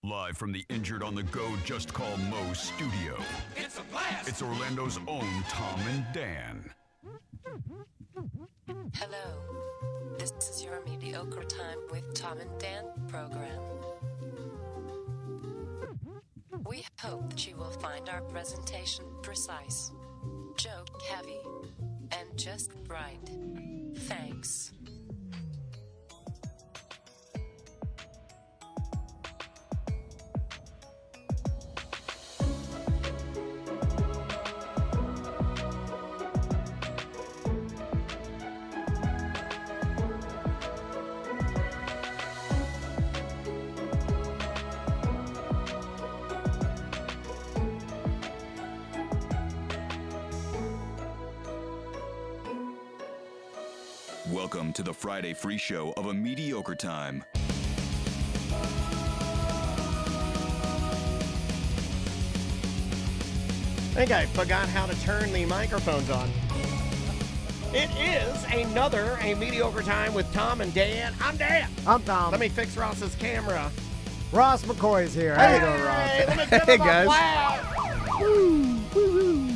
Live from the Injured on the Go Just Call Mo studio. It's a blast! It's Orlando's own Tom and Dan. Hello. This is your Mediocre Time with Tom and Dan program. We hope that you will find our presentation precise, joke heavy, and just right. Thanks. Welcome to the Friday free show of A Mediocre Time. I think I forgot how to turn the microphones on. It is another A Mediocre Time with Tom and Dan. I'm Dan. I'm Tom. Let me fix Ross's camera. Ross McCoy's here. How you doing, Ross? Let me give him a clap. Woo, woo, woo.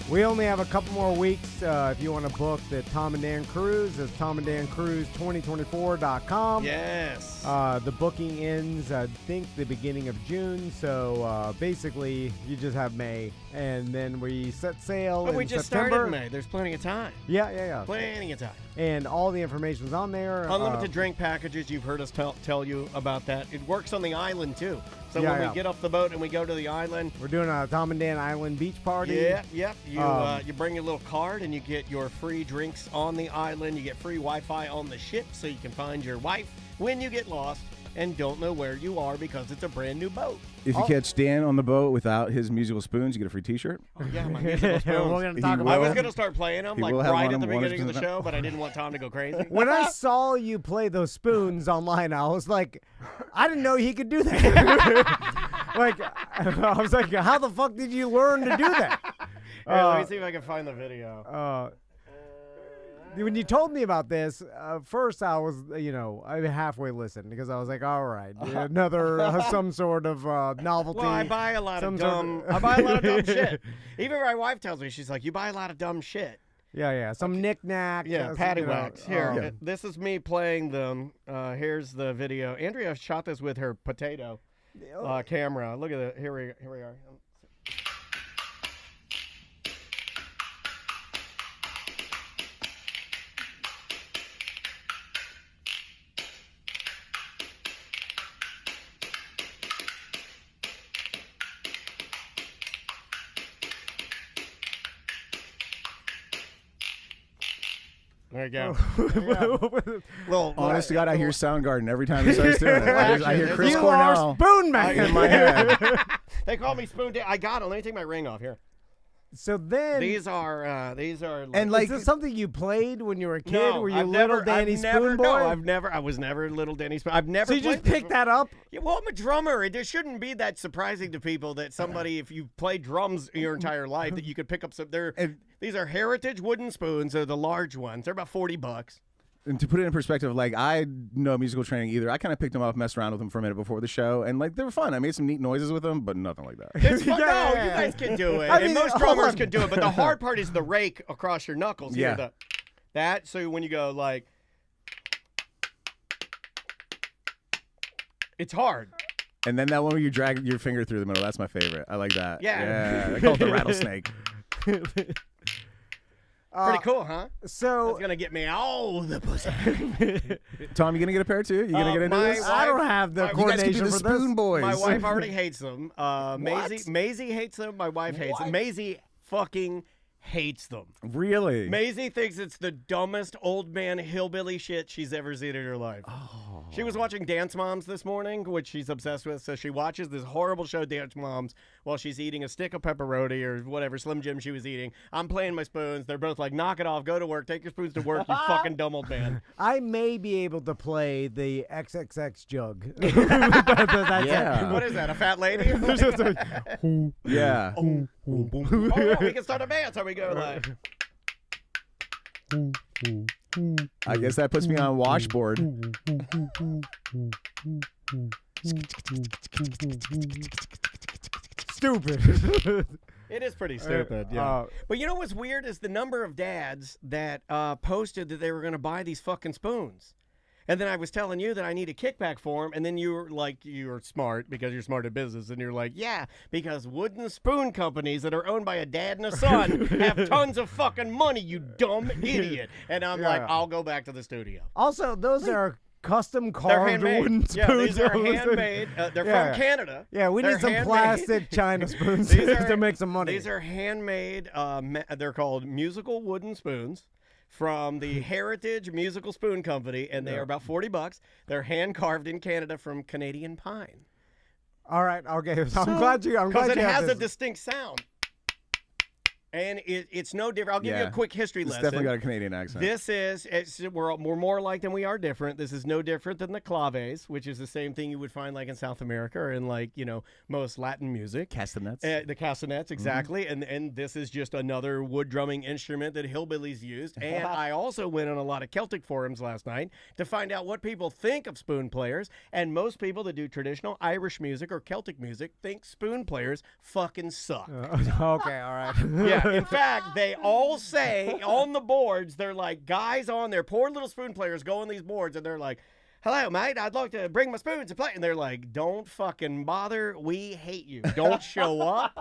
We only have a couple more weeks if you want to book the Tom and Dan Cruise. It's TomandDanCruise2024.com. Yes. The booking ends, I think, the beginning of June. So basically, you just have May. And then we set sail But in we just September. started in May. There's plenty of time. Yeah. Plenty of time. And all the information's on there. Unlimited drink packages. You've heard us tell you about that. It works on the island, too. So when we get off the boat and we go to the island. We're doing a Tom and Dan Island beach party. Yep. You bring your little card and you get your free drinks on the island. You get free Wi-Fi on the ship so you can find your wife when you get lost and don't know where you are because it's a brand new boat. If you catch Dan on the boat without his musical spoons, you get a free T-shirt. Oh, yeah, my musical spoons. We're gonna talk He about I will. was going to start playing them like will have right one at the of them beginning of the 100% show, but I didn't want Tom to go crazy. When I saw you play those spoons online, I was like, I didn't know he could do that. I was like, how the fuck did you learn to do that? Here, let me see if I can find the video. When you told me about this, first I was, I halfway listened because I was like, all right, another some sort of novelty. Well, I buy a lot of dumb shit. Even my wife tells me, she's like, you buy a lot of dumb shit. Yeah, some knick-knack. Yeah, paddywhacks. Here, this is me playing them. Here's the video. Andrea shot this with her potato camera. Look at it. Here we are. There you go. Little, Honest to God, I hear Soundgarden every time he starts doing it. I hear Chris You Cornell are Spoon Man. in my head. They call me SpoonDan. I got it. Let me take my ring off here. So then, These are And like, is this something you played when you were a kid? No, were you I've little never, Danny I've Spoon never, Boy? No, I was never little Danny Spoon. I've never. So you just picked that up? Yeah, well, I'm a drummer. It shouldn't be that surprising to people that somebody, if you play drums your entire life, that you could pick up some. These are Heritage wooden spoons. They're the large ones. They're about $40. and to put it in perspective, like, I no musical training either. I kind of picked them up, messed around with them for a minute before the show, and like they were fun. I made some neat noises with them, but nothing like that. It's fun. Yeah. No, you guys can do it. I mean, and most hold drummers on. can do it, but the hard part is the rake across your knuckles. Yeah. Here, that. So when you go like, it's hard. And then that one where you drag your finger through the middle, that's my favorite. I like that. Yeah. They call it the rattlesnake. Pretty cool, huh? So It's gonna get me all the pussy. Tom, you gonna get a pair too? You gonna get into my this? wife- I don't have the You guys could be coordination the for Spoon this. Boys. My wife already hates them. Maisie hates them. My wife hates them. Maisie fucking hates them. Really? Maisie thinks it's the dumbest old man hillbilly shit she's ever seen in her life. Oh. She was watching Dance Moms this morning, which she's obsessed with. So she watches this horrible show, Dance Moms, while she's eating a stick of pepperoni or whatever Slim Jim she was eating. I'm playing my spoons. They're both like, knock it off, go to work, take your spoons to work, you fucking dumb old man. I may be able to play the XXX jug. That's Yeah. What is that, a fat lady? Yeah. Oh, yeah, we can start a band. So we go like... I guess that puts me on washboard. Stupid. It is pretty stupid, yeah. But you know what's weird is the number of dads that posted that they were going to buy these fucking spoons. And then I was telling you that I need a kickback for them, and then you were like, you're smart because you're smart at business, and you're like, yeah, because wooden spoon companies that are owned by a dad and a son have tons of fucking money, you dumb idiot. And I'm like, I'll go back to the studio. Also, those are custom carved wooden spoons. Yeah, these are handmade. They're from Canada. Yeah, we need some handmade. plastic China spoons to make some money. These are handmade. They're called musical wooden spoons from the Heritage Musical Spoon Company, and they are about $40. They're hand carved in Canada from Canadian pine. All right, okay. So I'm glad you. Because it has a distinct sound. And it's no different. I'll give you a quick history lesson. It's definitely got a Canadian accent. We're more alike than we are different. This is no different than the claves, which is the same thing you would find like in South America or in like, most Latin music. Castanets. The castanets, exactly. Mm-hmm. And this is just another wood drumming instrument that hillbillies used. And I also went on a lot of Celtic forums last night to find out what people think of spoon players. And most people that do traditional Irish music or Celtic music think spoon players fucking suck. Okay, all right. Yeah. In fact, they all say on the boards, they're like guys on there, poor little spoon players go on these boards, and they're like, hello, mate, I'd like to bring my spoons to play. And they're like, don't fucking bother. We hate you. Don't show up.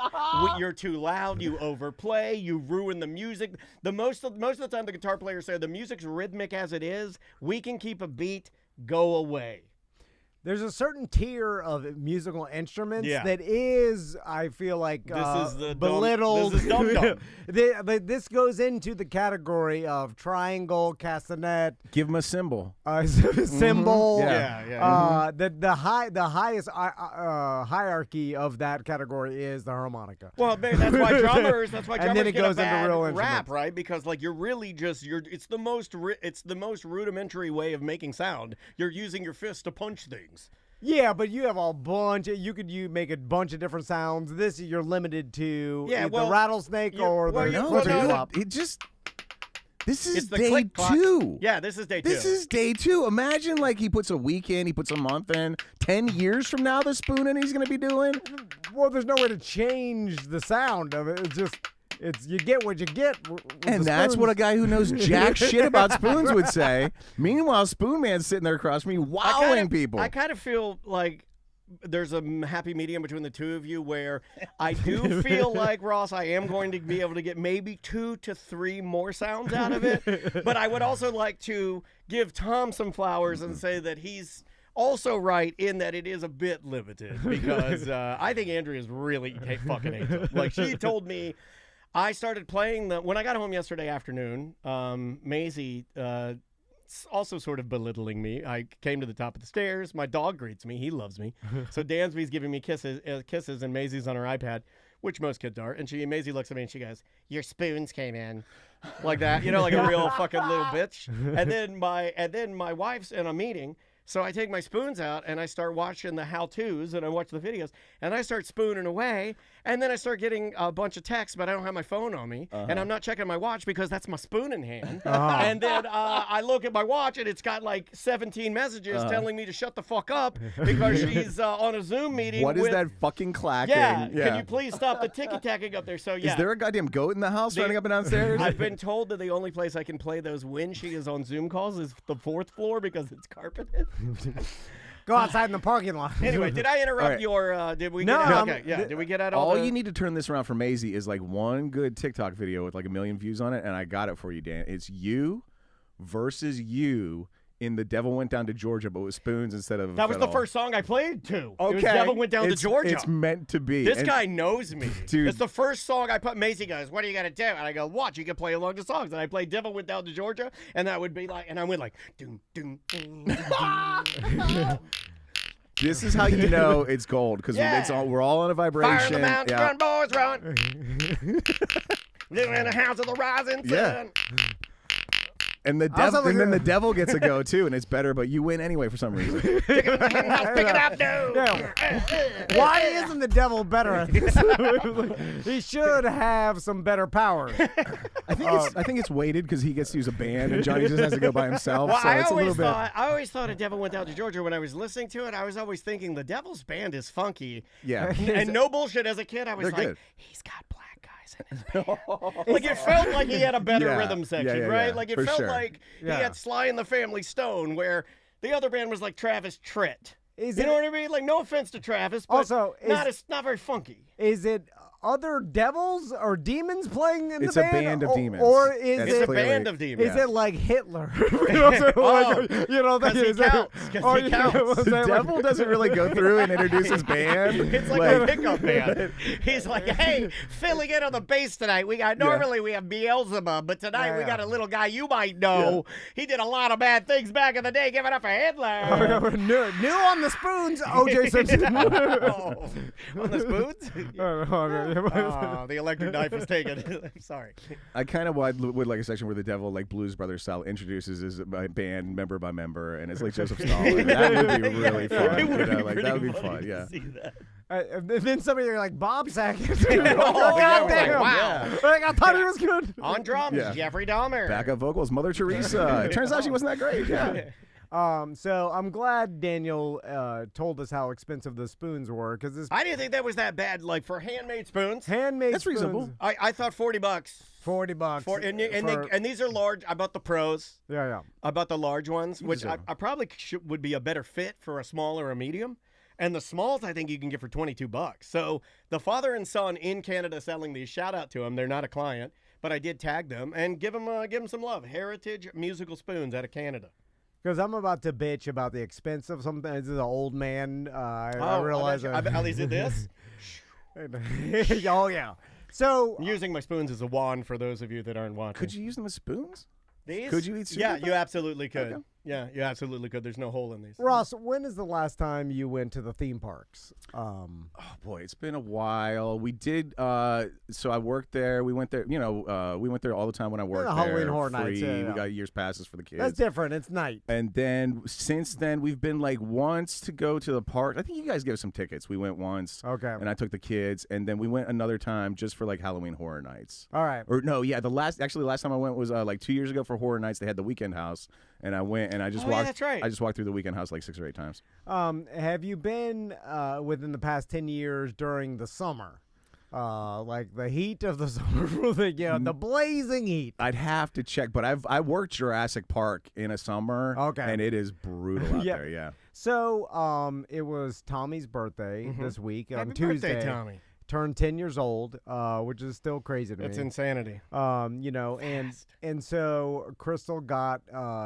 You're too loud. You overplay. You ruin the music. Most of the time, the guitar players say the music's rhythmic as it is. We can keep a beat. Go away. There's a certain tier of musical instruments that is, I feel like, this is the belittled. This is dumb. This goes into the category of triangle, castanet. Give them a cymbal. Cymbal. Mm-hmm. The highest hierarchy of that category is the harmonica. Well, that's why drummers. And then it get goes a bad into real rap, right? Because like you're really it's the most rudimentary way of making sound. You're using your fist to punch things. Yeah, but you have a bunch. You make a bunch of different sounds. This you're limited to the rattlesnake or the This is day 2. Yeah, this is day 2. This is day 2. Imagine like he puts a week in, he puts a month in. 10 years from now, the spooning he's going to be doing. Well, there's no way to change the sound of it. It's you get what you get. And that's what a guy who knows jack shit about spoons would say. Meanwhile, Spoon Man's sitting there across from me wowing people. I kind of feel like there's a happy medium between the two of you where I do feel like, Ross, I am going to be able to get maybe 2 to 3 more sounds out of it. But I would also like to give Tom some flowers and say that he's also right in that it is a bit limited because I think Andrea's really fucking hates it. Like she told me, I started playing when I got home yesterday afternoon, Maisie also sort of belittling me. I came to the top of the stairs. My dog greets me. He loves me. So Dansby's giving me kisses, and Maisie's on her iPad, which most kids are. And Maisie looks at me and she goes, "Your spoons came in." Like that, like a real fucking little bitch. And then my wife's in a meeting. So I take my spoons out and I start watching the how-tos and I watch the videos and I start spooning away and then I start getting a bunch of texts, but I don't have my phone on me and I'm not checking my watch because that's my spoon in hand. And then I look at my watch and it's got like 17 messages telling me to shut the fuck up because she's on a Zoom meeting. What is that fucking clacking? Yeah, can you please stop the ticky-tacking up there? So yeah. Is there a goddamn goat in the house running up and downstairs? I've been told that the only place I can play those when she is on Zoom calls is the 4th floor because it's carpeted. Go outside in the parking lot. Anyway, did I interrupt your? Did we? No. Did we get out all? You need to turn this around for Maisie is like one good TikTok video with like 1 million views on it, and I got it for you, Dan. It's you versus you in The Devil Went Down to Georgia, but with spoons instead of. That was the first song I played too. Okay, it was Devil Went Down to Georgia. It's meant to be. This guy knows me, dude. It's the first song I put. Maisie goes, "What are you gonna do?" And I go, "Watch. You can play along the songs." And I play Devil Went Down to Georgia, and that would be like, and I went like, doom, doom, doom, doom. This is how you know it's gold because we're all on a vibration. Fire in the mountains, run, boys, run. Living in the house of the rising sun. And the devil, and then the devil gets a go too, and it's better, but you win anyway for some reason. Pick it up, dude. Yeah. Why isn't the devil better at this? He should have some better powers. I think it's weighted because he gets to use a band, and Johnny just has to go by himself. Well, So it's a little bit. I always thought A Devil Went Down to Georgia when I was listening to it. I was always thinking the Devil's band is funky. Yeah. And no bullshit. As a kid, I was They're like, good. he's got black guys in his band. Like it felt like he had a better rhythm section, right? Like it felt like he had Sly and the Family Stone, where the other band was like Travis Tritt. You know what I mean? Like, no offense to Travis, but also, not very funky. Is it other devils or demons playing in It's the a band? band of demons. Or is That's it It's a band of demons. Is it like Hitler? You know what I'm saying? Because he counts. Because he counts. The devil doesn't really go through and introduce his band. It's like a pickup band. He's like, hey, filling in on the bass tonight. We have Beelzebub, but tonight we got a little guy you might know. He did a lot of bad things back in the day. Give it up for Hitler. New on the spoons, O.J. Simpson. On the spoons? The electric knife was taken. I'm sorry. I kind of would like a section where the devil, like Blues Brothers style, introduces his band member by member, and it's like Joseph Stalin. That would be really fun. That would be fun. Yeah. See that. And then somebody like Bob Saget. God damn! Wow. Like, I thought he was good. On drums, Jeffrey Dahmer. Backup vocals, Mother Teresa. It turns out she wasn't that great. Yeah. So I'm glad Daniel told us how expensive the spoons were, because this I didn't think that was that bad. Like for handmade spoons, handmade That's spoons, reasonable. I thought $40. $40. And these are large. I bought the pros. Yeah. I bought the large ones, which I probably would be a better fit for a small or a medium. And the smalls, I think you can get for $22. So the father and son in Canada selling these, shout out to them. They're not a client, but I did tag them and give them some love. Heritage Musical Spoons out of Canada. Because I'm about to bitch about the expense of something. This is an old man. I realize. At least did this. Oh yeah. So I'm using my spoons as a wand for those of you that aren't watching. Could you use them as spoons? These? Could you eat soup? Yeah, with you them? absolutely could. Okay. Yeah, you absolutely could. There's no hole in these. Ross, when is the last time you went to the theme parks? Oh boy, it's been a while. We did. So I worked there. We went there. We went there all the time when I worked there. Halloween Horror free. Nights. Yeah. We got year's passes for the kids. That's different. It's night. And then since then, we've been like once to go to the park. I think you guys gave us some tickets. We went once. Okay. And I took the kids, and then we went another time just for like Halloween Horror Nights. All right. Or no, yeah, the last time I went was like 2 years ago for Horror Nights. They had the Weekend House, and I went and I just walked. Yeah, that's right. I just walked through the Weekend House like 6 or 8 times. Have you been within the past 10 years during the summer? Like the heat of the summer, the blazing heat. I'd have to check, but I worked Jurassic Park in a summer. Okay. And it is brutal out there. Yeah. So it was Tommy's birthday this week on Happy Tuesday. birthday, Tommy. Turned 10 years old, which is still crazy to me. It's insanity. And so Crystal got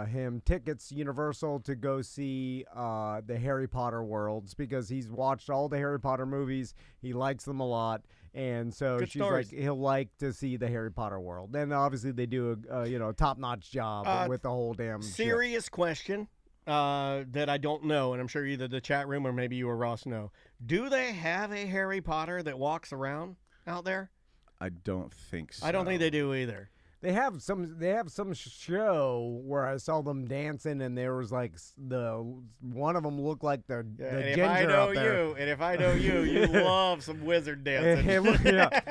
him tickets, Universal, to go see the Harry Potter worlds because he's watched all the Harry Potter movies. He likes them a lot. And so Good she's stories. like, he'll like to see the Harry Potter world. And obviously they do a top-notch job with the whole damn serious question that I don't know, and I'm sure either the chat room or maybe you or Ross know. Do they have a Harry Potter that walks around out there? I don't think so. I don't think they do either. They have some show where I saw them dancing, and there was like one of them looked like the And ginger if I know out there. you, and if I know you, you love some wizard dancing.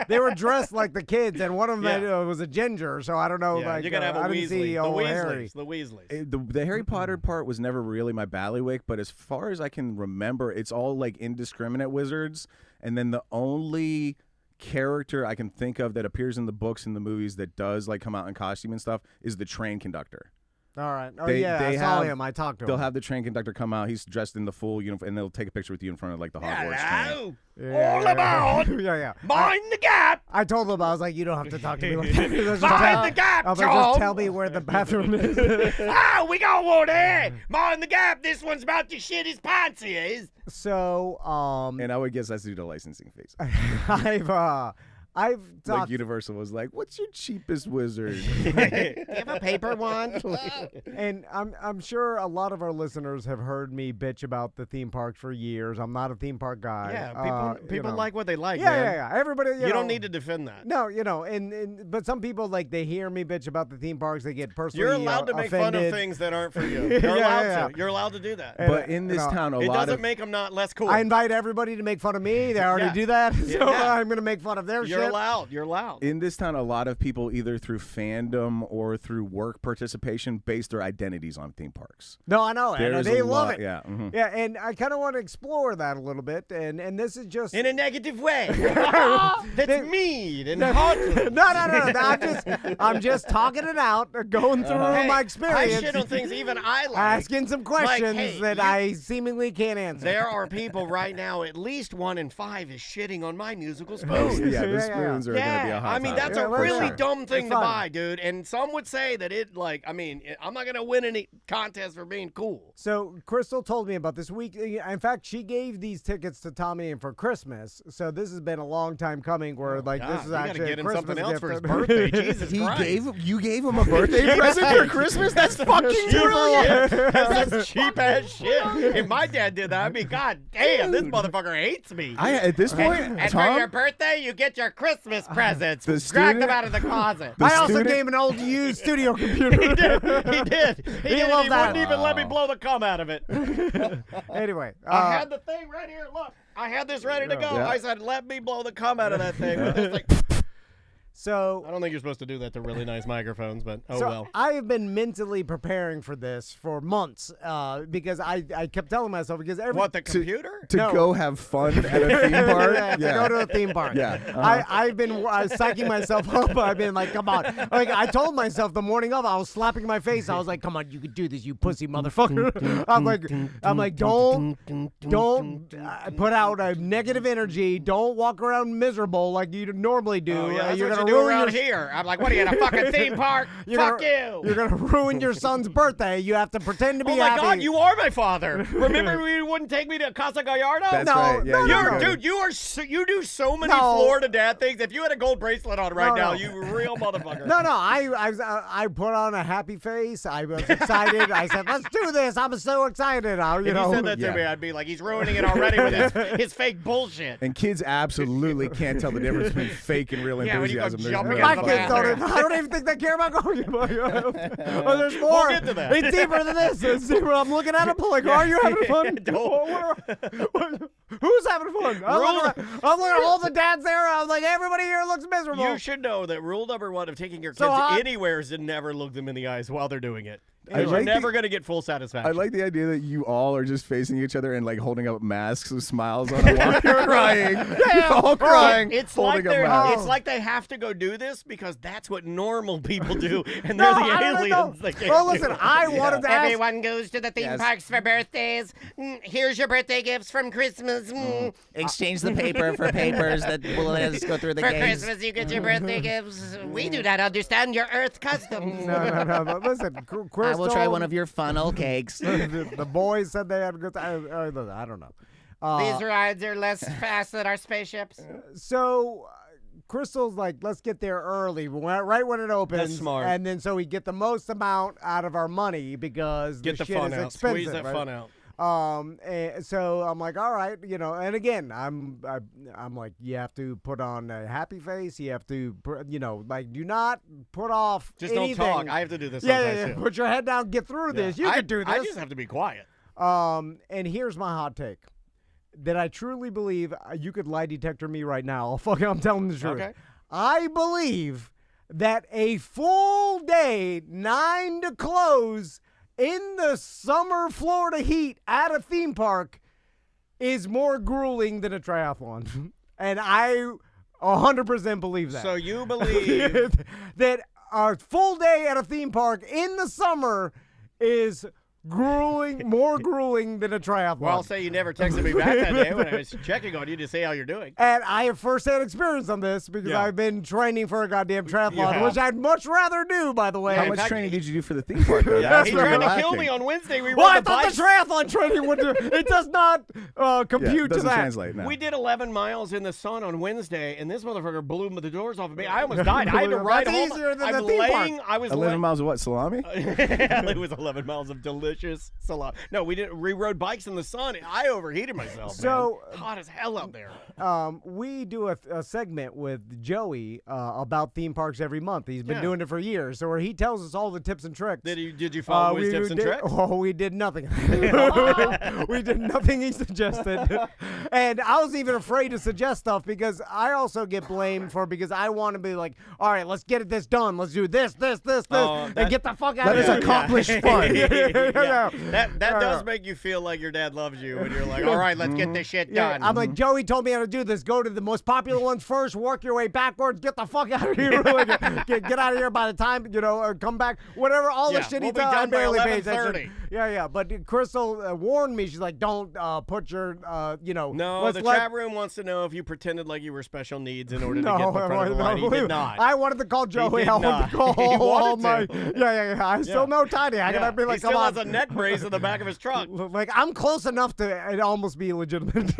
They were dressed like the kids, and one of them was a ginger. So I don't know. Yeah, like you gotta have a I didn't Weasley. see The old Weasleys. Harry. The Weasleys. The Harry Potter part was never really my bailiwick, but as far as I can remember, it's all like indiscriminate wizards, and then the only character I can think of that appears in the books and the movies that does like come out in costume and stuff is the train conductor. All right. Oh They I saw have- him. I talked to They'll him. have the train conductor come out. He's dressed in the full uniform, and they'll take a picture with you in front of like the Hogwarts train. All aboard! Yeah. Mind the gap! I told him, I was like, you don't have to talk to me like that. Just Mind the gap, just John! tell me where the bathroom is. We got one here! Mind the gap! This one's about to shit his pants, he is! So, And I would guess that's due to licensing fees. I've Like talked, Universal was like, "What's your cheapest wizard?" Do you have a paper one? and I'm sure a lot of our listeners have heard me bitch about the theme parks for years. I'm not a theme park guy. Yeah, people like what they like, Yeah, man. yeah. Everybody, You don't need to defend that. No, but some people like they hear me bitch about the theme parks. They get personally You're allowed to make fun of offended. things that aren't for you. You're allowed to. You're allowed to do that. But in this town, a It lot doesn't of make them not less cool. I invite everybody to make fun of me. They already Yeah. do that, so Yeah. I'm gonna make fun of their You're shit. allowed. You're allowed. in this town, a lot of people either through fandom or through work participation base their identities on theme parks. No, I know, and There's they a love lot- it. yeah, mhm. Yeah, and I kind of want to explore that a little bit, and this is just In a negative way. That's mean and heartless. no. I'm just talking it out, going through Hey, my I experience, shit on things even I like. asking some questions hey, that I seemingly can't answer. There are people right now, at least 1 in 5 is shitting on my musical spoons. Yeah, the Yeah, yeah, spoons are going to be a hot I mean, topic. that's a Yeah, really sure. dumb thing It's to fun. buy, dude. And some would say that I'm not going to win any contest for being cool. So Crystal told me about this week. In fact, she gave these tickets to Tommy and for Christmas. So this has been a long time coming. Where God, this is you gotta actually get a him Christmas something else gift. for his birthday. Jesus Christ. You gave him a birthday present for Christmas? That's fucking brilliant. That's cheap ass shit. If my dad did that, I'd be, God damn, this motherfucker hates me. At this point, And for your Tom, birthday, you get your Christmas presents. The Drag them student- out of the closet. The I also student- gave him an old used studio computer. He did. He did. He loved that. wouldn't even let me blow the cum out of it. Anyway, I had the thing right here. Look, I had this ready to go. Yeah. I said, let me blow the cum out of that thing. With this thing. so I don't think you're supposed to do that to really nice microphones, but oh So well. I have been mentally preparing for this for months because I kept telling myself because every What, the computer? to No. go have fun at a theme park? yeah, to go to a theme park. Yeah, uh-huh. I've been psyching myself up. I've been like, come on. Like I told myself the morning of, I was slapping my face. I was like, come on, you could do this, you pussy motherfucker. I'm like, don't put out a negative energy. Don't walk around miserable like you normally do. Oh, yeah, that's you're what gonna you do ruin around your here. I'm like, what are you at a fucking theme park? Fuck you. You're gonna ruin your son's birthday. You have to pretend to be Oh my happy. God, you are my father. Remember you wouldn't take me to Casa Gallardo? That's No, right. Yeah, no, you no, were. Dude, you do so many No. Florida dad things. If you had a gold bracelet on right No, now, no. you real motherfucker. No, I put on a happy face. I was excited. I said, "Let's do this." I'm so excited. If you said that to Yeah. me, I'd be like, he's ruining it already with his fake bullshit. And kids absolutely can't tell the difference between fake and real Yeah, when you go enthusiasm. There's jumping no My in the kids fucking- don't. I don't even think they care about going. Oh, there's more. We'll get to that. It's deeper than this. It's deeper. I'm looking at them like, "Are you having fun? Don't. Who's having fun?" I'm looking at all the dads there. I was like, everybody here looks miserable. You should know that rule number 1 of taking your kids So hot. anywhere is to never look them in the eyes while they're doing it. I You're like never going to get full satisfaction. I like the idea that you all are just facing each other and like holding up masks with smiles on them while you're crying. You're all crying. It's holding like up masks. it's like they have to go do this because that's what normal people do, and they're No, the I don't know. aliens. That can't Well, do listen, it. I wanted to ask. Everyone goes to the theme Yes. parks for birthdays. Here's your birthday gifts from Christmas. Exchange the paper for papers that will let us go through the For games. Christmas, you get your birthday gifts. We do not understand your Earth customs. No. But listen, I Crystal, will try one of your funnel cakes. the boys said they had a good time. I don't know. These rides are less fast than our spaceships. So Crystal's like, let's get there early, right when it opens. That's smart. And then so we get the most amount out of our money because Get the the shit fun is out. expensive. Squeeze that right? fun out. And so I'm like, all right, and again, I'm like, you have to put on a happy face. You have to, like, do not put off Just anything. don't talk. I have to do this yeah, sometimes yeah. too. Put your head down, get through this. You can do this. I just have to be quiet. And here's my hot take. That I truly believe you could lie detector me right now. I'm telling the truth. Okay. I believe that a full day, 9 to close, in the summer Florida heat at a theme park is more grueling than a triathlon. And I 100% believe that. So you believe that a full day at a theme park in the summer is more grueling than a triathlon. Well, I'll say you never texted me back that day when I was checking on you to see how you're doing. And I have first-hand experience on this because I've been training for a goddamn triathlon, which I'd much rather do, by the way. How much training did you do for the theme park? Though? He tried to kill me on Wednesday. We Well, I rode the thought bikes. the triathlon training would do. It does not compute to doesn't that. translate. No. We did 11 miles in the sun on Wednesday, and this motherfucker blew the doors off of me. I almost died. I had to ride That's home. easier than I'm the theme park. laying. I was 11 miles of what? Salami? It was 11 miles of delicious salami. No, we rode bikes in the sun. I overheated myself. So, man. Hot as hell out there. We do a segment with Joey about theme parks every month. He's been doing it for years, so where he tells us all the tips and tricks. Did you follow his tips and tricks? Oh, we did nothing. We did nothing he suggested. And I was even afraid to suggest stuff because I also get blamed because I want to be like, all right, let's get this done. Let's do this, and get the fuck out of here. Let us accomplish fun. That does make you feel like your dad loves you when you're like, all right, let's get this shit done. I'm like, Joey told me how to do this. Go to the most popular ones first, work your way backwards, get the fuck out of here. Get out of here by the time, or come back. Whatever, all the shit he we'll does, be I done by barely pay 11:30. attention. Yeah. But Crystal warned me. She's like, don't put your, No, the chat room wants to know if you pretended like you were special needs in order to get the front of the line. He did not. I wanted to call Joey. did I wanted to not. call He all wanted my. to. Yeah. I still know Tiny. I gotta be like, he come still on. has a neck brace in the back of his truck. Like, I'm close enough to it almost be legitimate.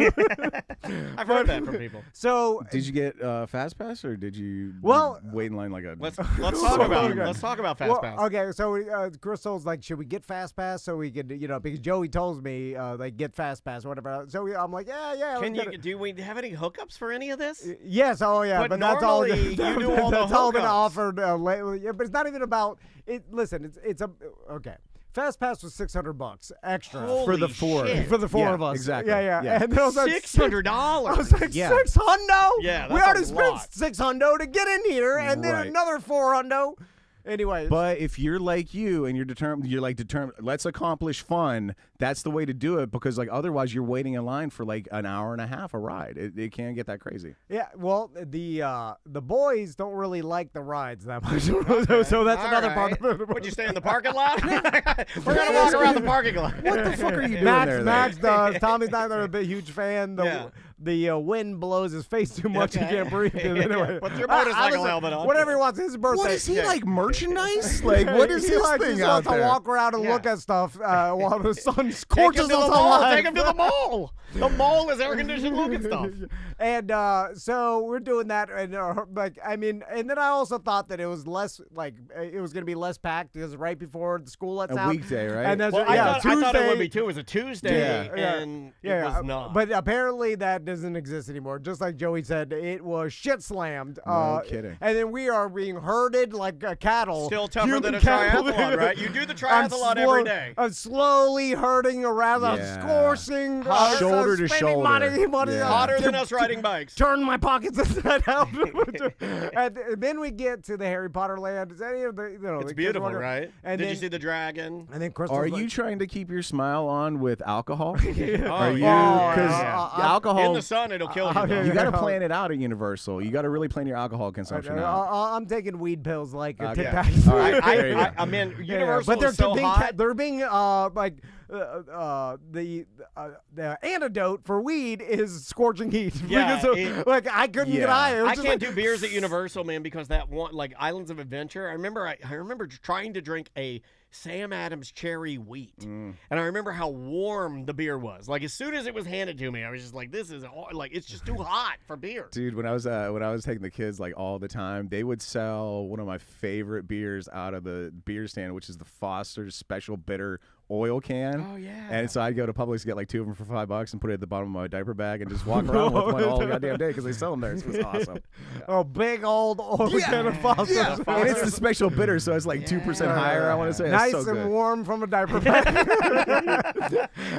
I've heard that from people. So Did you get Fast Pass or did you wait in line like a... Let's talk about it. Let's talk about Fast Pass. Okay, so Crystal's like, should we get Fast Pass so we could, because Joey tells me like get Fast Pass or whatever. So I'm like, yeah. Do we have any hookups for any of this? Yes, But that's all. normally you do all the That's all been hookups. offered lately. Yeah, but it's not even about it. Listen, it's a okay. Fast Pass was $600 extra for the Holy four. shit. for the four of us. Exactly. Yeah. Yeah. And then I was like, $600. I was like, Yeah. $600? Yeah, we that's already a spent lot. $600 to get in here, and then Right. another $400. Anyway, But if you're like you and you're determined, let's accomplish fun. That's the way to do it because otherwise you're waiting in line for an hour and a half a ride. It can get that crazy. yeah. Well, the boys don't really like the rides that much, so that's another part of it. Would you stay in the parking lot? We're gonna walk around the parking lot. What the fuck are you doing there? Max does. Tommy's not a big huge fan. Yeah. The wind blows his face too much. He can't breathe. Anyway, Put your motorcycle listen, helmet on. Whatever he wants. His birthday. What is he Yeah. like merchandise? What is he his likes, thing he out wants to there? walk around and look at stuff while the sun Take him scorches to the us mall. alive. Take him to the mall. The mall is air conditioned looking stuff. And so we're doing that, and and then I also thought that it was less it was gonna be less packed because right before the school lets A out. weekday, right? And that's Well, I thought it would Tuesday- be too. It was a Tuesday, and it was not. But apparently that doesn't exist anymore. Just like Joey said, it was shit slammed. No kidding. And then we are being herded like cattle. Still tougher human than a cattle. triathlon, right? You do the I'm triathlon every day. I'm slowly herding around. I'm Yeah. scorching. Shoulder to spending shoulder. Money Yeah. Hotter than us riding bikes. Turn my pockets inside out. And then we get to the Harry Potter land. Is any of the It's kids beautiful, walking- right? And Did then, you see the dragon? And then Crystal's Are like, you trying to keep your smile on with alcohol? Oh, Are you? yeah. Because alcohol. In the sun, it'll kill you. though. You got to plan it out at Universal. You got to really plan your alcohol consumption out. I'm taking weed pills like Okay. Tic Tacs. All right. There you go. I mean, Yeah, Universal but they're is so being hot. they're being the antidote for weed is scorching heat. Yeah, Because I couldn't get higher. It was I just can't like- do beers at Universal, man, because that one, like Islands of Adventure. I remember trying to drink a Sam Adams cherry wheat, and I remember how warm the beer was. Like as soon as it was handed to me, I was just like, "This is it's just too hot for beer." Dude, when I was taking the kids all the time, they would sell one of my favorite beers out of the beer stand, which is the Foster's Special Bitter oil can. Oh, yeah. And so I'd go to Publix to get 2 of them for $5 and put it at the bottom of my diaper bag and just walk around with one all goddamn day because they sell them there. It was awesome. Oh, big old oil can of Foster's. Yeah, and it's the special bitter, so it's 2% higher. I want to say Nice it's so and good. warm from a diaper bag.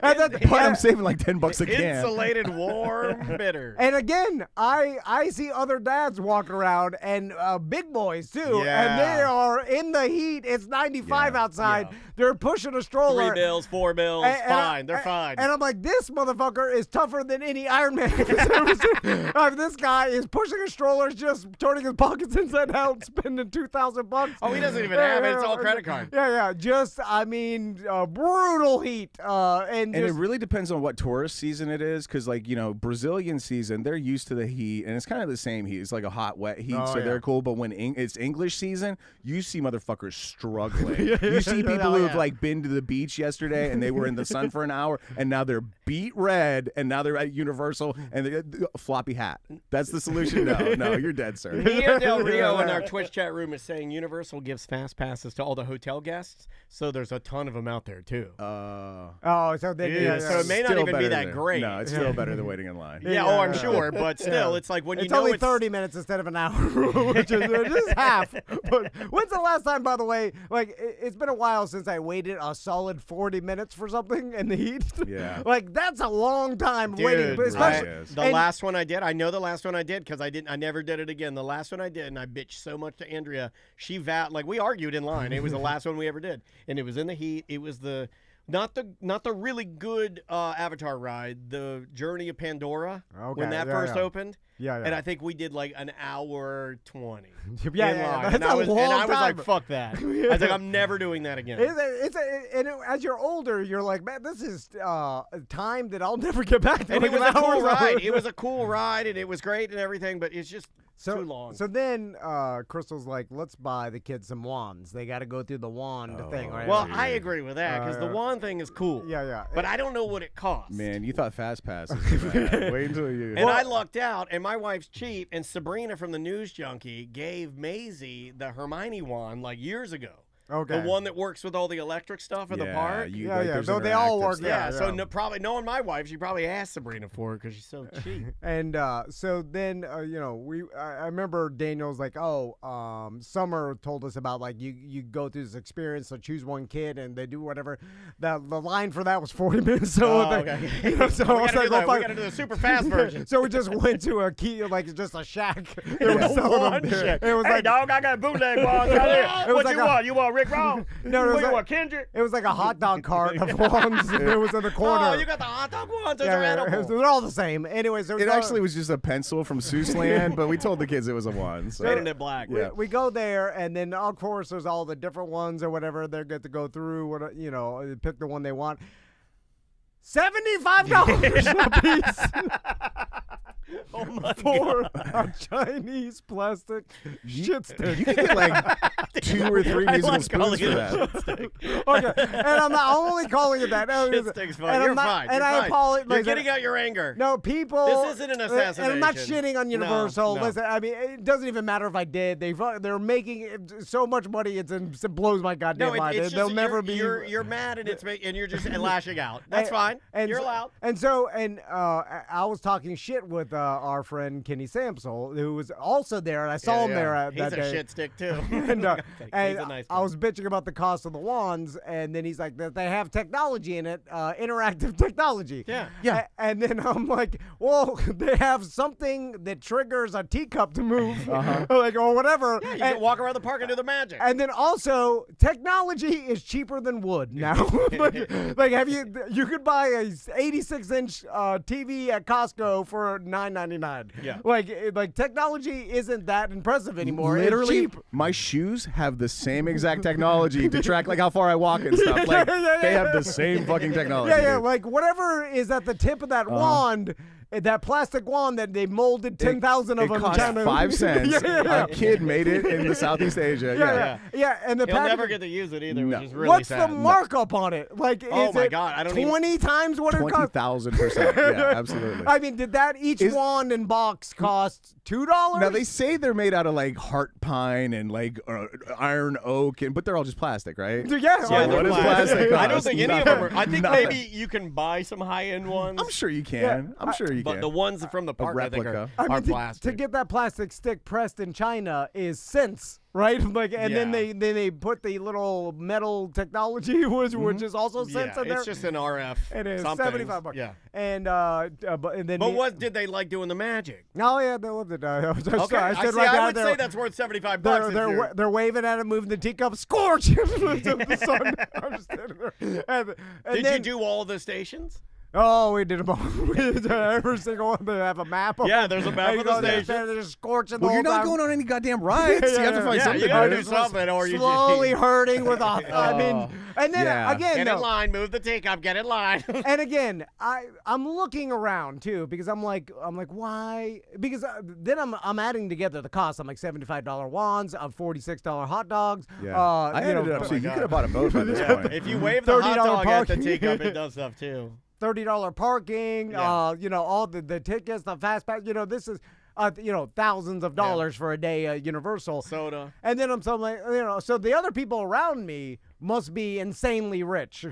But I'm saving $10 a can. Insulated, warm, bitter. And again, I see other dads walking around and big boys too, and they Yeah. are in the heat. It's 95 Yeah. outside. Yeah. They're pushing a stroller stroller. 3 bills, 4 bills, fine. They're fine. And I'm like, this motherfucker is tougher than any Iron Man. This guy is pushing a stroller, just turning his pockets inside out, spending $2,000. Oh, he doesn't even have it. It's all credit card. Yeah. Just, brutal heat. And it really depends on what tourist season it is, because, like, Brazilian season, they're used to the heat, and it's kind of the same heat. It's like a hot, wet heat, so they're cool. But when it's English season, you see motherfuckers struggling. You see people who have, like, been to the beach yesterday, and they were in the sun for an hour, and now they're beet red, and now they're at Universal, and they floppy hat. That's the solution? No, you're dead, sir. Mia Del Rio in our Twitch chat room is saying Universal gives fast passes to all the hotel guests, so there's a ton of them out there, too. So they so it may not even be that great. No, it's still better than waiting in line. I'm sure, but still, it's like when it's only 30 minutes instead of an hour, which is just half. But when's the last time, by the way, like, it's been a while since I waited a solid 40 minutes for something in the heat. Yeah. Like, that's a long time waiting. But the last one I did, I know the last one I did because I never did it again. The last one I did, and I bitched so much to Andrea, we argued in line. It was the last one we ever did, and it was in the heat. It was not the really good Avatar ride, the Journey of Pandora, when that first opened. Yeah. And I think we did like an hour 20. That's and I was time. like, fuck that. I was like, I'm never doing that again. As you're older, you're like, man, this is time that I'll never get back to. And it was a cool ride. It was a cool ride, and it was great and everything, but it's just too long. So then Crystal's like, let's buy the kids some wands. They got to go through the wand thing, right? Well, I agree with that because the wand thing is cool. Yeah. But I don't know what it costs. Man, you thought Fast Passes was bad. Wait until you... And I lucked out, and my wife's cheap, and Sabrina from the News Junkie gave Maisie the Hermione wand like years ago. Okay. The one that works with all the electric stuff in the park. So they all work. So probably knowing my wife, she probably asked Sabrina for it because she's so cheap. And so then I remember Daniel's like, Summer told us about, like, you go through this experience, so choose one kid and they do whatever. The line for that was 40 minutes. So okay. So we gotta do the super fast version. So we just went to a key, like, just a shack. It was selling them there. It was hey, dog, I got bootleg wands right here. What like you want? You want Rick Ross? No, you want Kendrick? It was like a hot dog cart of wands. It was in the corner. Oh, you got the hot dog wands. Those are edible. They're all the same. Anyway, so it actually was just a pencil from Seuss Land, but we told the kids it was a wand. So. Painted it black. We go there, and then of course there's all the different ones or whatever. They get to go through. Pick the one they want. $75 a piece. Oh my for God. a Chinese plastic shit stick. You can get like 2 or 3 musical spoons for that. Okay, and I'm not only calling it that. Shit stick's fine. You're fine. And I apologize. You're getting out your anger. No, people. This isn't an assassination. And I'm not shitting on Universal. No. Listen, I mean, it doesn't even matter if I did. They're making so much money. It blows my goddamn mind. It's They'll just, never be. You're mad and you're just lashing out. That's fine. You're allowed. And so I was talking shit with our friend Kenny Samsel, who was also there, and I saw him there that day. He's a shit stick too. And he's a nice I was bitching about the cost of the wands, and then he's like, that they have technology in it, interactive technology. Yeah. And then I'm like, well, they have something that triggers a teacup to move, like, or whatever. Yeah, you can walk around the park and do the magic. And then also, technology is cheaper than wood now. like you could buy a 86-inch TV at Costco for $9.99. Yeah. Like technology isn't that impressive anymore. Literally, it's cheap. my shoes have the same exact technology to track like how far I walk and stuff. Like they have the same fucking technology. Yeah. Dude. Like whatever is at the tip of that wand. That plastic wand that they molded 10,000 of them. It cost in China. 5 cents. A kid made it in the Southeast Asia. Yeah. And the He'll never get to use it either, which is really What's sad. the markup on it? Like, oh is my it God, I don't 20 times what it cost? 20,000%. Yeah, absolutely. I mean, did that each wand and box cost $2? Now they say they're made out of like heart pine and like iron oak, but they're all just plastic, right? Yeah. Yeah, what is plastic? I don't think any of them are. I think Nothing. maybe you can buy some high-end ones. I'm sure you can. I'm sure you But can. the ones from the park, I think, replica. are I mean, plastic. to get that plastic stick pressed in China is cents. right? Like, and then Yeah. they put the little metal technology, which is also sense in there. It's just an RF. It is something. $75. Yeah. And then But what did they like doing the magic? No, yeah, they loved it. I Okay, stood I right down would there. say that's worth $75. if you're- They're waving at it, moving the teacup, scorch the sun. I'm just standing there. And Did then, you do all the stations? Oh, we did them all. We did every single one. They have a map. Yeah, there's a map And of you the go there, station. they're just scorching the Well, whole you're not time. going on any goddamn rides. You have to find Yeah, something you to gotta do. do something, or you slowly just hurting with a. I mean, and then Yeah. again, get no. in line, move the teacup, get in line. And again, I'm looking around too because I'm like why? Because then I'm adding together the cost. I'm like $75 wands, $46 hot dogs. Yeah. you I ended know, up too. You God. could have bought a boat by this point. If you wave the hot $30 dog at the parking. teacup, it does stuff too. $30 parking, Yeah. all the tickets, the fast pass, this is, thousands of dollars for a day at Universal. Soda. And then I'm so like, so the other people around me must be insanely rich.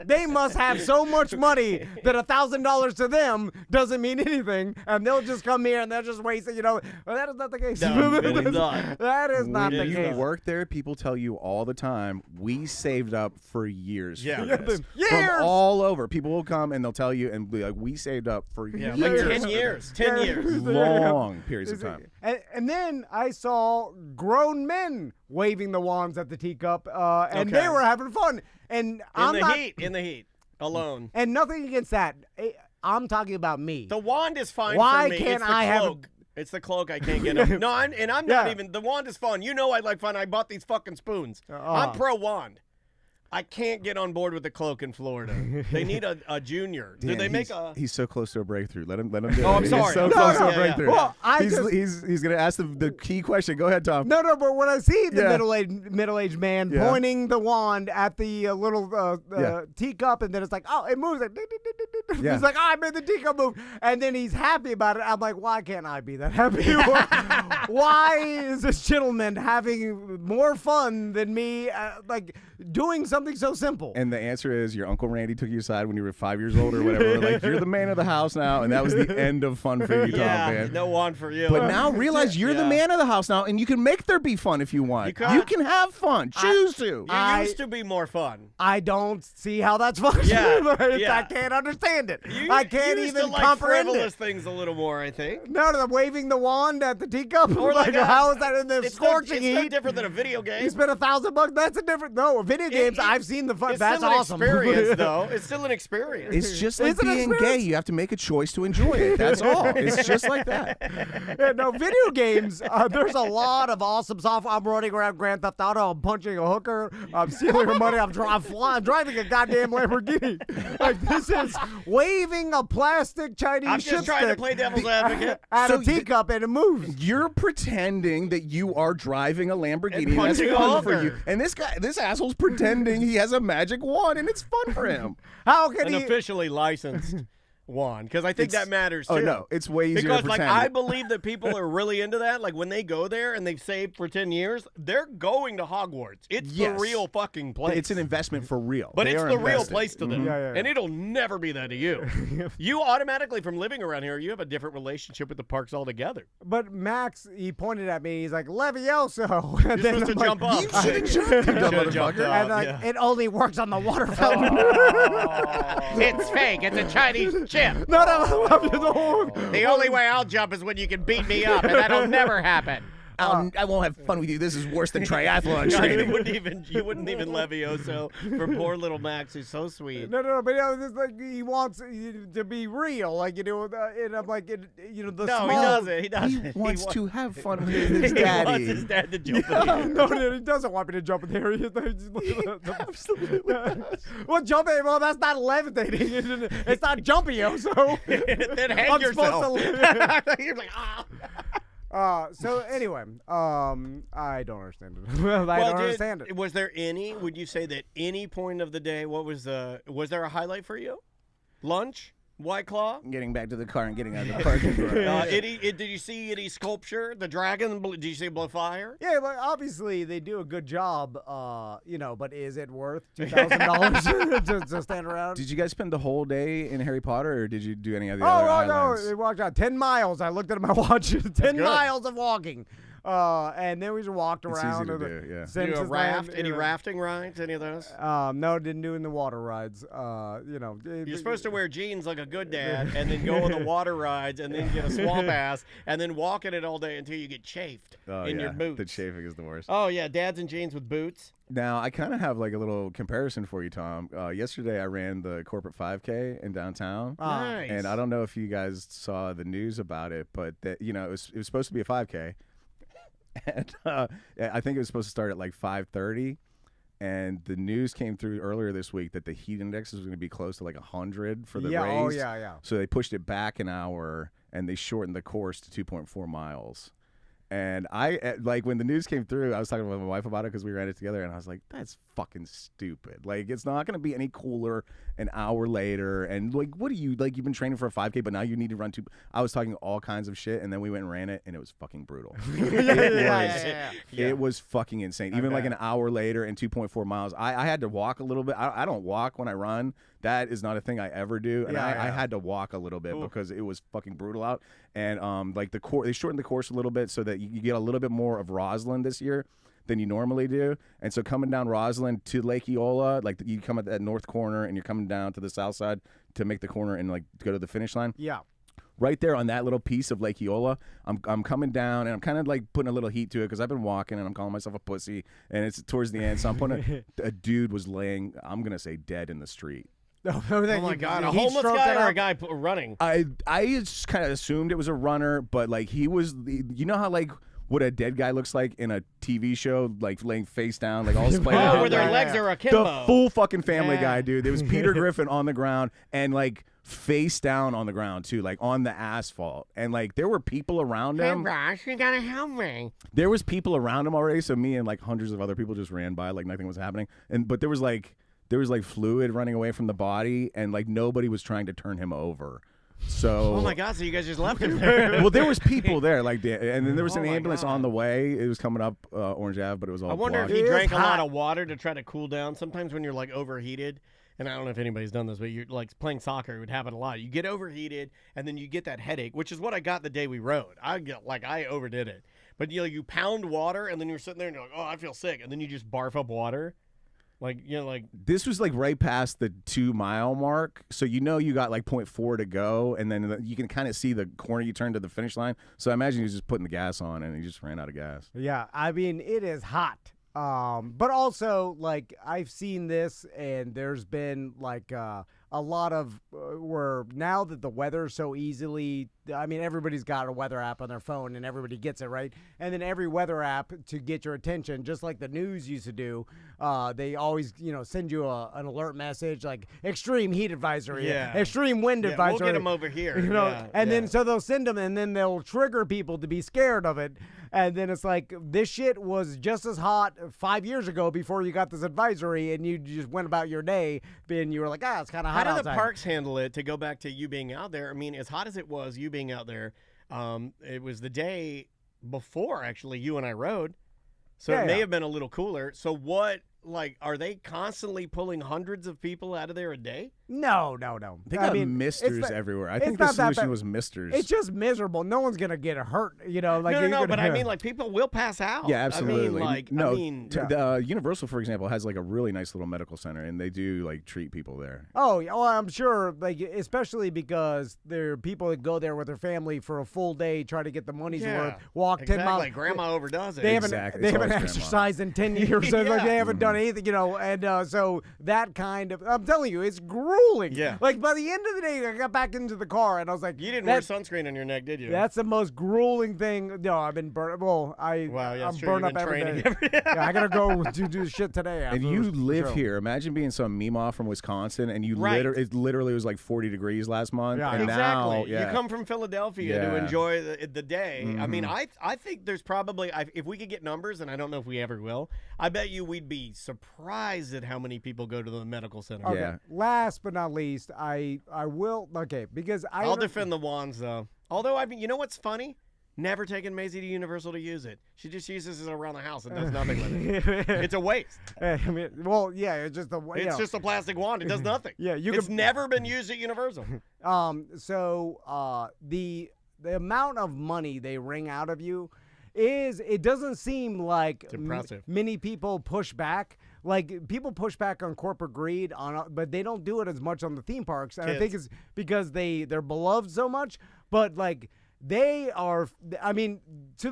They must have so much money that $1,000 to them doesn't mean anything, and they'll just come here and they'll just waste it. Well, that is not the case. No, it is not. That is not When the you case. work there, people tell you all the time, we saved up for years Yeah. for this. Years! From all over. People will come and they'll tell you and be like, we saved up for Yeah, years. like 10 years. 10 years. Long periods of time. And then I saw grown men waving the wands at the teacup, and they Okay. were having fun. And I'm not, In the heat. Alone. and nothing against that. I'm talking about me. The wand is fine Why for me. can't it's the I have a- cloak. It's the cloak I can't get up. No, I'm not Yeah. even. The wand is fun. You know I like fun. I bought these fucking spoons. I'm pro wand. I can't get on board with the cloak in Florida. They need a junior. Do Dan, they make he's so close to a breakthrough. Let him do it. Oh, I'm sorry. He's so No, close to yeah, a yeah. breakthrough. Well, he's gonna ask the key question. Go ahead, Tom. No, but when I see the Yeah. middle-aged man Yeah. pointing the wand at the little Yeah. teacup, and then it's like, oh, it moves. Like, Yeah. He's like, oh, I made the teacup move, and then he's happy about it. I'm like, why can't I be that happy? Why is this gentleman having more fun than me, like doing something so simple? And the answer is your Uncle Randy took you aside when you were 5 years old or whatever. Like, you're the man of the house now, and that was the end of fun for you, Tom, Yeah, man. no wand for you. But now realize you're the Yeah. man of the house now, and you can make there be fun if you want. You can. You can have fun. Choose to. You used to be more fun. I don't see how that's fun. Yeah, I yeah. can't understand it. You, I can't you used even to like comprehend frivolous it. things a little more, I think. No, waving the wand at the teacup. Or like a- how is that in the It's scorching no heat? different than a video game. You spent $1,000. That's a different. No, video games. I've seen the fun. It's That's still an awesome. experience, though. It's still an experience. It's just like It's an being gay. experience. You have to make a choice to enjoy it. That's all. It's just like that. Yeah, no, video games. There's a lot of awesome software. I'm running around Grand Theft Auto. I'm punching a hooker. I'm stealing her money. I'm driving a goddamn Lamborghini. Like, this is waving a plastic Chinese I'm just trying to shipstick play devil's advocate. at So a teacup and it moves. You're pretending that you are driving a Lamborghini. And That's punching a fun for hooker. you. And this asshole's pretending he has a magic wand, and it's fun for him. How can An he? officially licensed wand, because I think that matters too. Oh no, it's way easier Because to like pretend. I believe that people are really into that. Like when they go there and they've saved for 10 years, they're going to Hogwarts. It's the Yes. real fucking place. It's an investment for real. But They it's are the real invested. place to them. Yeah, yeah, yeah. And it'll never be that to you. You automatically, from living around here, you have a different relationship with the parks altogether. But Max, he pointed at me. He's like, Levioso. And You're supposed to I'm like, jump up. You should have jumped, you dumb Should've jumped motherfucker. up. And like, yeah. it only works on the water fountain. It's fake. It's a Chinese chip. No. The only way I'll jump is when you can beat me up, and that'll never happen. I won't have fun with you. This is worse than triathlon You training. wouldn't even Levioso for poor little Max, who's so sweet. No, but it's like he wants to be real, like and I'm like, the No, small. he doesn't. He doesn't. He wants to have fun with He his wants daddy. his dad to jump in. No, he doesn't want me to jump in there. Absolutely. Well, jumping. Well, that's not levitating. It's not jumpio. So Then hang I'm yourself. supposed to. You're like, ah. So anyway, I don't understand it. I don't understand it. Was there any? Would you say that any point of the day? What was there a highlight for you? Lunch, White Claw. Getting back to the car and getting out of the parking garage. Did you see Eddie's sculpture? The dragon? Did you see it blow fire? Yeah, like obviously they do a good job, but is it worth $2,000 to stand around? Did you guys spend the whole day in Harry Potter, or did you do any of the Oh, other no, islands? we walked out 10 miles. I looked at my watch. 10 miles of walking. And then we just walked It's around. easy to the do, yeah. Do a Simpsons raft? Land, Any you know. rafting rides? Any of those? No, didn't do in the water rides. You're supposed to wear jeans like a good dad, and then go on the water rides, and then get a swamp ass, and then walk in it all day until you get chafed in your boots. The chafing is the worst. Oh yeah, dads in jeans with boots. Now, I kind of have like a little comparison for you, Tom. Yesterday, I ran the corporate 5K in downtown. Nice. And I don't know if you guys saw the news about it, but that it was supposed to be a 5K. And I think it was supposed to start at like 5:30. And the news came through earlier this week that the heat index is going to be close to like 100 for the race. Oh, yeah. So they pushed it back an hour, and they shortened the course to 2.4 miles. And I, like, when the news came through, I was talking with my wife about it because we ran it together, and I was like, that's fucking stupid. Like, it's not going to be any cooler an hour later. And, like, what do you, like, you've been training for a 5K, but now you need to run two. I was talking all kinds of shit, and then we went and ran it, and it was fucking brutal. It was fucking insane. Even, like, an hour later and 2.4 miles. I had to walk a little bit. I don't walk when I run. That is not a thing I ever do. And I had to walk a little bit because it was fucking brutal out. And like they shortened the course a little bit so that you get a little bit more of Roslyn this year than you normally do. And so coming down Roslyn to Lake Eola, like you come at that north corner and you're coming down to the south side to make the corner and like go to the finish line. Yeah. Right there on that little piece of Lake Eola, I'm coming down, and I'm kind of like putting a little heat to it because I've been walking, and I'm calling myself a pussy, and it's towards the end. So I'm putting a dude was laying, I'm going to say dead in the street. Oh my God, a homeless guy or a guy running? I just kind of assumed it was a runner, but like he was, you know how like what a dead guy looks like in a TV show, like laying face down, like all splayed out. Where their legs are akimbo. The full fucking Family Guy, dude. There was Peter Griffin on the ground and like face down on the ground too, like on the asphalt, and like there were people around him. Hey, Ross, you gotta help me. There was people around him already, so me and like hundreds of other people just ran by like nothing was happening, but there was like fluid running away from the body, and like nobody was trying to turn him over. So oh my God, so you guys just left him there. well, there was people there, like, and then there was an my ambulance God. on the way. It was coming up Orange Ave, but it was all I wonder blocked. if he It is drank a lot hot. of water to try to cool down. Sometimes when you're like overheated, and I don't know if anybody's done this, but you're like playing soccer, it would happen a lot. You get overheated, and then you get that headache, which is what I got the day we rode. I overdid it. But you pound water, and then you're sitting there, and you're like, oh, I feel sick, and then you just barf up water. Like This was like right past the 2 mile mark, so you got like 0.4 to go, and then you can kind of see the corner you turn to the finish line. So I imagine he was just putting the gas on, and he just ran out of gas. Yeah, I mean, it is hot. But also, like, I've seen this, and there's been, like, a lot of where now that the weather's so easily, I mean, everybody's got a weather app on their phone, and everybody gets it, right? And then every weather app to get your attention, just like the news used to do, they always, send you an alert message, like, extreme heat advisory, extreme wind advisory. We'll get them over here. Then so they'll send them, and then they'll trigger people to be scared of it. And then it's like, this shit was just as hot 5 years ago before you got this advisory, and you just went about your day, and you were like, it's kind of hot How did outside. the parks handle it, to go back to you being out there? I mean, as hot as it was, you being out there, it was the day before, actually, you and I rode. So it may have been a little cooler. So what, like, are they constantly pulling hundreds of people out of there a day? No. They got misters everywhere. I think the not that solution bad. was misters. It's just miserable. No one's gonna get hurt, Like No, but I mean, like, people will pass out. Yeah, absolutely. Universal, for example, has like a really nice little medical center, and they do like treat people there. Oh, I'm sure, like, especially because there are people that go there with their family for a full day, try to get the money's worth, walk 10 miles. Like Grandma overdoes it. They haven't Exactly. It's always exercised in 10 years. So like, they haven't done anything, and so that kind of, I'm telling you, it's grueling. Yeah. Like, by the end of the day, I got back into the car, and I was like, You didn't wear sunscreen on your neck, did you? That's the most grueling thing. No, I've been burnt. Well, I'm burnt up every day. Yeah, I gotta go do shit today. And you live here. Imagine being some meemaw from Wisconsin, and you it literally was like 40 degrees last month. Yeah, and exactly. Now, You come from Philadelphia to enjoy the day. I mean, I think there's probably, if we could get numbers, and I don't know if we ever will, I bet you we'd be surprised at how many people go to the medical center. Okay. Yeah. Last but not least, I will. Okay, because I'll defend the wands though. Although you know what's funny? Never taken Maisie to Universal to use it. She just uses it around the house and does nothing with it. It's a waste. I mean, well, yeah, it's just a. It's just a plastic wand. It does nothing. Yeah, it's never been used at Universal. So the amount of money they wring out of you is it doesn't seem like impressive. Many people push back. Like people push back on corporate greed but they don't do it as much on the theme parks. And I think it's because they're beloved so much. But like they are, I mean, to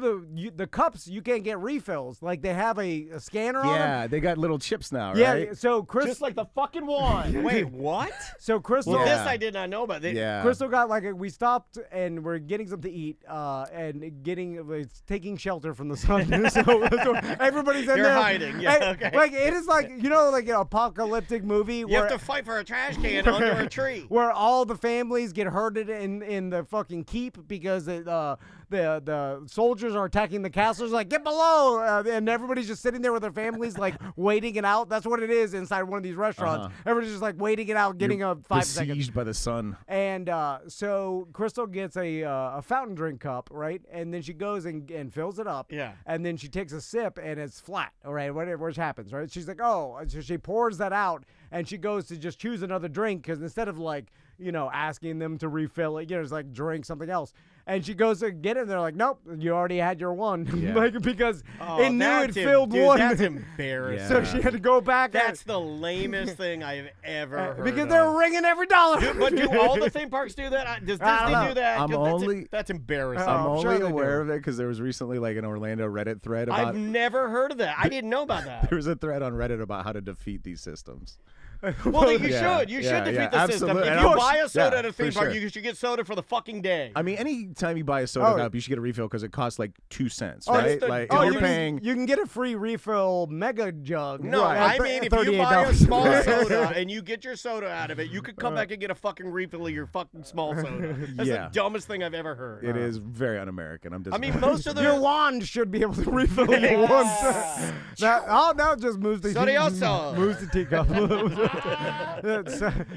the cups you can't get refills. Like they have a scanner on them. Yeah, they got little chips now, Yeah, right? so Just like the fucking wine. Wait, what? So Crystal, Well, this I did not know about. Yeah. Crystal got we stopped and we're getting something to eat, and it's taking shelter from the sun. so everybody's in You're there hiding. Yeah, okay. Like it is like like an apocalyptic movie You where have to fight for a trash can under a tree. where all the families get herded in the fucking keep because the soldiers are attacking the castle. It's like, get below, and everybody's just sitting there with their families, like waiting it out. That's what it is inside one of these restaurants. Everybody's just like waiting it out, getting a 5 seconds. Besieged by the sun. And so Crystal gets a fountain drink cup, right? And then she goes and fills it up. Yeah. And then she takes a sip, and it's flat, all right? Which happens, right? She's like, oh. So she pours that out, and she goes to just choose another drink because instead of asking them to refill it, just like drink something else. And she goes to get it, and they're like, nope, you already had your one. Yeah. Because it knew it filled dude, one. That's embarrassing. So she had to go back. That's the lamest thing I've ever heard because of. they're ringing every dollar. But do all the theme parks do that? Does Disney do that? That's embarrassing. I'm I'm sure only they aware do. of it because there was recently like an Orlando Reddit thread about. I've never heard of that. I didn't know about that. There was a thread on Reddit about how to defeat these systems. Well, then you Yeah, should. You should defeat yeah, the system. absolutely. If And you of buy a course- soda yeah, at a theme for park, sure. you should get soda for the fucking day. I mean, anytime you buy a soda cup, you should get a refill because it costs like 2 cents, right? Like if you're paying. You can get a free refill mega jug. No, I mean, if you buy a small soda and you get your soda out of it, you could come back and get a fucking refill of your fucking small soda. That's the dumbest thing I've ever heard. It is very un-American. I'm just. I mean, most of the Your wand should be able to refill your wand. Now it just moves the Sorioso. moves the teacup.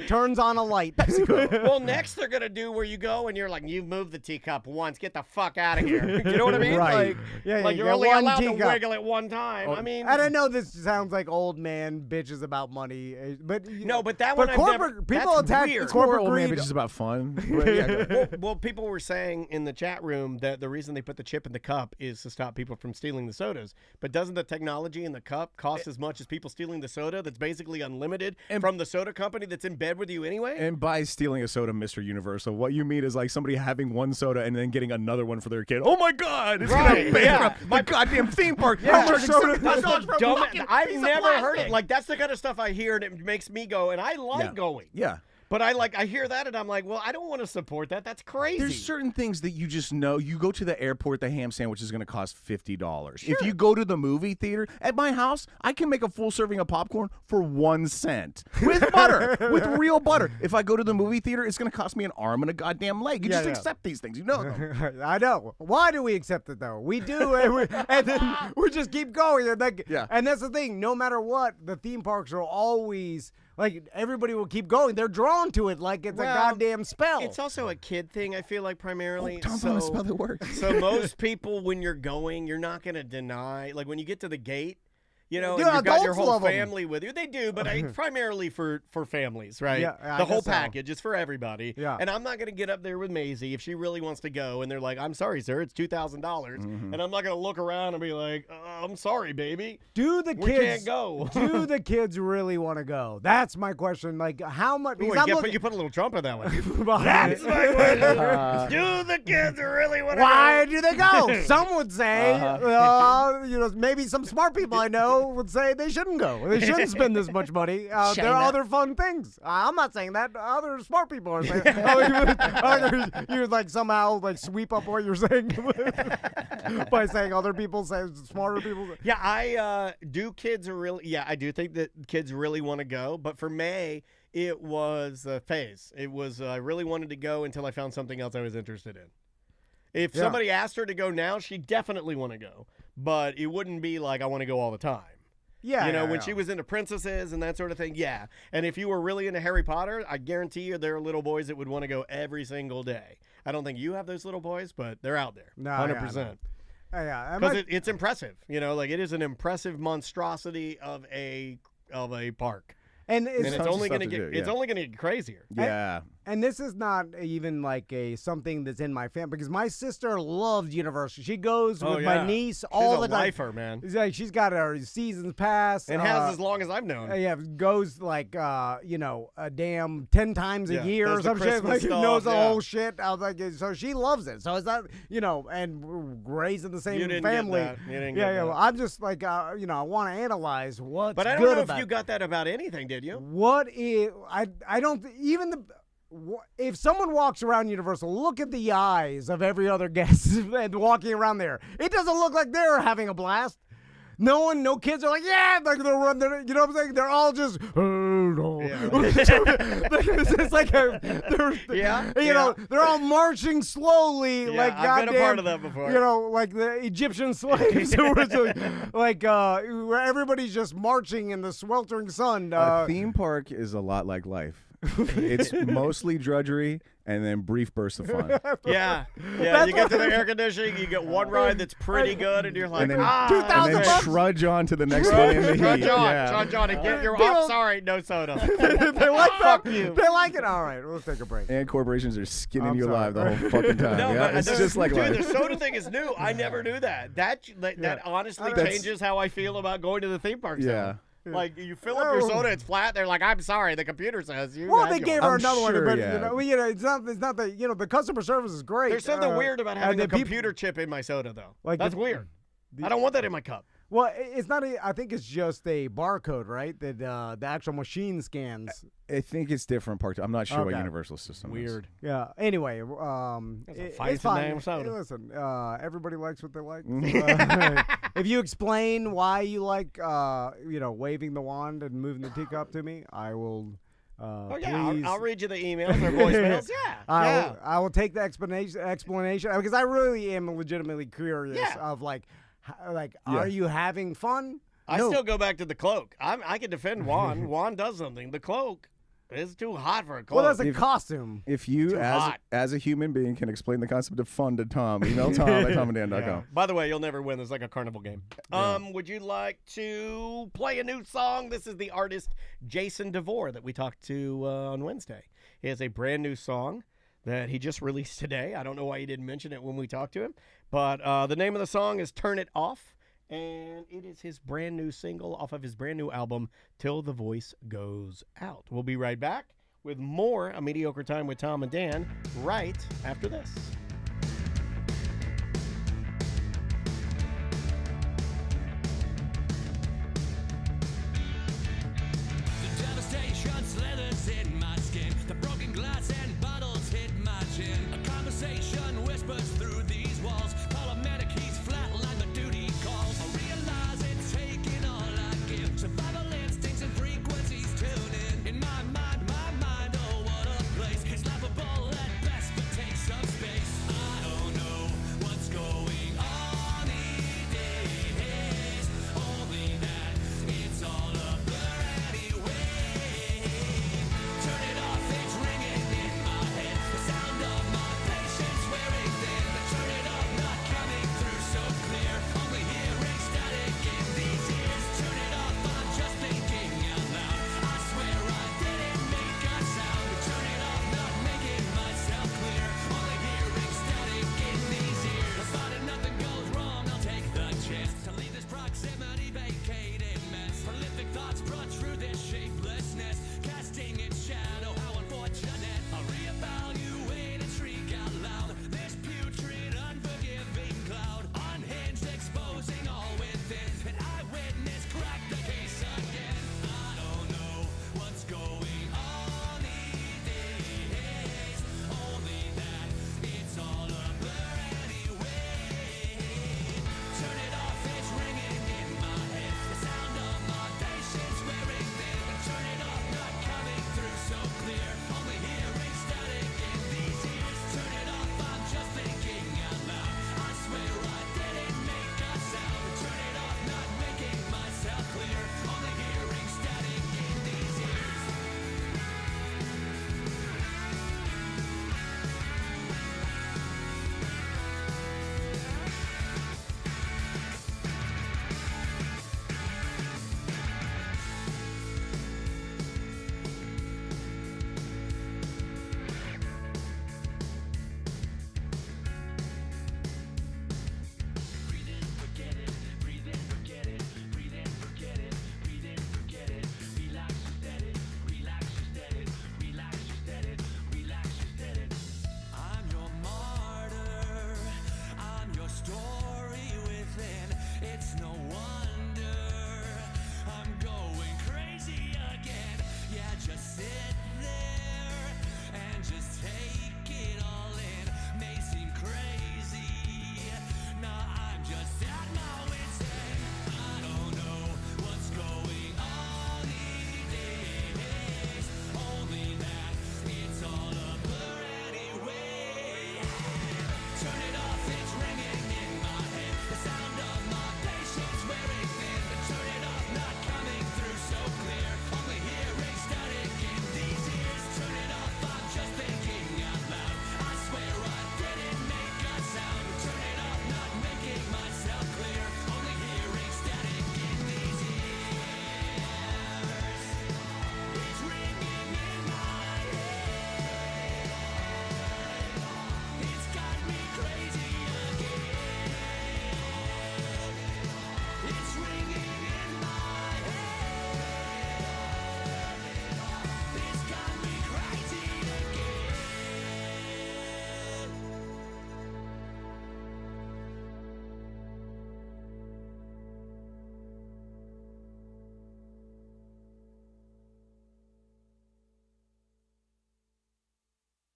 Turns on a light. Well, next they're gonna do where you go and you're like, you've moved the teacup once, get the fuck out of here. You know what I mean? Right. Like you're get only one allowed to teacup. wiggle it one time. I mean, And I know this sounds like old man bitches about money, but no, but that one I've never. people that's attack weird. corporate old man greed. bitches about fun. But yeah, go. Well, people were saying in the chat room that the reason they put the chip in the cup is to stop people from stealing the sodas. But doesn't the technology in the cup cost as much as people stealing the soda that's basically unlimited from the soda company that's in bed with you anyway? And by stealing a soda, Mr. Universal, what you mean is like somebody having one soda and then getting another one for their kid. Oh my God! It's gonna bankrupt my goddamn theme park. Yeah, I'm charging that's $70 for a dumb. fucking I've piece of never heard it. plastic. Like that's the kind of stuff I hear and it makes me go, and I like going. Yeah. But I hear that and I'm like, well, I don't want to support that. That's crazy. There's certain things that you just know. You go to the airport, the ham sandwich is going to cost $50. If you go to the movie theater, at my house, I can make a full serving of popcorn for 1 cent with butter, with real butter. If I go to the movie theater, it's going to cost me an arm and a goddamn leg. You just accept these things. You know them. I know. Why do we accept it though? We do, and then we just keep going. And and that's the thing. No matter what, the theme parks are always. Like, everybody will keep going. They're drawn to it like it's a goddamn spell. It's also a kid thing, I feel like, primarily. Tom's on a spell that works. So most people, when you're going, you're not going to deny. Like, when you get to the gate, and you've adults got your whole love 'em. family with you. They do, but primarily for families, right? Yeah, I the whole guess so. package is for everybody. Yeah. And I'm not going to get up there with Maisie if she really wants to go, and they're like, I'm sorry, sir, it's $2,000. And I'm not going to look around and be like, I'm sorry, baby. Do the We kids can't go. do the kids really want to go? That's my question. Like, how much? Ooh, because I'm you put a little Trump in that one. That's my question. Do the kids really want to Why go? do they go? Some would say, maybe some smart people I know would say they shouldn't go. They shouldn't spend this much money. There are other fun things. I'm not saying that. Other smart people are saying. You would like somehow like sweep up what you're saying by saying other people say smarter people. Yeah, I do think that kids really want to go, but for May, it was a phase. It was I really wanted to go until I found something else I was interested in. If somebody asked her to go now, she'd definitely want to go, but it wouldn't be like I want to go all the time. Yeah, when she was into princesses and that sort of thing, yeah. And if you were really into Harry Potter, I guarantee you there are little boys that would want to go every single day. I don't think you have those little boys, but they're out there, 100%. Yeah, Because it's impressive, like it is an impressive monstrosity of a park, and and it's tons of only stuff going to to get do, it's only going to get crazier. Yeah. And this is not even like something that's in my family because my sister loves Universal. She goes with my niece all the time. She's a lifer, man. It's like she's got her seasons pass. And has as long as I've known. Yeah, goes like a damn 10 times a year or some shit. Like, knows the whole shit. I was like, so she loves it. So it's not, and we're raised in the same family. You didn't get that. Well, I'm just like, I want to analyze what's good about it. But I don't know if you got that about anything, did you? What is I don't even the. If someone walks around Universal, look at the eyes of every other guest walking around there. It doesn't look like they're having a blast. No kids are like, yeah, like they're running, you know what I'm saying? They're all just, it's like, they're all marching slowly, like goddamn. I've been a part of that before. Like the Egyptian slaves, where everybody's just marching in the sweltering sun. A theme park is a lot like life. It's mostly drudgery and then brief bursts of fun. Yeah. You get to the air conditioning, you get one ride that's pretty good, and you're like, and then, $2,000 and then trudge on to the next one in the heat. Trudge on, and get your. I'm sorry, no soda. They like Fuck you. They like it. All right, let's take a break. And corporations are skinning you alive the whole fucking time. No, but it's just like life. the soda thing is new. I never knew that. That honestly changes how I feel about going to the theme park. Yeah. Like, you fill up your soda, it's flat. They're like, I'm sorry, the computer says you. Well, they gave her another one, but yeah. it's not that the customer service is great. There's something weird about having a computer chip in my soda, though. Like that's weird. I don't want that in my cup. Well, it's not. I think it's just a barcode, right? That the actual machine scans. I think it's different part. I'm not sure what Universal system is. Weird. Yeah. Anyway, it's fine. Damn soda. Hey, listen, everybody likes what they like. If you explain why you like, waving the wand and moving the teacup to me, I will. Please. I'll read you the emails or voicemails. I will take the explanation because I really am legitimately curious of are you having fun? I still go back to the cloak. I can defend Juan. Juan does something. The cloak is too hot for a cloak. Well, that's a costume. If you, as a human being, can explain the concept of fun to Tom, email Tom at tomandan.com. By the way, you'll never win. It's like a carnival game. Would you like to play a new song? This is the artist Jason DeVore that we talked to on Wednesday. He has a brand new song that he just released today. I don't know why he didn't mention it when we talked to him. But the name of the song is Turn It Off. And it is his brand new single off of his brand new album, Till the Voice Goes Out. We'll be right back with more A Mediocre Time with Tom and Dan right after this. The devastation slithers in my skin. The broken glass and bottles hit my chin. A conversation whispers through these walls. Call a medic, he's flatlined the duty calls. I realize it's taking all I give. Survival instincts and frequencies tune in. In my mind, oh what a place. It's laughable at best, but takes some space. I don't know what's going on these days. Only that it's all a blur anyway. Turn it off, it's ringing in my head. The sound of my patience wearing thin. Turn it off, not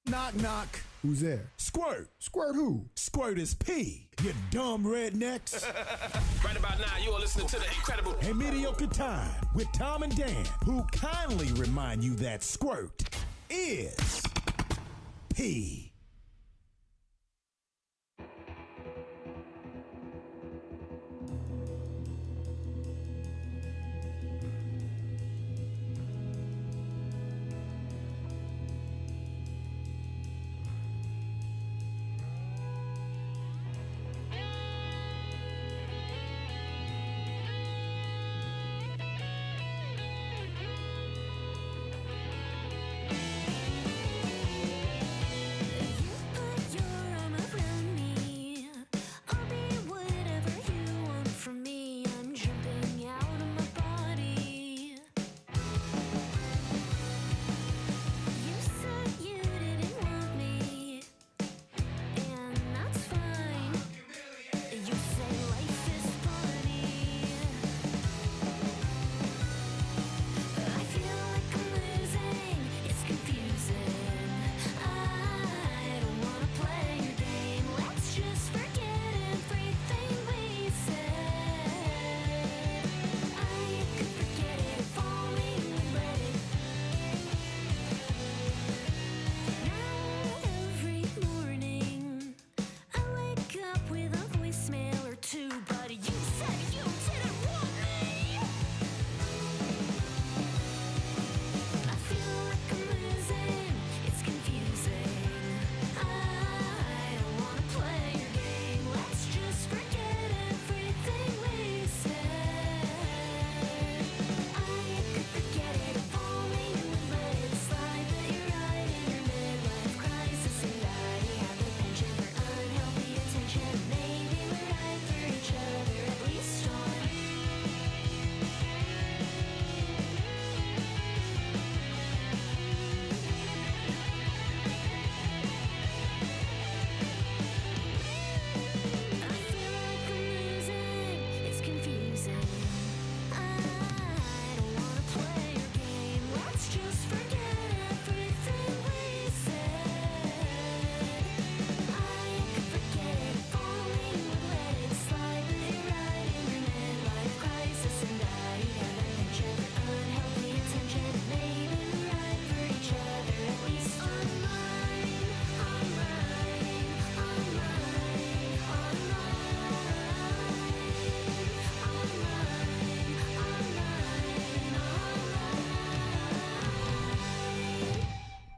Knock, knock. Who's there? Squirt. Squirt who? Squirt is P. You dumb rednecks. Right about now, you are listening to the incredible A Mediocre Time with Tom and Dan, who kindly remind you that squirt is P.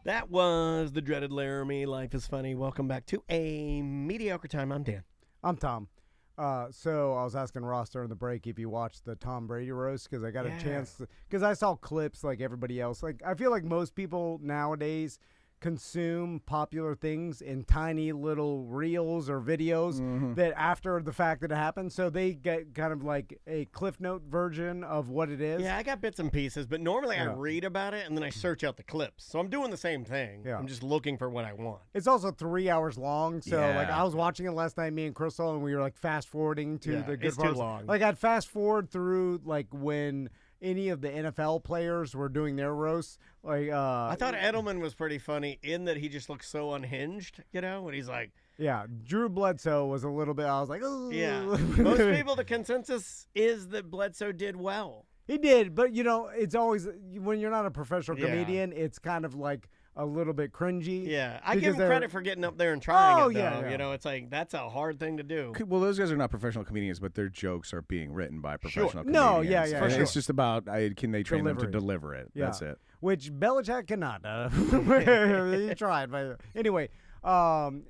That was the dreaded Laramie. Life is funny. Welcome back to A Mediocre Time. I'm Dan. I'm Tom. So I was asking Ross during the break if you watched the Tom Brady roast because I got a chance because I saw clips like everybody else. Like I feel like most people nowadays consume popular things in tiny little reels or videos that after the fact that it happened, so they get kind of like a Cliff Note version of what it is. Yeah, I got bits and pieces, but normally I read about it and then I search out the clips. So I'm doing the same thing. Yeah. I'm just looking for what I want. It's also 3 hours long, so like Yeah. I was watching it last night, me and Crystal, and we were like fast forwarding to the good it's too parts. long. Like I'd fast forward through like when any of the NFL players were doing their roasts. Like I thought Edelman was pretty funny in that he just looks so unhinged, you know, when he's like, yeah, Drew Bledsoe was a little bit. I was like, oh, yeah. Most people, the consensus is that Bledsoe did well. He did, but you know, it's always when you're not a professional Yeah. comedian, it's kind of like a little bit cringy. Yeah, I because give him they're- credit for getting up there and trying Oh, it, though. yeah. You know, it's like, that's a hard thing to do. Well, those guys are not professional comedians, but their jokes are being written by professional comedians. No, yeah, yeah, And for It's sure. just about can they train them to Delivery. deliver it. Yeah. That's it. Which Belichick cannot. He tried, but anyway.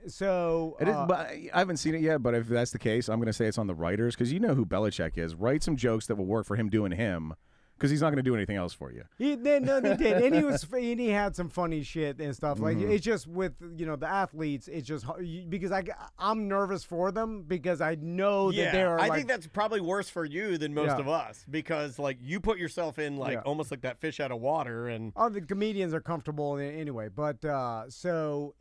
So It is, but I haven't seen it yet, but if that's the case, I'm going to say it's on the writers because you know who Belichick is. Write some jokes that will work for him doing him because he's not going to do anything else for you. he did, and he had some funny shit and stuff. Like it's just with the athletes, it's just because I'm nervous for them because I know that they're. I think that's probably worse for you than most Yeah. of us because, like, you put yourself in, like, Yeah. almost like that fish out of water, and all the comedians are comfortable anyway. But so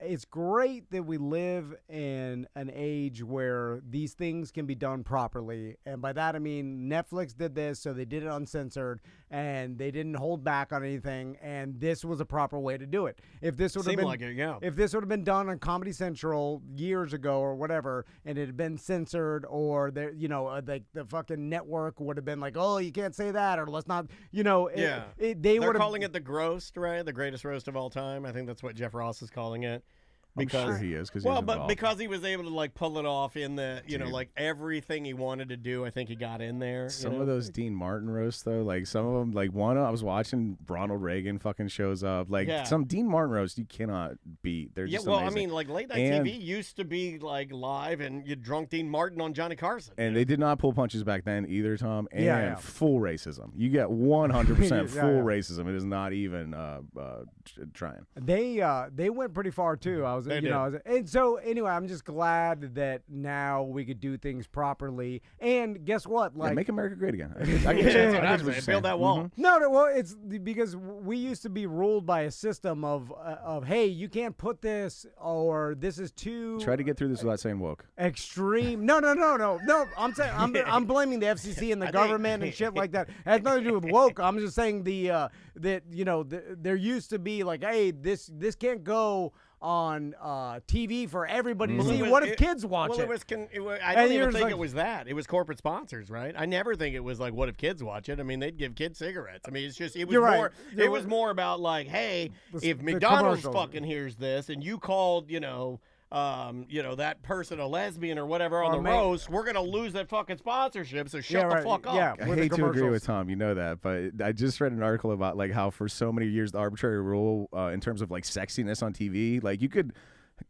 it's great that we live in an age where these things can be done properly. And by that, I mean Netflix did this, so they did it uncensored, and they didn't hold back on anything, and this was a proper way to do it. If this would have been like it, yeah. If this would have been done on Comedy Central years ago or whatever, and it had been censored, or there, like the fucking network would have been like, oh, you can't say that, or let's not, They're calling it the groast, right? The greatest roast of all time. I think that's what Jeff Ross is calling it. Because, I'm sure he is. Because he was able to like pull it off in the, like everything he wanted to do. I think he got in there. Some of those Dean Martin roasts, though, like some of them, like one I was watching, Ronald Reagan fucking shows up. Like some Dean Martin roast, you cannot beat. They're just amazing. I mean, like late night TV used to be like live, and you drunk Dean Martin on Johnny Carson. And they did not pull punches back then either, Tom. And full racism. You get 100% full racism. It is not even trying. They went pretty far too. And so anyway, I'm just glad that now we could do things properly. And guess what? Like, make America great again. Build that wall. Mm-hmm. No, well, it's because we used to be ruled by a system of hey, you can't put this, or this is too. Try to get through this without saying woke. Extreme. No. I'm saying I'm blaming the FCC and the government and shit like that. It has nothing to do with woke. I'm just saying there used to be like, hey, this can't go on TV for everybody to see. What if kids watch it? I don't even think it was that. It was corporate sponsors, right? I never think it was like, what if kids watch it? I mean, they'd give kids cigarettes. I mean, it's just, it was more. It was more about like, hey, if McDonald's fucking hears this, and you called, that person a lesbian or whatever on the roast, we're gonna lose that fucking sponsorship. So shut the fuck up. Yeah, I hate to agree with Tom, you know that, but I just read an article about like how for so many years the arbitrary rule in terms of like sexiness on TV, like you could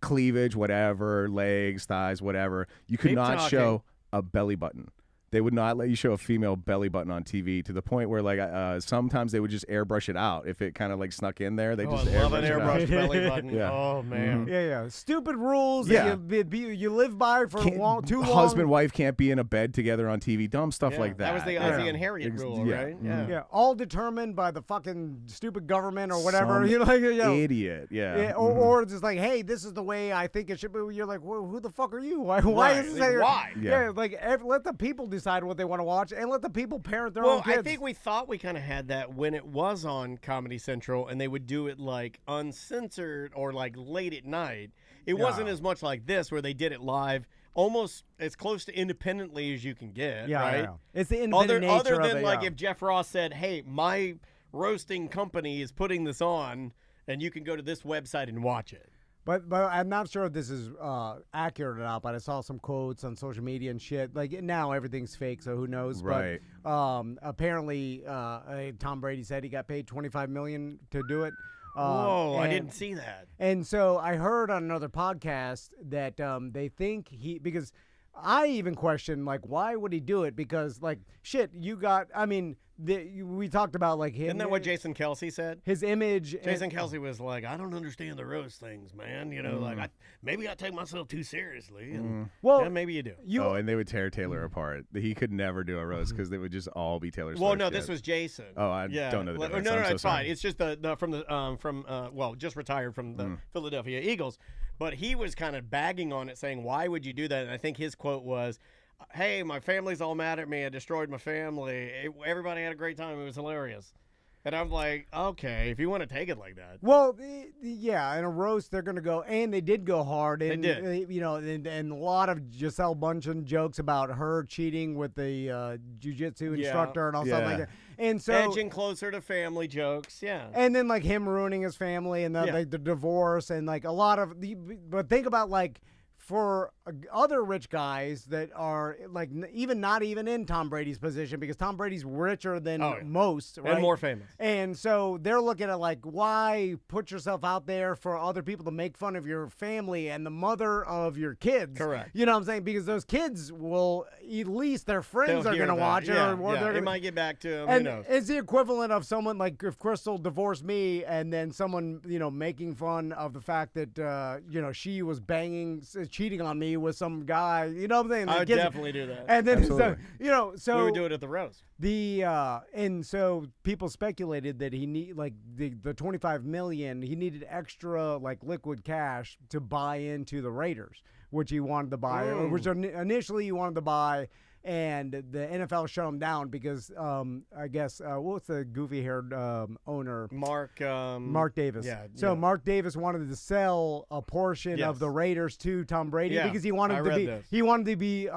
cleavage, whatever, legs, thighs, whatever, you could not show a belly button. They would not let you show a female belly button on TV, to the point where like sometimes they would just airbrush it out if it kind of like snuck in there. They just love an airbrush belly button. Yeah. Oh man. Mm-hmm. Yeah. Stupid rules that you live by for too long. Husband wife can't be in a bed together on TV. Dumb stuff like that. That was the Ozzie and Harriet rule, right? Yeah. All determined by the fucking stupid government or whatever. Idiot. Yeah. Or just like, hey, this is the way I think it should be. You're like, well, who the fuck are you? Why is this? Why? Yeah. Let the people decide what they want to watch, and let the people parent their own kids. I think we thought we kind of had that when it was on Comedy Central, and they would do it like uncensored or like late at night. It wasn't as much like this, where they did it live, almost as close to independently as you can get. Right? Yeah. It's the independent nature other than of it, like if Jeff Ross said, "Hey, my roasting company is putting this on, and you can go to this website and watch it." But I'm not sure if this is accurate or not, but I saw some quotes on social media and shit. Like, now everything's fake, so who knows? Right. But apparently, Tom Brady said he got paid $25 million to do it. Whoa, I didn't see that. And so I heard on another podcast that they think because I even question, like, why would he do it? Because, like, shit, we talked about like him. Isn't that what Jason Kelsey said? His image. Jason Kelsey was like, I don't understand the roast things, man. Like maybe I take myself too seriously. And, maybe you do. And they would tear Taylor apart. He could never do a roast because they would just all be Taylor Swift. Well, no, this was Jason. Oh, I don't know the difference. No, it's fine. It's just just retired from the Philadelphia Eagles, but he was kind of bagging on it, saying, why would you do that? And I think his quote was, hey, my family's all mad at me. I destroyed my family. Everybody had a great time. It was hilarious. And I'm like, okay, if you want to take it like that. Well, yeah, in a roast, they're going to go, and they did go hard. And, they did. And a lot of Gisele Bundchen jokes about her cheating with the jiu-jitsu instructor and all stuff like that. And so edging closer to family jokes, And then, like, him ruining his family and the divorce and, like, a lot of but think about, like, for other rich guys that are like not even in Tom Brady's position, because Tom Brady's richer than most, right? And more famous. And so they're looking at like, why put yourself out there for other people to make fun of your family and the mother of your kids? Correct. You know what I'm saying? Because those kids will, at least their friends are going to watch it. It might get back to them. And who knows? it's the equivalent of someone like if Crystal divorced me and then someone, making fun of the fact that, she was cheating cheating on me with some guy. You know what I'm saying? I The would kids- definitely do that. And then, Absolutely. so We would do it at the roast. and so people speculated that he need like the $25 million. He needed extra like liquid cash to buy into the Raiders, which he wanted to buy, or which initially he wanted to buy. And the NFL shut him down because I guess what's the goofy-haired owner? Mark Davis. Yeah. So Mark Davis wanted to sell a portion Yes. of the Raiders to Tom Brady Yeah, because he I wanted to read be this. he wanted to be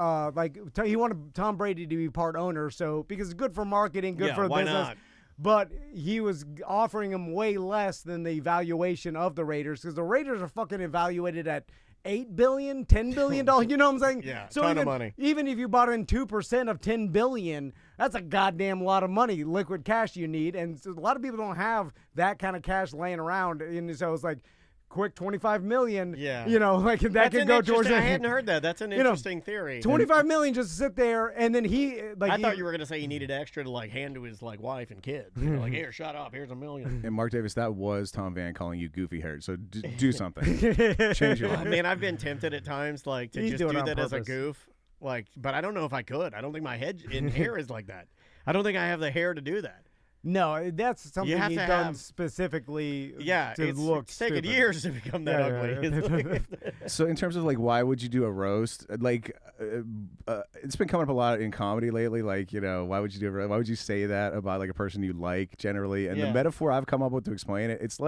he wanted Tom Brady to be part owner. So because it's good for marketing, good Yeah, for why business. not? But he was offering him way less than the valuation of the Raiders because the Raiders are fucking evaluated at $8 billion, $10 billion. You know what I'm saying? Yeah, So ton of money. even if you bought in 2% of $10 billion, that's a goddamn lot of money, liquid cash you need. And so a lot of people don't have that kind of cash laying around. And so it's like, quick $25 million. Yeah. Like that That's could an go towards. interesting- I hadn't heard that. That's an know, interesting theory. $25 million just to sit there, and then he like. I thought you were gonna say he needed extra to like hand to his like wife and kids. You know, like, here, shut up. Here's $1 million. And Mark Davis, that was Tom Van calling you goofy haired. So do something. Change your I life. mean, I've been tempted at times like to He's just doing do it on that as a purpose. goof. Like, but I don't know if I could. I don't think my head in hair is like that. I don't think I have the hair to do that. No, that's something have he's to done have- specifically. Yeah, to look it's taken stupid. years to become that ugly. So in terms of like, why would you do a roast? Like, it's been coming up a lot in comedy lately. Like, why would you do a roast? Why would you say that about like a person you like generally? And Yeah. the metaphor I've come up with to explain it, it's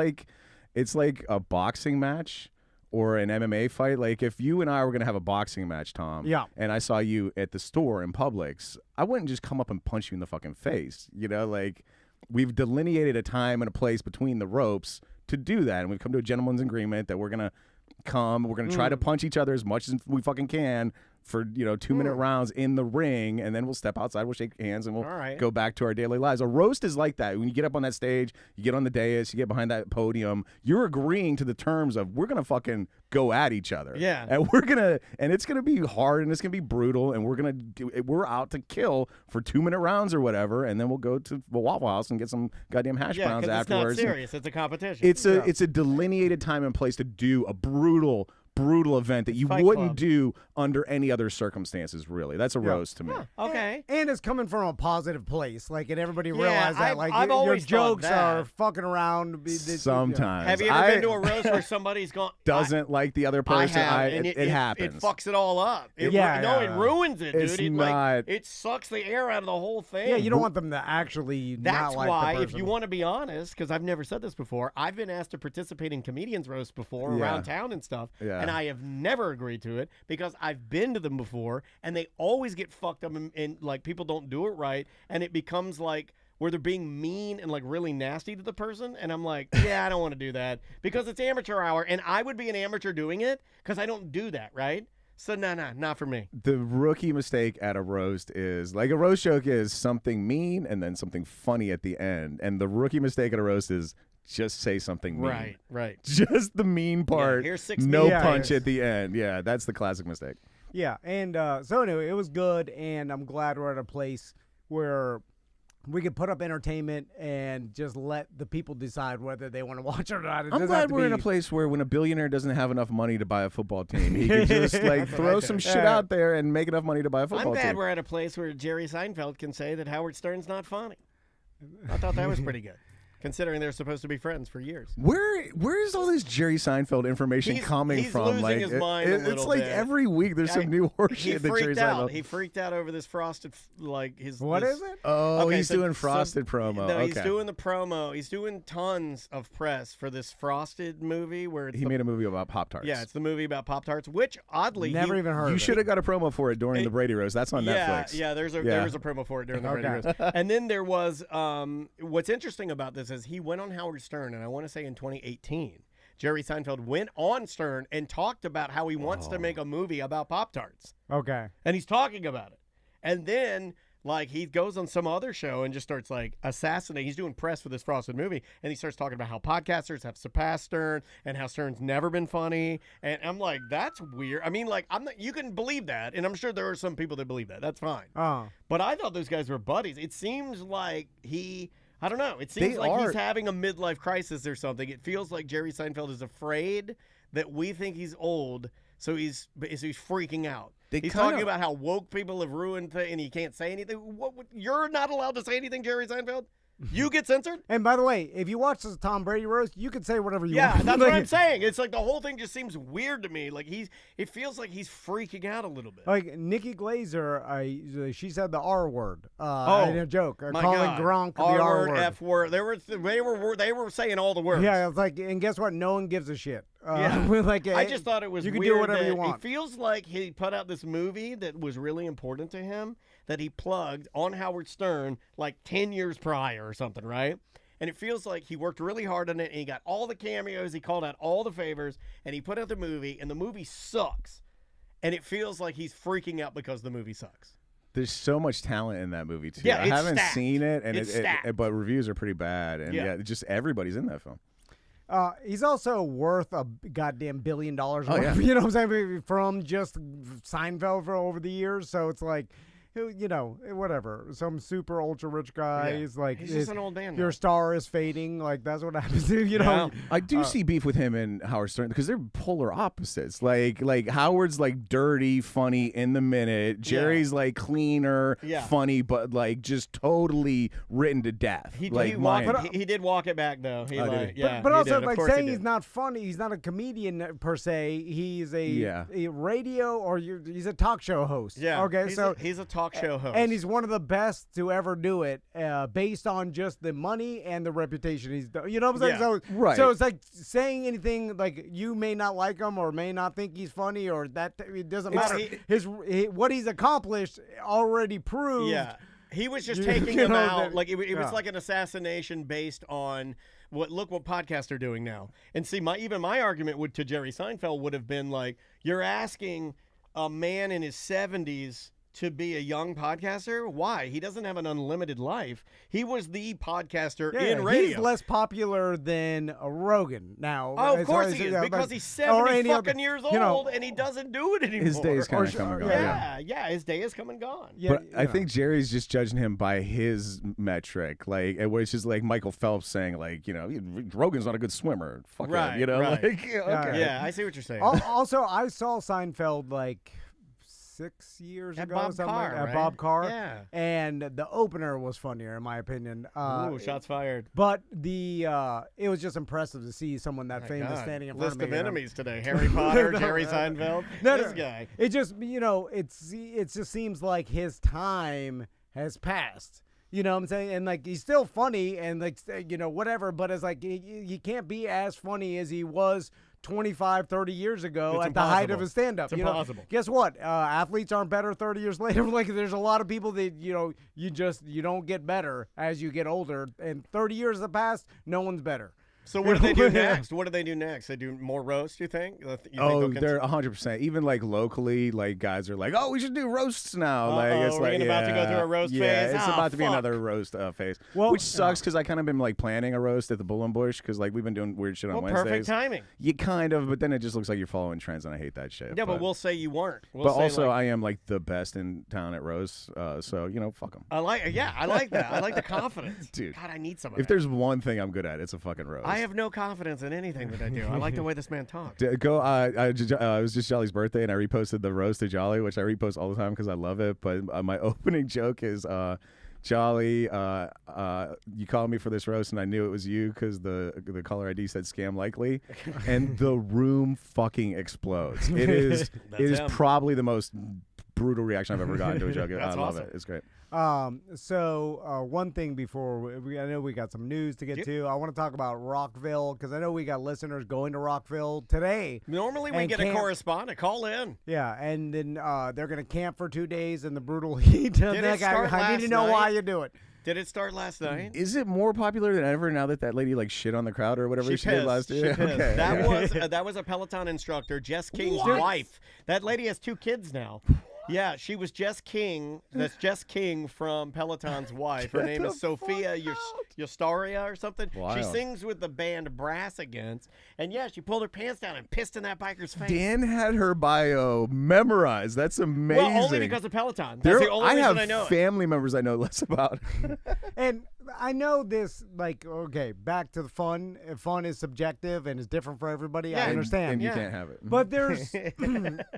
like a boxing match or an MMA fight. Like if you and I were gonna have a boxing match, Tom, Yeah. and I saw you at the store in Publix, I wouldn't just come up and punch you in the fucking face. Like we've delineated a time and a place between the ropes to do that, and we've come to a gentleman's agreement that we're gonna try to punch each other as much as we fucking can for 2-minute rounds in the ring, and then we'll step outside, we'll shake hands, and we'll All right. go back to our daily lives. A roast is like that. When you get up on that stage, you get on the dais, you get behind that podium, you're agreeing to the terms of we're gonna fucking go at each other. Yeah. And it's gonna be hard, and it's gonna be brutal, and we're out to kill for 2-minute rounds or whatever, and then we'll go to the Waffle House and get some goddamn hash Yeah, browns because it's afterwards. not serious. It's a competition. It's a delineated time and place to do a brutal event that you Fight wouldn't Club. do under any other circumstances, really. That's a roast to me. okay. And it's coming from a positive place, like, and everybody Yeah, realize that, I've- like, I've your always thought jokes that. are fucking around. Sometimes. Have you ever been to a roast where somebody's gone? doesn't like the other I person? have, and it happens. It fucks it all up. It ruins it, dude. It's It, not- it sucks the air out of the whole thing. Yeah, you don't want them to actually That's not like why, the if you person. want to be honest, because I've never said this before, I've been asked to participate in comedians roast before Yeah. around town and stuff, Yeah. and I have never agreed to it because I've been to them before, and they always get fucked up, and like people don't do it right, and it becomes like where they're being mean and like really nasty to the person, and I'm like, yeah, I don't want to do that because it's amateur hour, and I would be an amateur doing it because I don't do that, right? So no, not for me. The rookie mistake at a roast is like a roast joke is something mean and then something funny at the end, and the rookie mistake at a roast is just say something mean. Right. Just the mean part. here's 6 no mean punch things. at the end. Yeah, that's the classic mistake. Yeah, and so anyway, it was good, and I'm glad we're at a place where we can put up entertainment and just let the people decide whether they want to watch it or not. It I'm doesn't glad have to we're in a be- place where when a billionaire doesn't have enough money to buy a football team, he can just like throw some shit out there and make enough money to buy a football I'm glad team. we're at a place where Jerry Seinfeld can say that Howard Stern's not funny. I thought that was pretty good, considering they're supposed to be friends for years. Where's all this Jerry Seinfeld information coming he's from? losing Like his mind a it's little like bit. every week there's some new He horseshit that Jerry freaked out. Seinfeld. He freaked out over this frosted, like his. What this, is it? Oh, Okay, he's so- doing so- frosted promo. No, okay. he's doing the promo. He's doing tons of press for this Frosted movie where it's He made a movie about Pop Tarts. yeah, it's the movie about Pop Tarts, which oddly Never he, even heard. You of should it. have got a promo for it during the Brady roast. That's on Netflix. Yeah, there was a promo for it during the Okay. radio roast. And then there was what's interesting about this is he went on Howard Stern, and I want to say in 2018, Jerry Seinfeld went on Stern and talked about how he wants to make a movie about Pop-Tarts. Okay. And he's talking about it. And then like he goes on some other show and just starts like assassinating. He's doing press for this Frosted movie, and he starts talking about how podcasters have surpassed Stern and how Stern's never been funny. And I'm like, that's weird. I mean, like, I'm not. You can believe that, and I'm sure there are some people that believe that. That's fine. But I thought those guys were buddies. It seems like I don't know. It seems They like are. he's having a midlife crisis or something. It feels like Jerry Seinfeld is afraid that we think he's old. So he's freaking out. They He's kinda- talking about how woke people have ruined things, and he can't say anything. You're not allowed to say anything, Jerry Seinfeld? You get censored? And by the way, if you watch the Tom Brady roast, you can say whatever you Yeah, want. that's what I'm saying. It's like the whole thing just seems weird to me. Like it feels like he's freaking out a little bit. Like Nikki Glazer, she said the R word in a joke, My calling God. Gronk the R R word, word. F word. They were saying all the words. Yeah, it's like, and guess what? No one gives a shit. Yeah. Like, I just thought it was you can weird do whatever that you want. It feels like he put out this movie that was really important to him that he plugged on Howard Stern like 10 years prior or something, right? And it feels like he worked really hard on it, and he got all the cameos, he called out all the favors, and he put out the movie, and the movie sucks. And it feels like he's freaking out because the movie sucks. There's so much talent in that movie too. Yeah, I it's haven't stacked. seen it, and It's stacked. but reviews are pretty bad, and Yeah. just everybody's in that film. He's also worth a goddamn $1 billion. Oh, yeah. You know what I'm saying? From just Seinfeld for over the years. So it's like, you know, whatever. Some super ultra rich guy Yeah. is like, He's just an old man now. Your star is fading. Like, that's what happens to you know. I do see beef with him and Howard Stern because they're polar opposites. Like Howard's like dirty, funny in the minute. Jerry's like cleaner, funny, but like just totally written to death. He did walk it back though. He but also did. Of like course he saying did. he's not funny. He's not a comedian per se. He's a radio or he's a talk show host. Yeah. Okay. He's a talk show host, and he's one of the best to ever do it, based on just the money and the reputation he's done. You know what I'm saying? Yeah. So Right. So it's like saying anything like you may not like him or may not think he's funny or that it doesn't matter. What he's accomplished already proved. Yeah. He was just taking him know, out. that- Like it was like an assassination based on what podcasts are doing now. And see, my argument to Jerry Seinfeld would have been like, you're asking a man in his 70s to be a young podcaster? Why? He doesn't have an unlimited life. He was the podcaster in radio. He's less popular than Rogan now. Oh, as of far course as, he is, you know, because but- he's or 70 any fucking other- years you know, old, and he doesn't do it anymore. His days kind of come and go. Yeah, his day is come and gone. Yeah, But you I know. think Jerry's just judging him by his metric, like, where it's just like Michael Phelps saying, like, you know, Rogan's not a good swimmer. Fuck Right, him, you know, right. like, okay. Yeah, I see what you're saying. Also, I saw Seinfeld like 6 years At ago. Bob something Carr, like, at right? Bob Carr. Yeah. And the opener was funnier, in my opinion. Ooh, shots fired. But it was just impressive to see someone that famous God. standing in front List of me. of you know? enemies today: Harry Potter, Jerry Seinfeld, this guy. It just, you know, it just seems like his time has passed. You know what I'm saying? And like he's still funny and like, you know, whatever. But it's like he can't be as funny as he was 25, 30 years ago It's at the height of impossible. his stand-up. It's you know? impossible. Guess what? Athletes aren't better 30 years later. Like there's a lot of people that, you know, you don't get better as you get older. And 30 years have passed, no one's better. So what do they do next? What do they do next? They do more roast, you think? You think They're 100%. Even like locally, like guys are like, "Oh, we should do roasts now." Like it's we're like about to go through a roast phase? It's Ah, about to be fuck. another roast phase, Well, which sucks because I kind of been like planning a roast at the Bull and Bush because like we've been doing weird shit on Wednesdays. Perfect timing. You kind of, but then it just looks like you're following trends, and I hate that shit. Yeah, but we'll say you weren't. But also, I am like the best in town at roasts, so you know, fuck them. I like that. I like the confidence. Dude. God, I need some of If that. there's one thing I'm good at, it's a fucking roast. I have no confidence in anything that I do. I like the way this man talks. It was just Jolly's birthday, and I reposted the roast to Jolly, which I repost all the time because I love it. But my opening joke is, Jolly, you called me for this roast, and I knew it was you because the caller ID said scam likely, and the room fucking explodes. It is him. probably the most brutal reaction I've ever gotten to a joke. I That's love awesome. it. It's great. So one thing before I know we got some news to get to. I want to talk about Rockville because I know we got listeners going to Rockville today. Normally we And get a camp- correspondent. Call in. Yeah, and then they're gonna camp for 2 days in the brutal heat. Did it start I need to last know night? why you do it. Did it start last night? Is it more popular than ever now that lady like shit on the crowd or whatever she did last She year? pissed. Okay. That was a Peloton instructor, Jess King's wife. That lady has 2 kids now. Yeah, she was Jess King. That's Jess King from Peloton's wife. Her name is Sophia Yostaria or something. Wild. She sings with the band Brass Against. And yeah, she pulled her pants down and pissed in that biker's face. Dan had her bio memorized. That's amazing. Well, only because of Peloton. That's the only I reason have I know it. family members I know less about. And I know this, like, okay, back to the fun. Fun is subjective and is different for everybody. I understand. And you can't have it. But there's,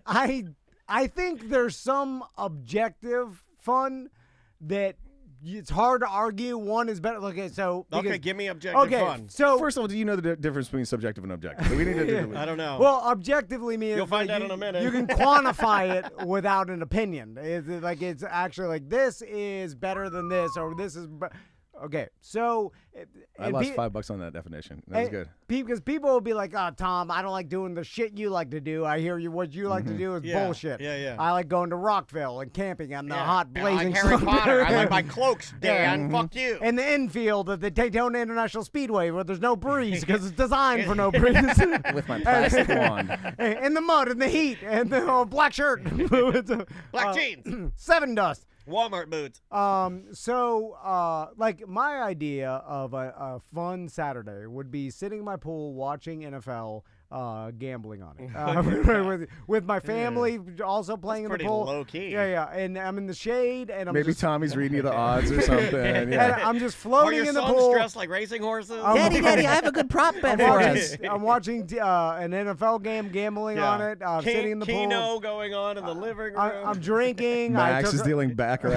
I think there's some objective fun that it's hard to argue one is better. Okay, so give me objective fun. So first of all, do you know the difference between subjective and objective? We need to do I don't know. Well, objectively means you'll find out in a minute. You can quantify it without an opinion. It's actually like this is better than this, or this is. Okay, so I lost $5 on that definition. That was good. Because people will be like, "Oh, Tom, I don't like doing the shit you like to do. I hear you. What you like to do is bullshit. Yeah. I like going to Rockville and camping on the hot blazing I like Harry sun. Potter. I like my cloaks, Dan. Fuck you. And the infield at the Daytona International Speedway where there's no breeze because it's designed for no breeze. With my plastic wand. In the mud, in the heat, and the black shirt. Black jeans. 7 dust. Walmart boots. So like my idea of a fun Saturday would be sitting in my pool watching NFL, gambling on it with my family, also playing in the pool. Low key. Yeah, and I'm in the shade, and I'm maybe just, Tommy's reading you the odds or something. and Yeah. I'm just Are floating your in the sons pool. dressed like racing horses? Daddy, I have a good prop bet for us. I'm watching an NFL game, gambling on it, sitting in the pool. Keno going on in the living room. I'm drinking. Max is dealing baccarat.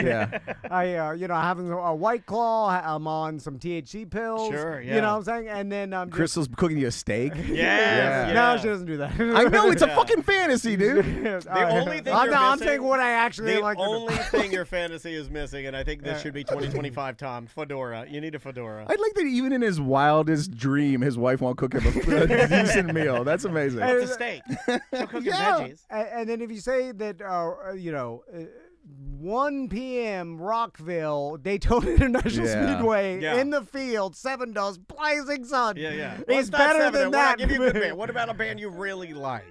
Yeah. Having a White Claw. I'm on some THC pills. Sure, You know what I'm saying? And then I'm Crystal's cooking you a steak. Yeah. No, she doesn't do that. I know it's a fucking fantasy, dude. The only thing I'm saying what I actually like. The only thing your fantasy is missing, and I think this should be 2025, Tom. Fedora. You need a fedora. I'd like that even in his wildest dream, his wife won't cook him a decent meal. That's amazing. It's a steak. She'll cook your veggies. And then if you say that, 1 p.m. Rockville, Daytona International Speedway, in the field, 7 dust, blazing sun. Yeah. It's better than that. Give you a good band. What about a band you really like?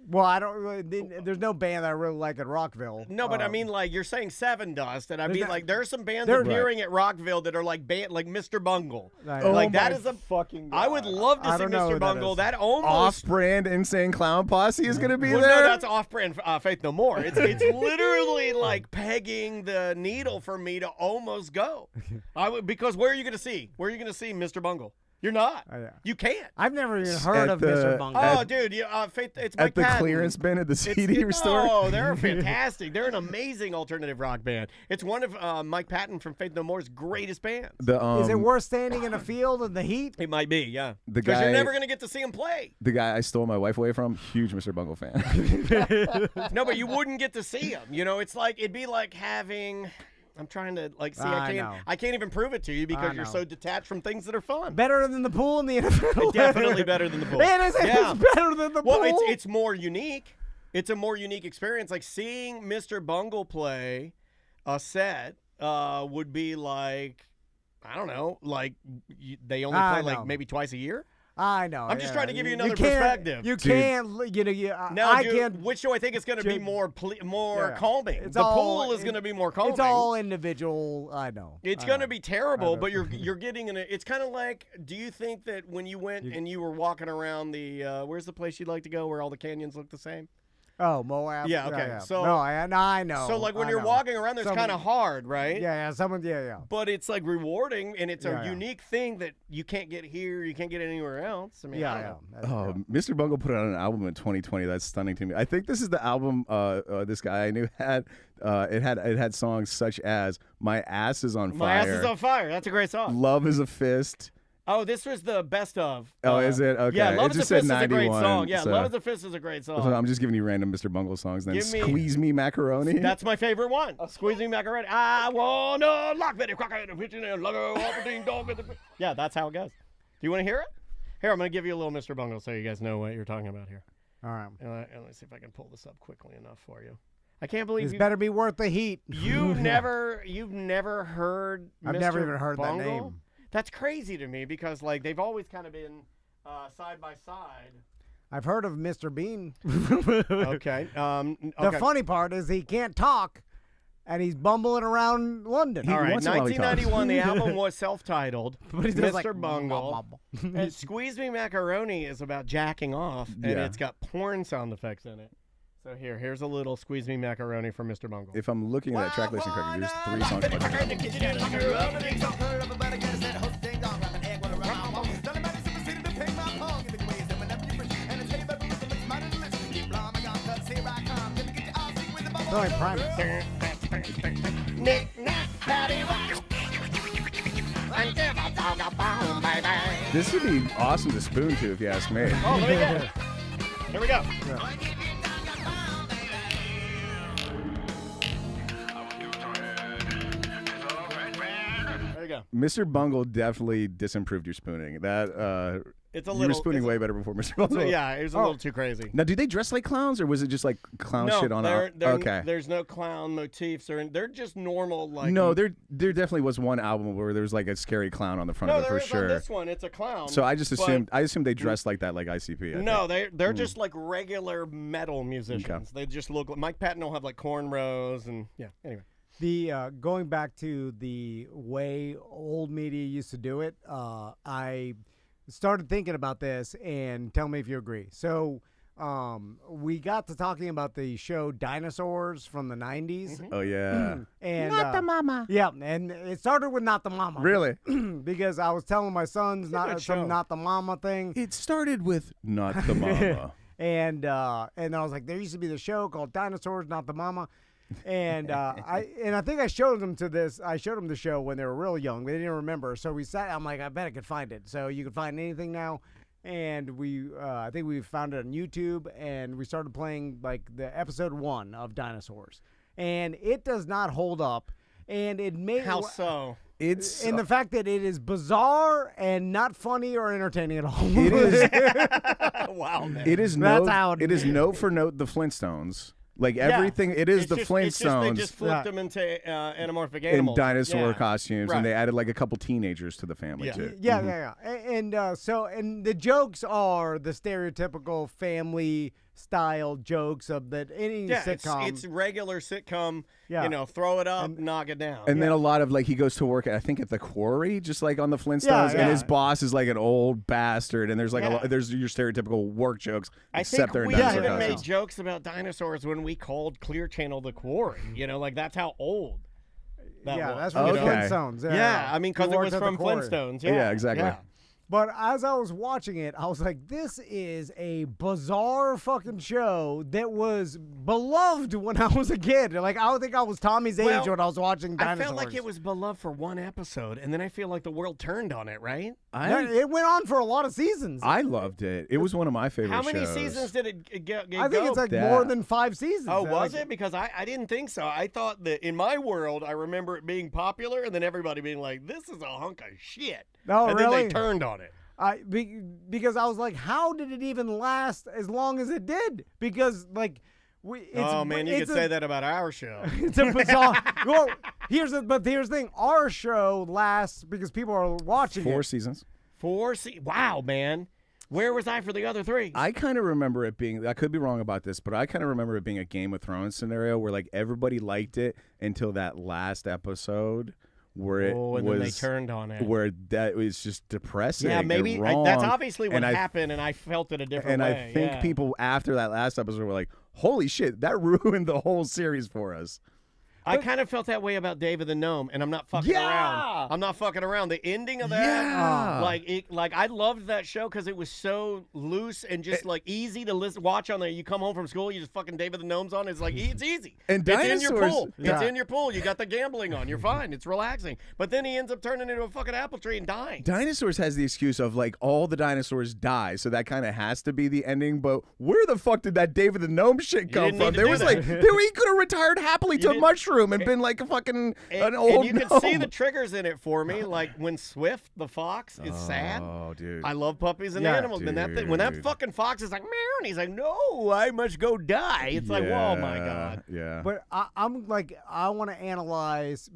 Well, I don't. There's no band that I really like at Rockville. No, but I mean, like you're saying 7 Dust, and I mean, like there are some bands They're- appearing at Rockville that are like like Mr. Bungle. Oh Like that my is a fucking God. I would love to I see don't know Mr. who that Bungle. is. That almost. Off-brand Insane Clown Posse is going to be Well, there. no, that's off-brand Faith No More. It's literally like pegging the needle for me to almost go. Because where are you going to see? Where are you going to see Mr. Bungle? You're not. Yeah. You can't. I've never even heard At of the- Mr. Bungle. Oh, dude, Faith. It's Mike At the Patton. clearance bin at the CD store. Oh, they're fantastic. They're an amazing alternative rock band. It's one of Mike Patton from Faith No More's greatest bands. Is it worth standing in a field in the heat? It might be, yeah. The Because you're guy- never going to get to see him play. The guy I stole my wife away from, huge Mr. Bungle fan. No, but you wouldn't get to see him. You know, it's like it'd be like having. I'm trying to see. I can't even prove it to you because you're so detached from things that are fun. Better than the pool in the NFL. Definitely better than the pool. It is. Yeah. It's better than the pool. Well, it's more unique. It's a more unique experience. Like seeing Mr. Bungle play a set would be like, I don't know, like they only play like maybe twice a year. I know. I'm just trying to give you another can't- perspective. You Dude. can't. No, I dude, can't. which do I think is going to be more calming? It's The all- pool is going to be more calming. It's all individual. I know. It's going to be terrible, but you're getting in a. It's kind of like. Do you think that when you went and you were walking around the where's the place you'd like to go where all the canyons look the same? Oh, Moab. Yeah, okay. So no, I know. So like when I you're know. walking around, there's kind of hard, right? Yeah. Yeah. But it's like rewarding, and it's a Yeah. unique thing that you can't get here, you can't get anywhere else. I mean, I don't know. That's Oh, true. Mr. Bungle put out an album in 2020. That's stunning to me. I think this is the album this guy I knew had. It had songs such as "My Ass Is on Fire." My Ass Is on Fire. That's a great song. "Love Is a Fist." Oh, this was the best of. Oh, is it? Okay. Yeah, It Love Is a just said Fist is a great 91, song. Yeah, so- Love Is a Fist is a great song. So I'm just giving you random Mr. Bungle songs. Then Give me- "Squeeze Me Macaroni." That's my favorite one. Squeezing macaroni. I wanna lock Betty Crocker in the kitchen and lug her off a ding dong at the. Yeah, that's how it goes. Do you want to hear it? Here, I'm gonna give you a little Mr. Bungle so you guys know what you're talking about here. All right. And let's see if I can pull this up quickly enough for you. I can't believe This you. better be worth the heat. You've never heard. I've Mr. never even heard that Bungle? name. That's crazy to me because like they've always kind of been side by side. I've heard of Mr. Bean. Okay. The funny part is he can't talk, and he's bumbling around London. All right, once in a while he talks. 1991, the album was self-titled, But he's just Mr. like, Bungle. And Squeeze Me Macaroni is about jacking off, and Yeah. it's got porn sound effects in it. So here's a little squeeze me macaroni from Mr. Bungle. If I'm looking at that track listing correctly, there's 3 songs. It's only prime. This would be awesome to spoon to, if you ask me. Oh, let me get it. Here we go. There you go. Mr. Bungle definitely disimproved your spooning. That It's a you were little. spooning it's way a- better before Mr. Bungle. So, yeah, it was a little too crazy. Now, do they dress like clowns, or was it just like clown No, shit on Okay. There's no clown motifs, or they're just normal like. No, there definitely was one album where there was like a scary clown on the front No, of it there for is sure. on this one. It's a clown. So I just but- assumed they dressed like that, like ICP. No, they're just like regular metal musicians. Okay. They just look like Mike Patton will have like cornrows and yeah. Anyway, The going back to the way old media used to do it, I started thinking about this, and tell me if you agree. So we got to talking about the show Dinosaurs from the 90s. Oh yeah. And Not the mama. Yeah, and it started with Not the Mama. Really? Because I was telling my sons good show. Not the Mama thing. It started with not the mama. And I was like, there used to be the show called Dinosaurs, Not the Mama. And I think I showed them the show when they were real young. They didn't remember. So we sat. I'm like, I bet I could find it. So you can find anything now. And I think we found it on YouTube, and we started playing like the episode 1 of Dinosaurs, and it does not hold up. And it made how so? It's in the fact that it is bizarre and not funny or entertaining at all. it is Wow, man. it is That's note how it is note for note the Flintstones. Like everything, it is It's the just- Flintstones. It's just they just flipped them into anamorphic in animals. dinosaur Yeah. costumes, Right. and they added like a couple teenagers to the family Yeah. too. Yeah. And the jokes are the stereotypical family style jokes of that any Yeah, sitcom. it's regular sitcom. Yeah. You know, throw it up, knock it down. And then a lot of like he goes to work I think at the quarry, just like on the Flintstones, Yeah. and his boss is like an old bastard, and there's like Yeah. there's your stereotypical work jokes, I except think they're in we dinosaur even made costumes. jokes about dinosaurs when we called Clear Channel the Quarry. You know, like that's how old that yeah, was. that's from the Okay. Flintstones. Yeah, I mean, because He it worked was at the from quarry. Flintstones. Yeah, exactly. Yeah. But as I was watching it, I was like, this is a bizarre fucking show that was beloved when I was a kid. Like, I don't think I was Tommy's age Well, when I was watching I Dinosaurs. felt like it was beloved for one episode, and then I feel like the world turned on it, right? No, it went on for a lot of seasons. I loved it. It was one of my favorite How many shows. seasons did it go? I think it's like that. more than 5 seasons. Oh, was Like, it? Because I didn't think so. I thought that in my world, I remember it being popular, and then everybody being like, "This is a hunk of shit." Oh, and really? then they turned on it. Because I was like, how did it even last as long as it did? Because, like, Oh man, you could say that about our show. It's a bizarre. Well, here's the thing. Our show lasts because people are watching 4 it. seasons. Wow, man. Where was I for the other 3? I kind of remember it being, I could be wrong about this, but I kind of remember it being a Game of Thrones scenario where like everybody liked it until that last episode where it and was then they turned on it. where that was just depressing. Yeah, and maybe wrong. that's obviously what And I- happened, and I felt it a different And way. I think yeah. people after that last episode were like, "Holy shit, that ruined the whole series for us." I kind of felt that way about David the Gnome, and I'm not fucking around. I'm not fucking around. The ending of that, like I loved that show because it was so loose and just like easy to watch on there. You come home from school, you just fucking David the Gnome's on. It's like it's easy. And it's in your dinosaurs- pool. Yeah. It's in your pool. You got the gambling on. You're fine. It's relaxing. But then he ends up turning into a fucking apple tree and dying. Dinosaurs has the excuse of like all the dinosaurs die, so that kind of has to be the ending. But where the fuck did that David the Gnome shit come didn't need from? to There do was that. like, he could have retired happily to a didn't- mushroom and been like a fucking an old and you gnome. can see the triggers in it for me, like when Swift the fox is sad. Oh, dude. I love puppies and Yeah. animals. And when that Dude. fucking fox is like, meow, and he's like, no, I must go die. It's like, whoa, my God. Yeah. But I'm like, I want to analyze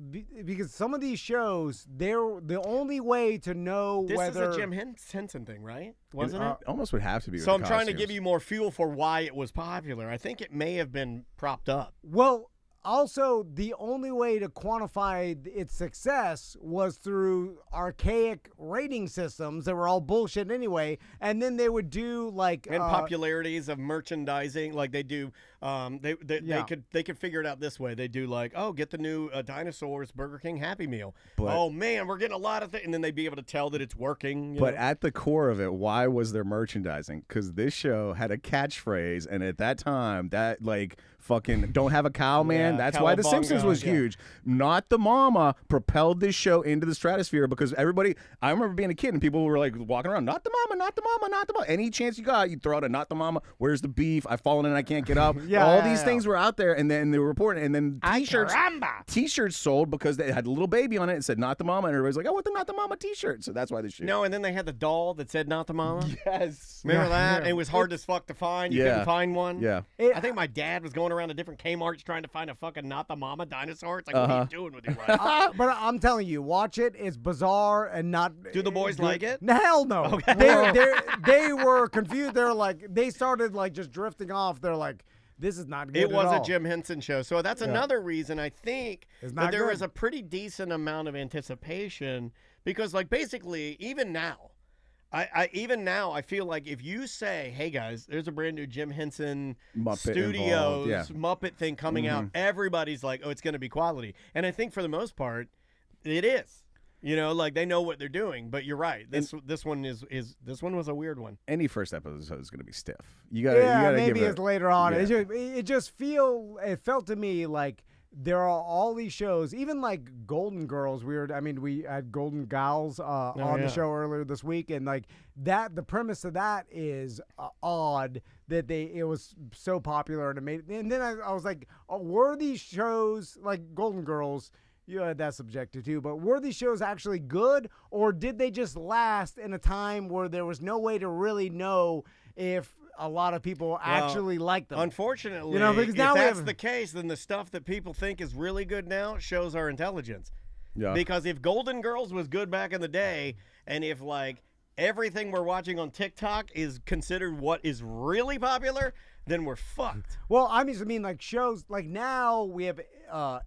because some of these shows, they're the only way to know This whether is a Jim Henson thing, right? Wasn't it? Almost would have to be. So with I'm the trying to costumes. give you more fuel for why it was popular. I think it may have been propped up. Well, also, the only way to quantify its success was through archaic rating systems that were all bullshit anyway. And then they would do like And popularities of merchandising, like they do They could figure it out this way. They do like, oh, get the new Dinosaurs Burger King Happy Meal. But- oh man, we're getting a lot of things, and then they'd be able to tell that it's working. But at the core of it, why was there merchandising? Because this show had a catchphrase, and at that time, that like fucking don't have a cow, man. Yeah, That's why The Simpsons cowabunga, was yeah. huge. Not the Mama propelled this show into the stratosphere because everybody. I remember being a kid and people were like walking around, not the Mama, not the Mama, not the Mama. Any chance you got, you throw out a not the Mama. Where's the beef? I've fallen and I can't get up. All these things were out there, and then they were reporting, and then T-shirts sold because they had a little baby on it and said not the Mama, and everybody's like, I want the not the Mama T-shirt. So that's why this shit. No, and then they had the doll that said not the Mama. Yes. Remember that? And it was hard as fuck to find. You couldn't find one. Yeah. I think my dad was going around to different Kmart's trying to find a fucking not the Mama dinosaur. It's like, what are you doing with it right now? But I'm telling you, watch it. It's bizarre and not. Do the boys like it? Hell no. Okay. They were confused. They're like, they started like just drifting off. They're like, this is not good. It was at a all. Jim Henson show. So that's another reason I think It's that not there good. was a pretty decent amount of anticipation because, like, basically, even now, I feel like if you say, hey, guys, there's a brand new Jim Henson Muppet Studios involved, Muppet thing coming out, everybody's like, oh, it's going to be quality. And I think for the most part, it is. You know, like they know what they're doing, but you're right. This one was a weird one. Any first episode is going to be stiff. You gotta maybe give it's later on. Yeah. It felt to me like there are all these shows, even like Golden Girls. We had Golden Gals on the show earlier this week, and like that, the premise of that is odd that it was so popular and it made. And then I was like, were these shows like Golden Girls? Yeah, that's subjective too. But were these shows actually good, or did they just last in a time where there was no way to really know if a lot of people actually liked them? Unfortunately, because now if that's the case, then the stuff that people think is really good now shows our intelligence. Yeah. Because if Golden Girls was good back in the day, and if like everything we're watching on TikTok is considered what is really popular, then we're fucked. Well, I mean, like shows like now we have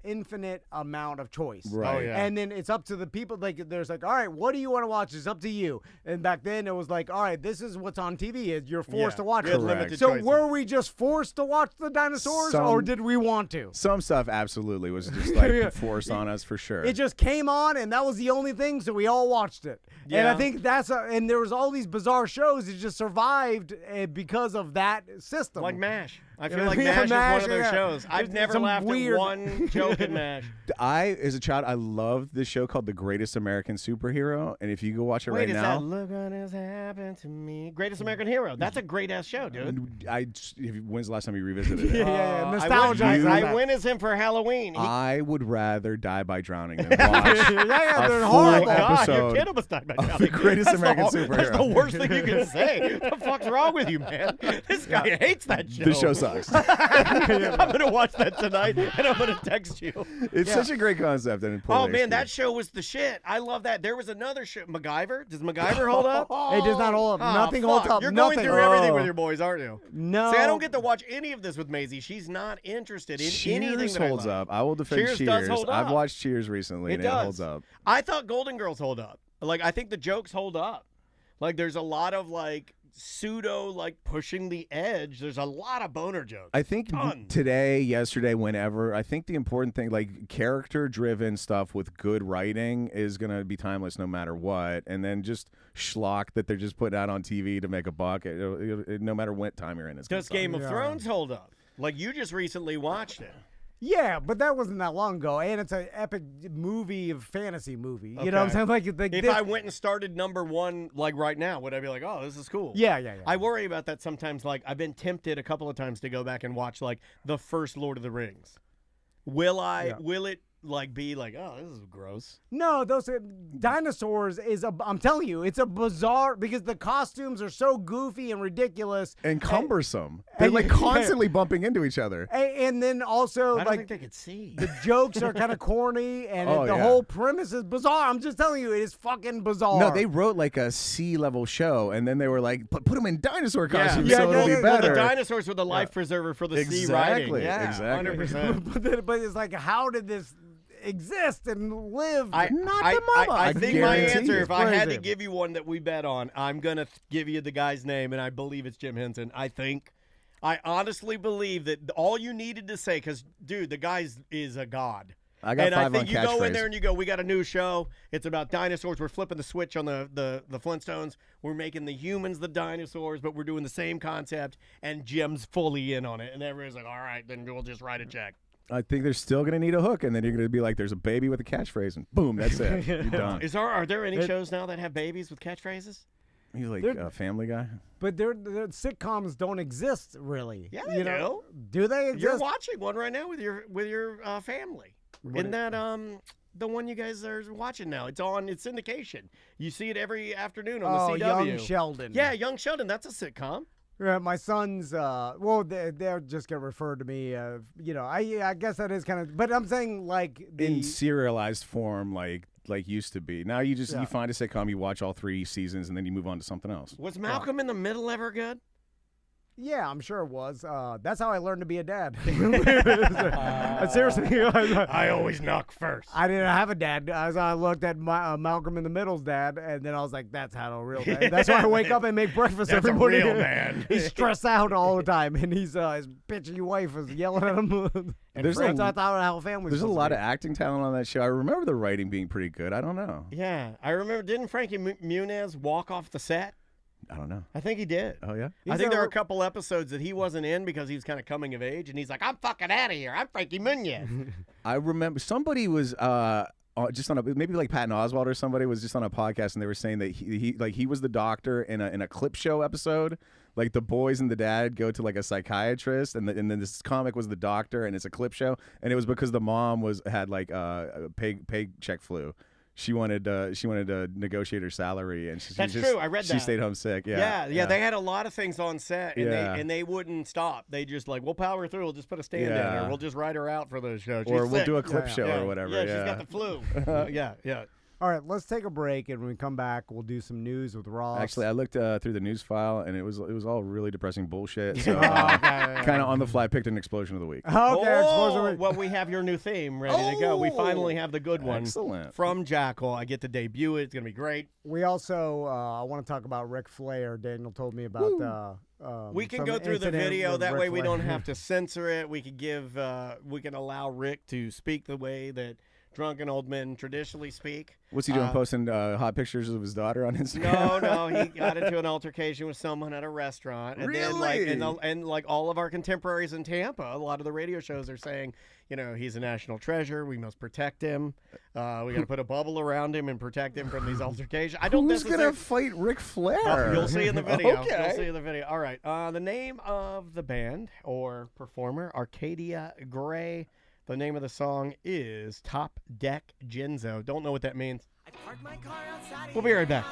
infinite amount of choice. Right. Oh, yeah. And then it's up to the people. Like, there's like, all right, what do you want to watch? It's up to you. And back then it was like, all right, this is what's on TV. You're forced to watch we it. had limited So choices. were we just forced to watch the dinosaurs, or did we want to? Some stuff absolutely was just like forced on us for sure. It just came on, and that was the only thing, so we all watched it. And I Yeah. think and there was all these bizarre shows that just survived because of that system. Like MASH. I feel Yeah, like MASH is one MASH, of those yeah. shows. I've There's never some laughed weird- at one joke in MASH. As a child, I loved this show called The Greatest American Superhero, and if you go watch it right is now, that look what has happened to me? Greatest American Hero. That's a great ass show, dude. when's the last time you revisited it? yeah, I nostalgia. went, is I that. went as him for Halloween. I would rather die by drowning than watch yeah, a they're full horrible. God, your episode kid almost died by of now. The Greatest That's American That's Superhero. the worst thing you can say. What the fuck's wrong with you, man? This guy hates that show. This show sucks. I'm going to watch that tonight, and I'm going to text you. It's such a great concept. And Oh, man, that show was the shit. I love that. There was another show, MacGyver. Does MacGyver hold up? It does not hold up. Oh, Nothing fuck. holds up. You're Nothing. going through everything with your boys, aren't you? No. See, I don't get to watch any of this with Maisie. She's not interested in anything Cheers that holds I love. up. I will defend Cheers Cheers. does hold I've up. watched Cheers recently, and it holds up. I thought Golden Girls hold up. Like, I think the jokes hold up. Like, there's a lot of, like, pseudo, like, pushing the edge. There's a lot of boner jokes. I think Tons. today, yesterday, whenever, I think the important thing, like character-driven stuff with good writing is going to be timeless no matter what. And then just schlock that they're just putting out on TV to make a buck, no matter what time you're in. It's Does gonna Game suck. of Thrones hold up? Like, you just recently watched it. Yeah, but that wasn't that long ago, and it's an epic fantasy movie. You know what I'm saying? Like if I went and started #1, like right now, would I be like, oh, this is cool? Yeah. I worry about that sometimes. Like, I've been tempted a couple of times to go back and watch, like, the first Lord of the Rings. Will I? Yeah. Will it, like, be like, oh, this is gross? No, those dinosaurs I'm telling you, it's a bizarre because the costumes are so goofy and ridiculous And cumbersome. They're like and- constantly bumping into each other. and then also I don't like think they could see. the jokes are kind of corny and Oh, the yeah. whole premise is bizarre. I'm just telling you, it is fucking bizarre. No, they wrote like a C-level show, and then they were like, put them in dinosaur costumes Yeah, so it'll yeah, be yeah. Well, better. the dinosaurs were the life preserver for the sea riding. Exactly, Yeah, exactly. 100%. but it's like, how did this exist and live? Not the mama. I think my guarantee answer, you. if I had to Crazy. give you one that we bet on, I'm going to give you the guy's name, and I believe it's Jim Henson. I think I honestly believe that all you needed to say, because, dude, the guy is a god. I got and 5 I think on you go in catchphrase. there and you go, we got a new show. It's about dinosaurs. We're flipping the switch on the Flintstones. We're making the humans the dinosaurs, but we're doing the same concept. And Jim's fully in on it. And everyone's like, all right, then we'll just write a check. I think they're still going to need a hook, and then you're going to be like, there's a baby with a catchphrase, and boom, that's it. You're done. Are there any shows now that have babies with catchphrases? You like a Family Guy? But their sitcoms don't exist really. Yeah, they do. Do they exist? You're watching one right now with your family. Isn't that the one you guys are watching now? It's on. It's syndication. You see it every afternoon on the CW. Young Sheldon. Yeah, Young Sheldon. That's a sitcom. Yeah, my sons, well, they're just gonna refer to me. I guess that is kind of. But I'm saying like In serialized form, like used to be. Now you just you find a sitcom, you watch all 3 seasons, and then you move on to something else. Was Malcolm in the Middle ever good? Yeah, I'm sure it was. That's how I learned to be a dad. Seriously, I always knock first. I didn't have a dad. I looked at Malcolm in the Middle's dad, and then I was like, "That's how a real dad." That's why I wake up and make breakfast That's every a morning. real man. He's stressed out all the time, and his bitchy wife is yelling at him. And There's that's how a family. There's a lot of acting talent on that show. I remember the writing being pretty good. I don't know. Yeah, I remember. Didn't Frankie Muniz walk off the set? I don't know. I think he did. Oh, yeah? I think there are a couple episodes that he wasn't in because he was kind of coming of age, and he's like, I'm fucking out of here. I'm Frankie Muniz. I remember somebody was just on maybe like Patton Oswalt or somebody was just on a podcast, and they were saying that he was the doctor in a clip show episode. Like the boys and the dad go to like a psychiatrist, and then this comic was the doctor, and it's a clip show, and it was because the mom had like a paycheck flu. She wanted to negotiate her salary, and That's true. I read that. She stayed home sick. Yeah. They had a lot of things on set, and Yeah. they wouldn't stop. They just like, we'll power through. We'll just put a stand in, Yeah. or we'll just write her out for those shows. Or She's we'll sick. do a clip Yeah. show Yeah. or whatever. Yeah, she's got the flu. Yeah. All right, let's take a break, and when we come back, we'll do some news with Ross. Actually, I looked through the news file, and it was all really depressing bullshit. So kind of on the fly, picked an explosion of the week. Okay, well, we have your new theme ready to go. We finally have the good one. Excellent. From Jackal. I get to debut it. It's going to be great. We also I want to talk about Ric Flair. Daniel told me about We can some go through the incident video. with That Ric way we Flair. don't have to censor it. We can we can allow Rick to speak the way that drunken old men traditionally speak. What's he doing? Posting hot pictures of his daughter on Instagram? No, he got into an altercation with someone at a restaurant. And then, like all of our contemporaries in Tampa, a lot of the radio shows are saying, he's a national treasure. We must protect him. We got to put a bubble around him and protect him from these altercations. I don't Who's gonna fight Ric Flair? You'll see in the video. Okay. You'll see in the video. All right. The name of the band or performer, Arcadia Gray. The name of the song is Top Deck Genzo. Don't know what that means. We'll be right back.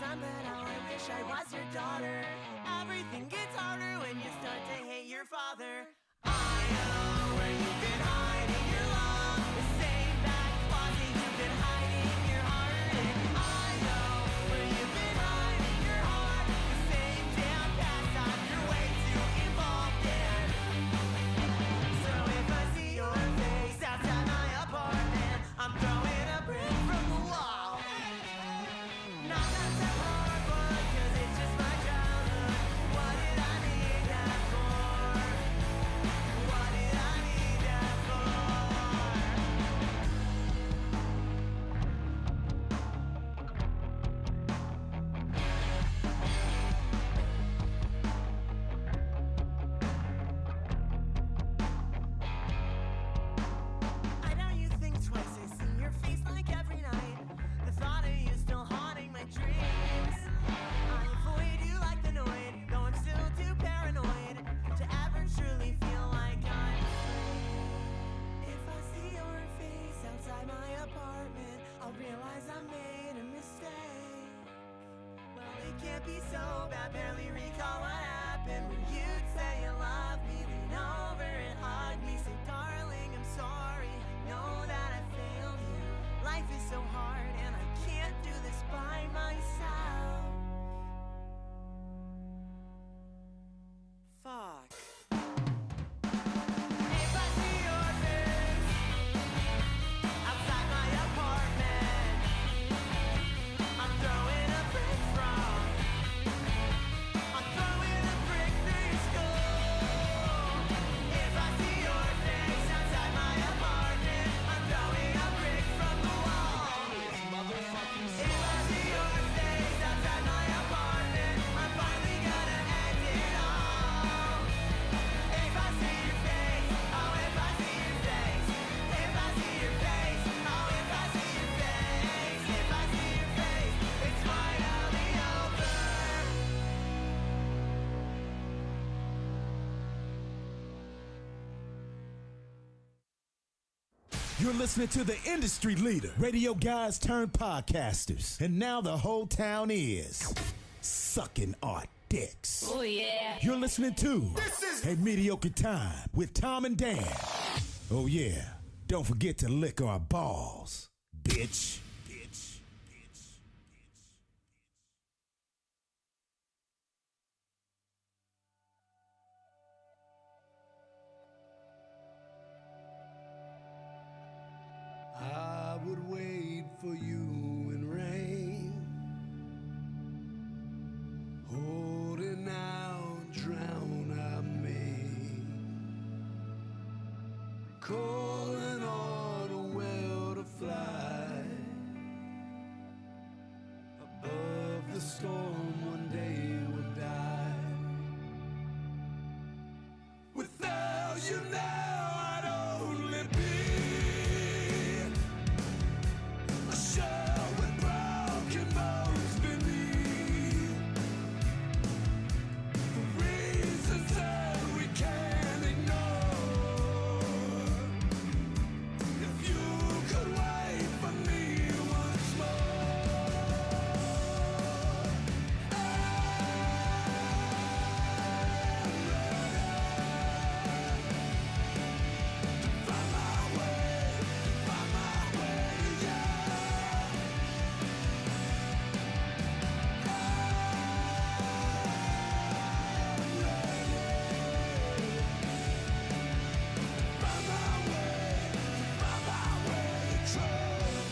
That I wish I was your daughter. Everything You're listening to the industry leader, radio guys turned podcasters. And now the whole town is sucking our dicks. Oh, yeah. You're listening to A Mediocre Time with Tom and Dan. Oh, yeah. Don't forget to lick our balls, bitch. I would wait for you in rain, holding out, drown out me, calling on a will to fly above the storm. One day we'll die. Without you now, I'd only be a shell with broken bones beneath. The reasons that we can't ignore. If you could wait for me once more, find my way to you. Find my way to trust.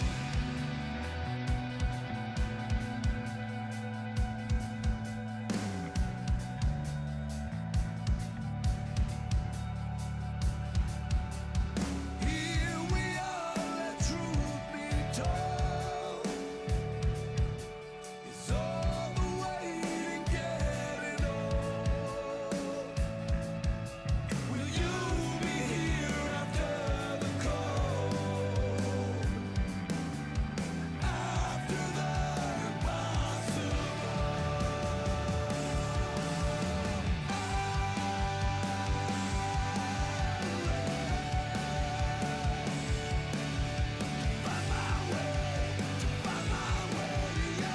Here we are, let truth be told. It's all the waiting getting old. Will you be here after the cold? After the impossible? Find my way to you.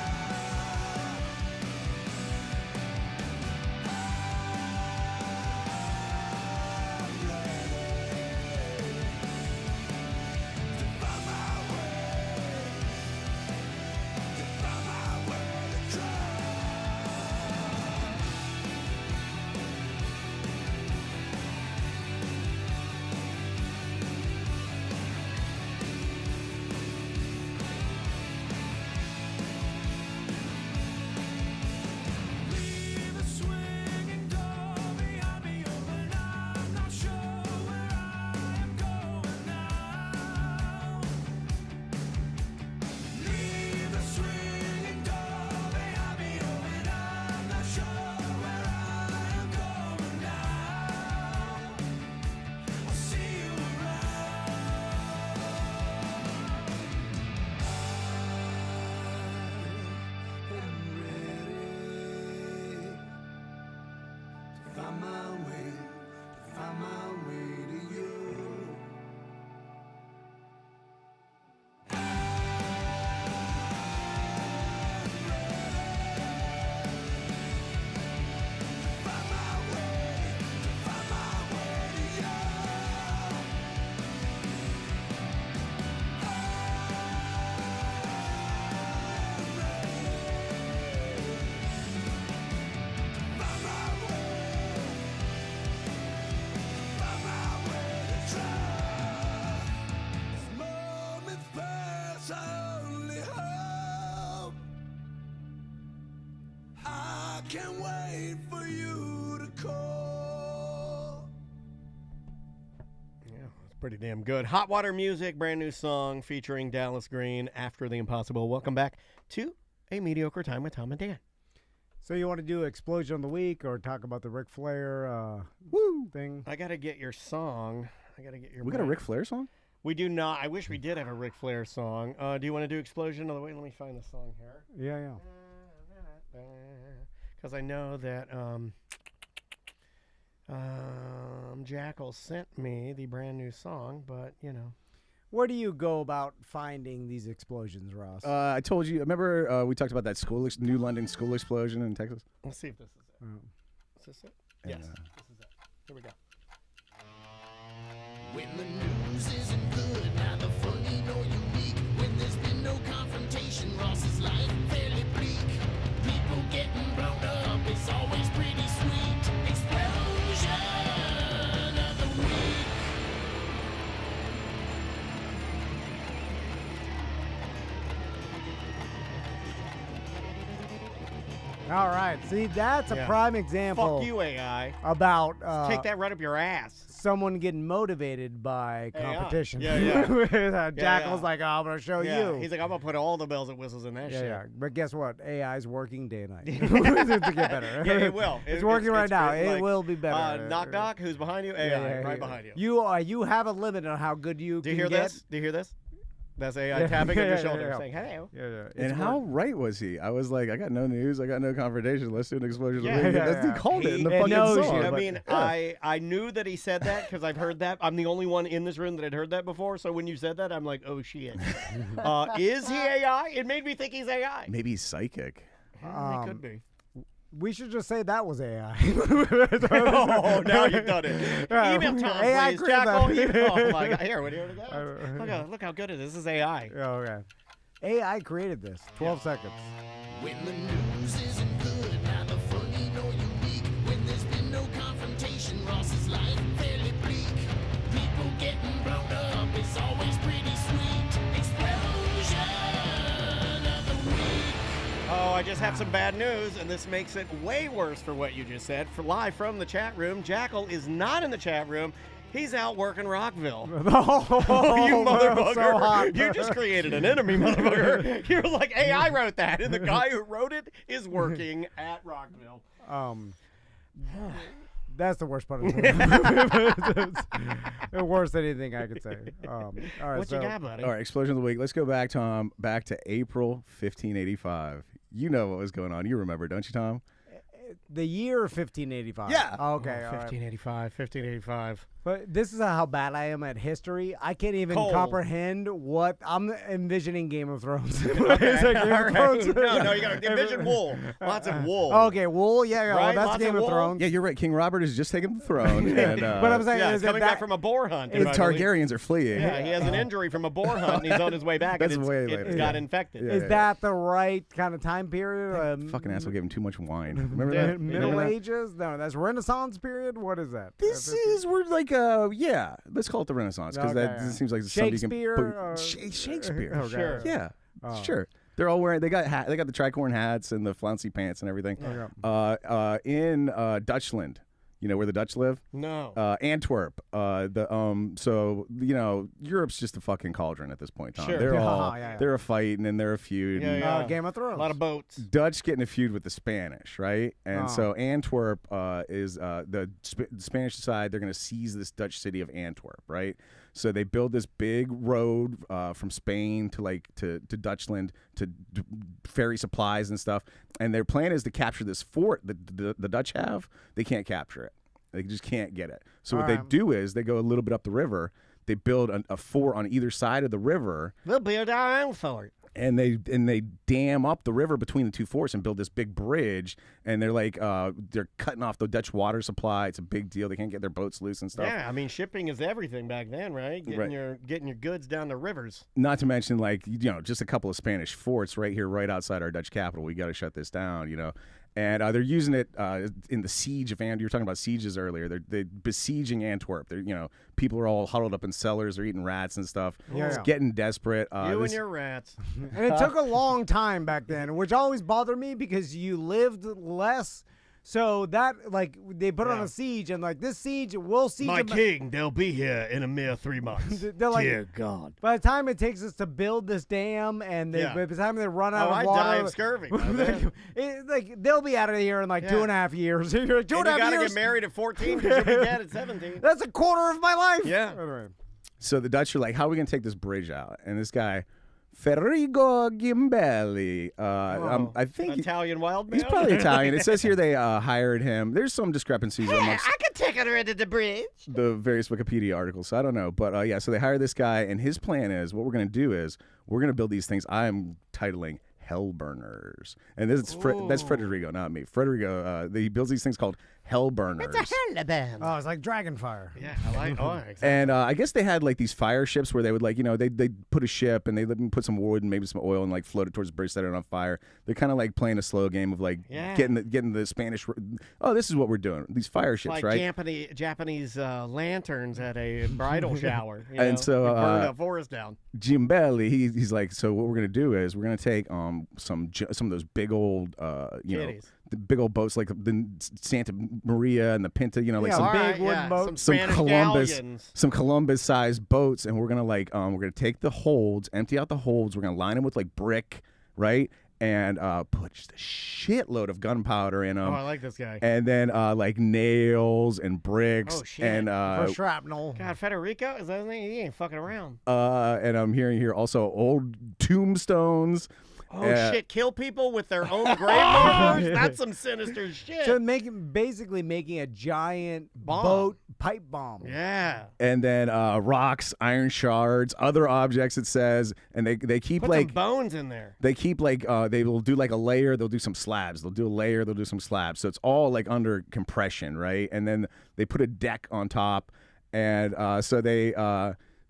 Find my way to trust. Leave a swinging door behind me open. I'm not sure where I am going now. Leave a swinging door behind me open. I'm not sure where I am going now. I'll see you around. I am ready to find my way to you. Find my way to you. Find my way to trust. As moments pass, I only hope I can't wait for you to call. Yeah, that's pretty damn good. Hot Water Music, brand new song featuring Dallas Green, After the Impossible. Welcome back to A Mediocre Time with Tom and Dan. So you want to do Explosion of the Week or talk about the Ric Flair thing? I got to get your song. I got to get your We got a Ric Flair song? We do not. I wish we did have a Ric Flair song. Do you want to do Explosion of the Week? Let me find the song here. Yeah. Because I know that Jackal sent me the brand new song, but, you know. Where do you go about finding these explosions, Ross? I told you. Remember we talked about that New London school explosion in Texas. Let's see if this is it. Is this it? Yes. This is it. Here we go. When the news isn't good, neither funny nor unique. When there's been no confrontation, Ross's life fairly bleak. People getting blown up, it's always pretty sweet. Explosion of the week. All right. See, that's a prime example. Fuck you, AI. About Take that right up your ass. someone getting motivated by competition. Yeah. Jackal's like, oh, I'm going to show you. He's like, I'm going to put all the bells and whistles in that shit. Yeah. But guess what? AI's working day and night to get better. Yeah, it will. It's working right now. It will be better. Knock, who's behind you? AI, right behind you. You have a limit on how good you Do can you hear get. this? Do you hear this? That's AI tapping on your shoulder saying, hello. And how right was he? I was like, I got no news. I got no confrontation. Let's do an explosion. Yeah. He called it in the He fucking knows song. you. I mean, I knew that he said that because I've heard that. I'm the only one in this room that had heard that before. So when you said that, I'm like, oh, shit. Is he AI? It made me think he's AI. Maybe he's psychic. He could be. We should just say that was AI. Oh, now you've done it. Email Tom, AI please. created Jackal, that. oh, my God. Here, what do you go? Look how good it is. This is AI. Oh, okay. AI created this. 12 seconds. When the news isn't good, neither funny nor unique. When there's been no confrontation, Ross's life fairly bleak. People getting blown up, it's always pretty sweet. Explosion of the week. Oh, I just have some bad news, and this makes it way worse for what you just said. For live from the chat room, Jackal is not in the chat room. He's out working Rockville. Oh, you motherfucker. So hot. You just created an enemy, motherfucker. You're like, AI wrote that, and the guy who wrote it is working at Rockville. That's the worst part of the movie. Worse than anything I could say. All right, What you got, buddy? All right, explosion of the week. Let's go back, Tom, back to April 1585. You know what was going on. You remember, don't you, Tom? The year 1585. Yeah. Okay. all right. 1585. But this is how bad I am at history. I can't even Cold. comprehend what I'm envisioning Game of Thrones. Is Okay. that Game All of right. Thrones? No, you got to envision wool. Lots of wool. Okay, wool. Yeah, Right? that's Lots Game of of wool? Thrones. Yeah, you're right. King Robert has just taken the throne. And, But I'm saying Yeah, is he's coming that back from a boar hunt. the if I believe. Targaryens are fleeing. Yeah, he has an injury from a boar hunt, and he's on his way back. That's and way it's later. got Yeah. infected. Yeah. is that the right kind of time period? Fucking asshole gave him too much wine. Remember Yeah. that? Middle Remember that? Ages? No, that's Renaissance period. What is that? We're like, yeah, let's call it the Renaissance because Okay, that yeah. seems like something you can Shakespeare, Shakespeare. Okay. Sure. Yeah, sure. They're all wearing. They got the tricorn hats and the flouncy pants and everything. In Dutchland, you know where the Dutch live? No. Antwerp. So Europe's just a fucking cauldron at this point. Tom. Sure. They're Yeah, all yeah. they're a fighting and they're a feud. Yeah, and yeah. Game of Thrones. A lot of boats. Dutch getting a feud with the Spanish, right? And so Antwerp is the Spanish side. They're going to seize this Dutch city of Antwerp, right? So they build this big road from Spain to Dutchland to ferry supplies and stuff. And their plan is to capture this fort that the Dutch have. They can't capture it. They just can't get it. So what they do is they go a little bit up the river. They build a fort on either side of the river. We'll build our own fort. And they dam up the river between the two forts and build this big bridge. And they're like they're cutting off the Dutch water supply. It's a big deal. They can't get their boats loose and stuff. Yeah, I mean, shipping is everything back then, right? Getting your goods down the rivers. Not to mention, just a couple of Spanish forts right here, right outside our Dutch capital. We got to shut this down, And they're using it in the siege of Antwerp. You were talking about sieges earlier. They're besieging Antwerp. People are all huddled up in cellars. They're eating rats and stuff. It's getting desperate. You and your rats. And it took a long time back then, which always bothered me because you lived less. So that, they put on a siege, and this siege, we'll siege My them- king, they'll be here in a mere 3 months. They're like, Dear God. by the time it takes us to build this dam, and by the time they run out Oh, of I water, die of scurvy. man. they'll be out of here in 2.5 years. You're like, 2.5 And you gotta years? get married at 14 because you'll be dead at 17. That's a quarter of my life. Yeah. Anyway. So the Dutch are like, how are we going to take this bridge out? And this guy Federico Gimbelli. I think Italian wild man. he's probably Italian. It says here they hired him. There's some discrepancies amongst could take her into the bridge. the various Wikipedia articles, so I don't know. But yeah, so they hire this guy, and his plan is what we're going to do is we're going to build these things I'm titling Hellburners. And this is that's Federico, not me. Federico, he builds these things called Hellburners. It's a hellband. Oh, it's like Dragonfire. Yeah, I like. Oh, exactly. And I guess they had like these fire ships where they would like, they put a ship and they put some wood and maybe some oil and like float it towards the bridge, set it on fire. They're kind of like playing a slow game of like getting the Spanish. Oh, this is what we're doing. These fire ships, like right? Japanese lanterns at a bridal shower. And so burn a forest down. Gimbelli, he's like, so what we're gonna do is we're gonna take some of those big old the big old boats like the Santa Maria and the Pinta, like some big wooden boats, some Columbus-sized boats, and we're gonna take the holds, empty out the holds. We're gonna line them with like brick, right? And put just a shitload of gunpowder in them. Oh, I like this guy. And then like nails and bricks. Oh, shit. And For shrapnel. God, Federico? Is that his name? He ain't fucking around. And I'm hearing here also old tombstones. Oh, shit. Kill people with their own grave markers? That's some sinister shit. So basically making a giant boat pipe bomb. Yeah. And then rocks, iron shards, other objects, it says. And they keep Put like some bones in there. They keep like they will do like a layer, they'll do some slabs. They'll do a layer, they'll do some slabs. So it's all like under compression, right? And then they put a deck on top. And so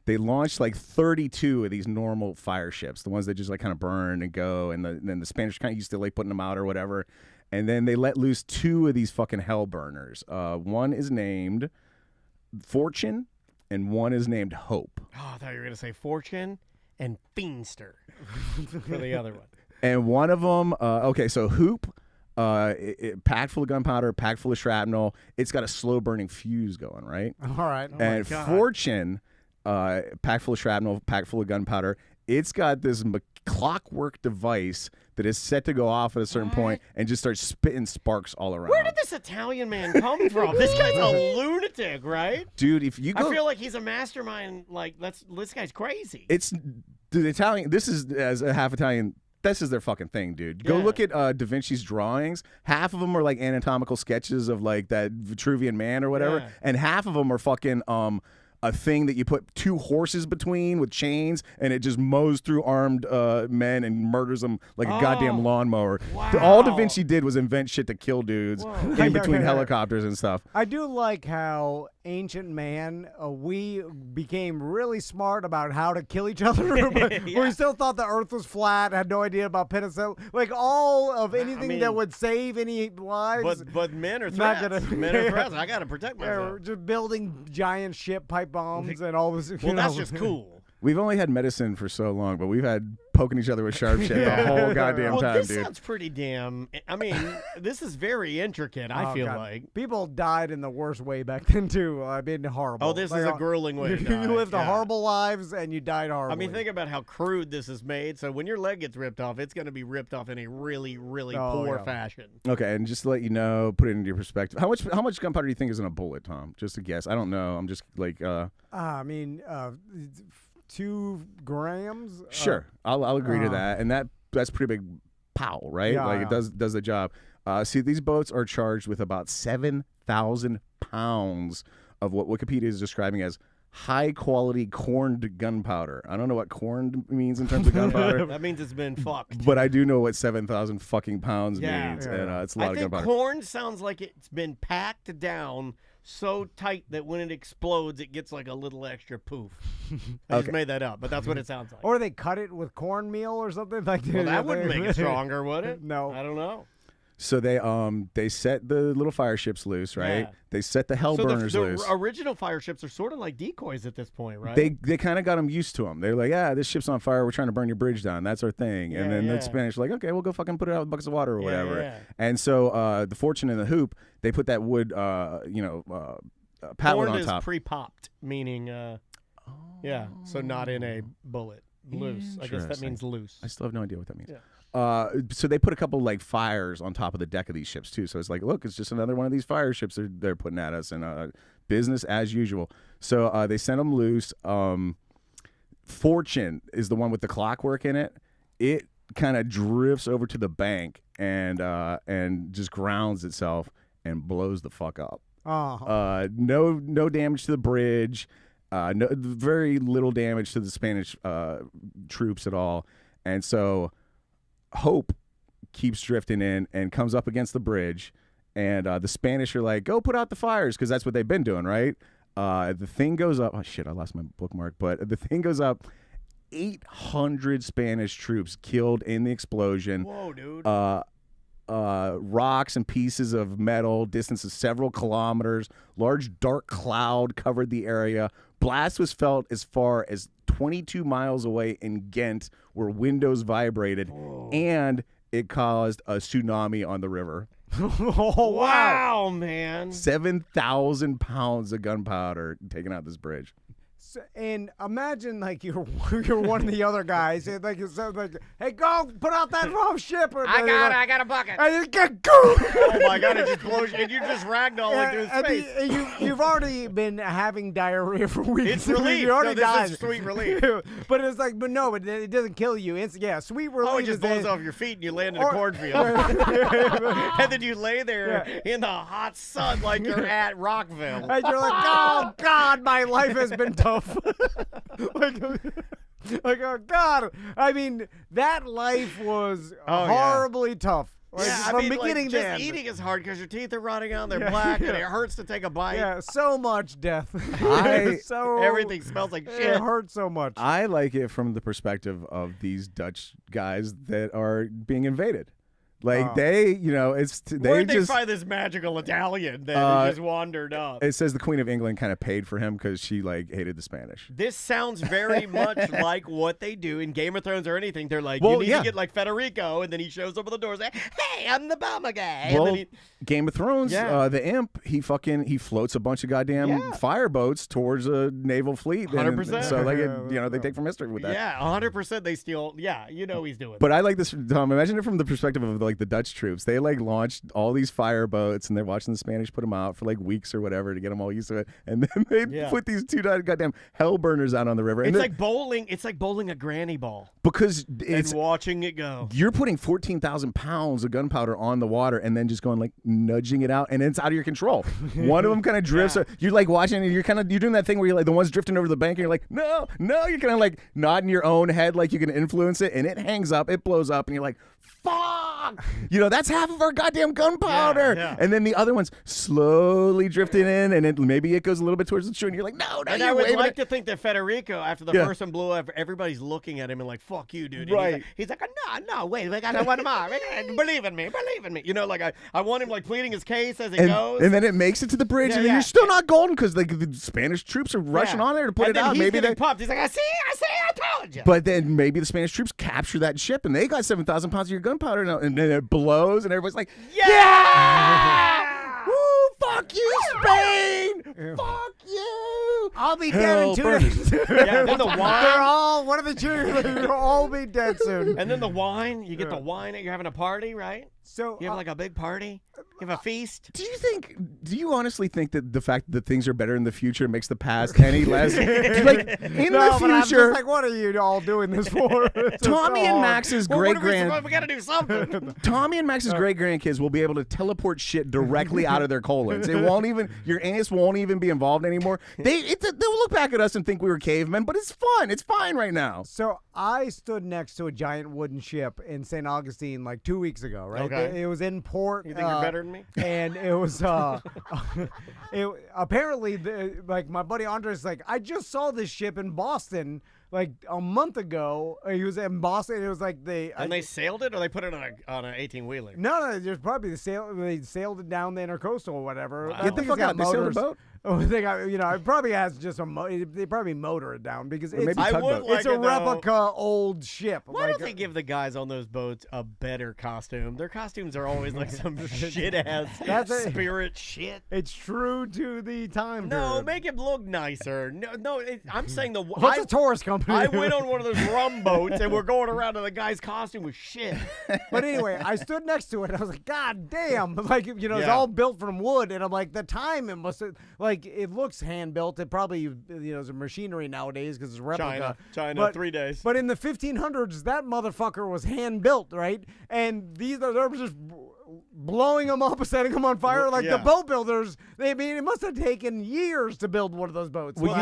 they launched like 32 of these normal fire ships, the ones that just like kind of burn and go, and then the Spanish kind of used to like putting them out or whatever. And then they let loose 2 of these fucking hell burners. One is named Fortune, and one is named Hope. Oh, I thought you were gonna say Fortune and Fiendster for the other one. And one of them, so Hoop, packed full of gunpowder, packed full of shrapnel. It's got a slow burning fuse going, right? All right. Oh and Fortune. Packed full of shrapnel, packed full of gunpowder. It's got this clockwork device that is set to go off at a certain point and just start spitting sparks all around. Where did this Italian man come from? This guy's a lunatic, right? Dude, if you go... I feel like he's a mastermind. Like, this guy's crazy. It's the Italian... This is, as a half Italian... This is their fucking thing, dude. Go look at Da Vinci's drawings. Half of them are like anatomical sketches of like that Vitruvian man or whatever, and half of them are fucking... a thing that you put 2 horses between with chains, and it just mows through armed men and murders them like a goddamn lawnmower. Wow. All Da Vinci did was invent shit to kill dudes in between helicopters and stuff. I do like how ancient man, we became really smart about how to kill each other, but we still thought the earth was flat, had no idea about penicillin. Like all of anything that would save any lives. But men are threats. Men are threats. I got to protect myself. Just building giant ship pipe bombs and all this. Well, that's just cool. We've only had medicine for so long, but we've had poking each other with sharp shit the whole goddamn time, this dude. sounds pretty damn... I mean, this is very intricate, I feel like. People died in the worst way back then, too. I mean, horrible. Oh, this is a grueling way to die. You lived horrible lives, and you died horribly. I mean, think about how crude this is made. So when your leg gets ripped off, it's going to be ripped off in a really, really poor fashion. Okay, and just to let you know, put it into your perspective. How much gunpowder do you think is in a bullet, Tom? Just a guess. I don't know. I'm just like... I mean... 2 grams. Sure, I'll agree to that, and that's pretty big pow, right? Yeah, it does the job. See, these boats are charged with about 7,000 pounds of what Wikipedia is describing as high quality corned gunpowder. I don't know what corned means in terms of gunpowder. That means it's been fucked. But I do know what 7,000 fucking pounds means, and it's a lot of gunpowder. I think corn sounds like it's been packed down so tight that when it explodes, it gets like a little extra poof. I just made that up, but that's what it sounds like. Or they cut it with cornmeal or something like that. Well, that wouldn't make it stronger, would it? No. I don't know. So they set the little fire ships loose, right? Yeah. They set the hell burners loose. The original fire ships are sort of like decoys at this point, right? They kind of got them used to them. They're like, this ship's on fire. We're trying to burn your bridge down. That's our thing. And then the Spanish are like, okay, we'll go fucking put it out with buckets of water or whatever. Yeah. And so the Fortune and the Hoop, they put that wood, pallet on top. Corn is pre-popped, meaning, so not in a bullet. Loose. I guess that means loose. I still have no idea what that means. Yeah. So they put a couple like fires on top of the deck of these ships too. So it's like, look, it's just another one of these fire ships they're putting at us, and business as usual. So they sent them loose. Fortune is the one with the clockwork in it. It kind of drifts over to the bank and just grounds itself and blows the fuck up. No damage to the bridge. Very little damage to the Spanish troops at all. And so Hope keeps drifting in and comes up against the bridge. And the Spanish are like, go put out the fires, because that's what they've been doing, right? The thing goes up. Oh, shit, I lost my bookmark. But the thing goes up. 800 Spanish troops killed in the explosion. Whoa, dude. Rocks and pieces of metal, distances several kilometers. Large dark cloud covered the area. Blast was felt as far as 22 miles away in Ghent, where windows vibrated. Whoa. And it caused a tsunami on the river. Oh, wow, man. 7,000 pounds of gunpowder taking out this bridge. And imagine you're one of the other guys, and hey, go put out that wrong ship. I got a bucket. And you get Oh my God! It just blows, and you're just ragdolling through space. You've already been having diarrhea for weeks. It's relief. You already died. This is sweet relief. But it's it doesn't kill you. It's sweet relief. Oh, it just blows off your feet and you land in a cornfield. And then you lay there in the hot sun like you're at Rockville. And you're like, oh God, my life has been tough. Oh God! I mean, that life was horribly tough. From beginning to end. Eating is hard because your teeth are rotting out, they're black, and it hurts to take a bite. Yeah, so much death. Everything smells like shit. It hurts so much. I like it from the perspective of these Dutch guys that are being invaded. Where'd they find this magical Italian that just wandered up? It says the Queen of England kind of paid for him because she hated the Spanish. This sounds very much like what they do in Game of Thrones or anything. They're like, you need to get like Federico, and then he shows up at the door and says, hey, I'm the bomber guy. Well, and then Game of Thrones, the imp, he floats a bunch of goddamn fireboats towards a naval fleet. 100%. So they take from history with that. Yeah, 100% they steal. Yeah, he's doing But I like this, Tom. Imagine it from the perspective of the Dutch troops. They launched all these fireboats, and they're watching the Spanish put them out for weeks or whatever to get them all used to it, and then they put these two goddamn hell burners out on the river. It's like bowling. It's like bowling a granny ball because it's and watching it go. You're putting 14,000 pounds of gunpowder on the water, and then just going nudging it out, and it's out of your control. One of them kind of drifts. You're watching, and you're doing that thing where you're the one's drifting over the bank, and you're like, no. You're kind of nodding your own head like you can influence it, and it hangs up, it blows up, and you're like, fuck! That's half of our goddamn gunpowder. Yeah. And then the other one's slowly drifting in, and maybe it goes a little bit towards the shore, and you're like, no. And I would like to think that Federico, after the first one blew up, everybody's looking at him and fuck you, dude. And right. He's like, no, wait, we got one more. Believe in me. I want him pleading his case as it goes. And then it makes it to the bridge, and then you're still not golden because the Spanish troops are rushing on there to put it out. Maybe they popped. He's like, I told you. But then maybe the Spanish troops capture that ship, and they got 7,000 pounds of your gunpowder now, and then it blows, and everybody's like, yeah! Woo! Fuck you, Spain! Fuck you! I'll be dead in 2 days. Then the wine. One of the cheerleaders will all be dead soon. And then the wine. You get the wine. You're having a party, right? So you have a big party. You have a feast. Do you honestly think that the fact that things are better in the future makes the past any less? In the future, I'm just what are you all doing this for? Tommy and Max's we gotta do something. Tommy and Max's great grandkids will be able to teleport shit directly out of their colons. It won't even your anus won't even be involved anymore. They'll look back at us and think we were cavemen, but it's fun. It's fine right now. So I stood next to a giant wooden ship in St. Augustine 2 weeks ago, right? Okay. It was in port. You think you're better than me? And it was apparently my buddy Andres I just saw this ship in Boston a month ago. He was in Boston. And it was and they sailed it, or they put it on an 18-wheeler. No, there's probably they sailed it down the intercoastal or whatever. Wow. Get the fuck out! They sailed a boat. Oh, they got it probably has just they probably motor it down because it's a replica old ship. Why don't they give the guys on those boats a better costume? Their costumes are always some shit ass spirit shit. It's true to the time. No, make it look nicer. No, I'm saying what's a tourist company? I went on one of those rum boats and we're going around and the guy's costume was shit. But anyway, I stood next to it and I was like, God damn! It's all built from wood, and I'm like, the time it must have like it looks hand built. It probably is a machinery nowadays because it's replica. China, but, 3 days. But in the 1500s, that motherfucker was hand built, right? And they're just blowing them up, setting them on fire. Like the boat builders, it must have taken years to build one of those boats. Well,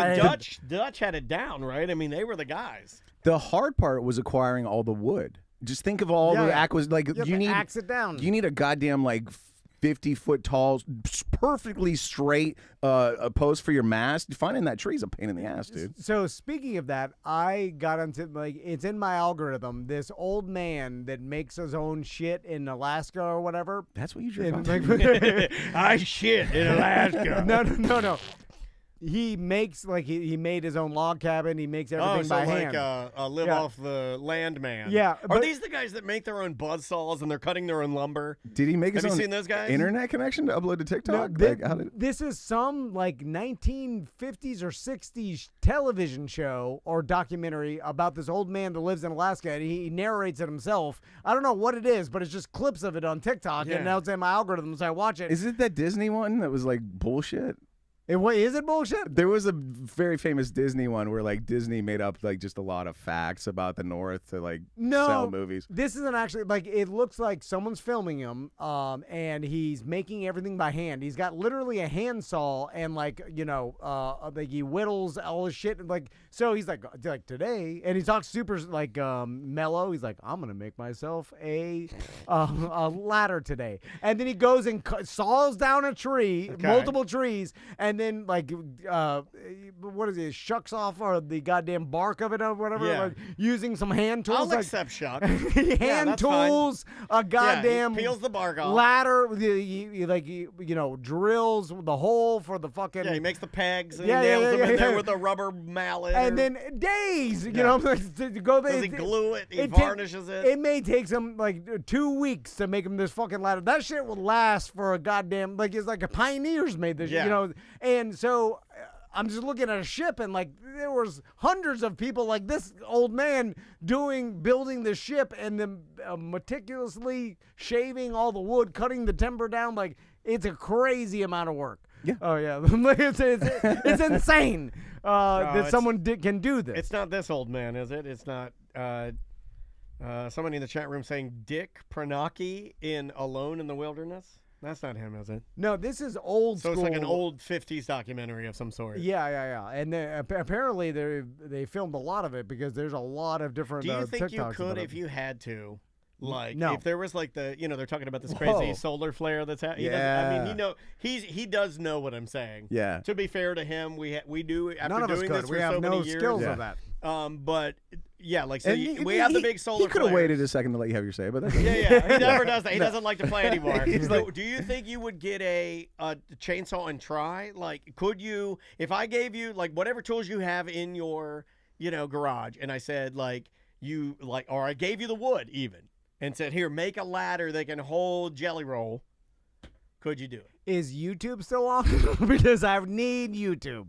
Dutch had it down, right? I mean, they were the guys. The hard part was acquiring all the wood. Just think of all the like you need axe it down. You need a goddamn like 50-foot tall, perfectly straight post for your mast. Finding that tree's a pain in the ass, dude. So speaking of that, I got into it's in my algorithm. This old man that makes his own shit in Alaska or whatever. That's what you jerk off. I shit in Alaska. No. He makes he made his own log cabin. He makes everything by hand. Live off the land man. Yeah. Are these the guys that make their own buzzsaws and they're cutting their own lumber? Did he make his Have own you seen those guys? internet connection to upload to TikTok? No, this is some 1950s or 60s television show or documentary about this old man that lives in Alaska, and he narrates it himself. I don't know what it is, but it's just clips of it on TikTok, and now it's in my algorithm, so I watch it. Is it that Disney one that was like bullshit? Is it bullshit? There was a very famous Disney one where Disney made up just a lot of facts about the North to sell movies. This isn't actually it looks like someone's filming him, and he's making everything by hand. He's got literally a handsaw and he whittles all his shit so he's like today, and he talks super mellow. He's like, I'm gonna make myself a ladder today, and then he goes and saws down a tree, multiple trees, and then what is it? Shucks off the goddamn bark of it or whatever. Using some hand tools. I'll accept shuck. hand tools. Fine. A goddamn peels the bark off. Ladder. Drills the hole for the fucking. Yeah, he makes the pegs and he nails them in there with a rubber mallet. And then days, to go there. Does he glue it? He varnishes it. It may take him 2 weeks to make him this fucking ladder. That shit will last for a goddamn it's like a pioneers made this. And so I'm just looking at a ship, and there was hundreds of people like this old man building the ship, and then meticulously shaving all the wood, cutting the timber down. It's a crazy amount of work. Yeah. Oh yeah. it's insane that someone can do this. It's not this old man, is it? It's not. Somebody in the chat room saying Dick Pranaki in Alone in the Wilderness. That's not him, is it? No, this is old school. So it's like an old 50s documentary of some sort. Yeah. And apparently they filmed a lot of it because there's a lot of different. Do you think TikToks you could, about if you had to, no. if there was they're talking about this crazy solar flare that's happening. Yeah. He does know what I'm saying. Yeah. To be fair to him, we do after None of us doing could. this We for have so no many years. skills of that. But yeah, we have the big solar. He could have waited a second to let you have your say, but that's yeah. He never does that. He doesn't like to play anymore. Do you think you would get a chainsaw and try? Could you, if I gave you whatever tools you have in your garage, and I said or I gave you the wood even, and said, here, make a ladder that can hold Jelly Roll, could you do it? Is YouTube still on? Because I need YouTube.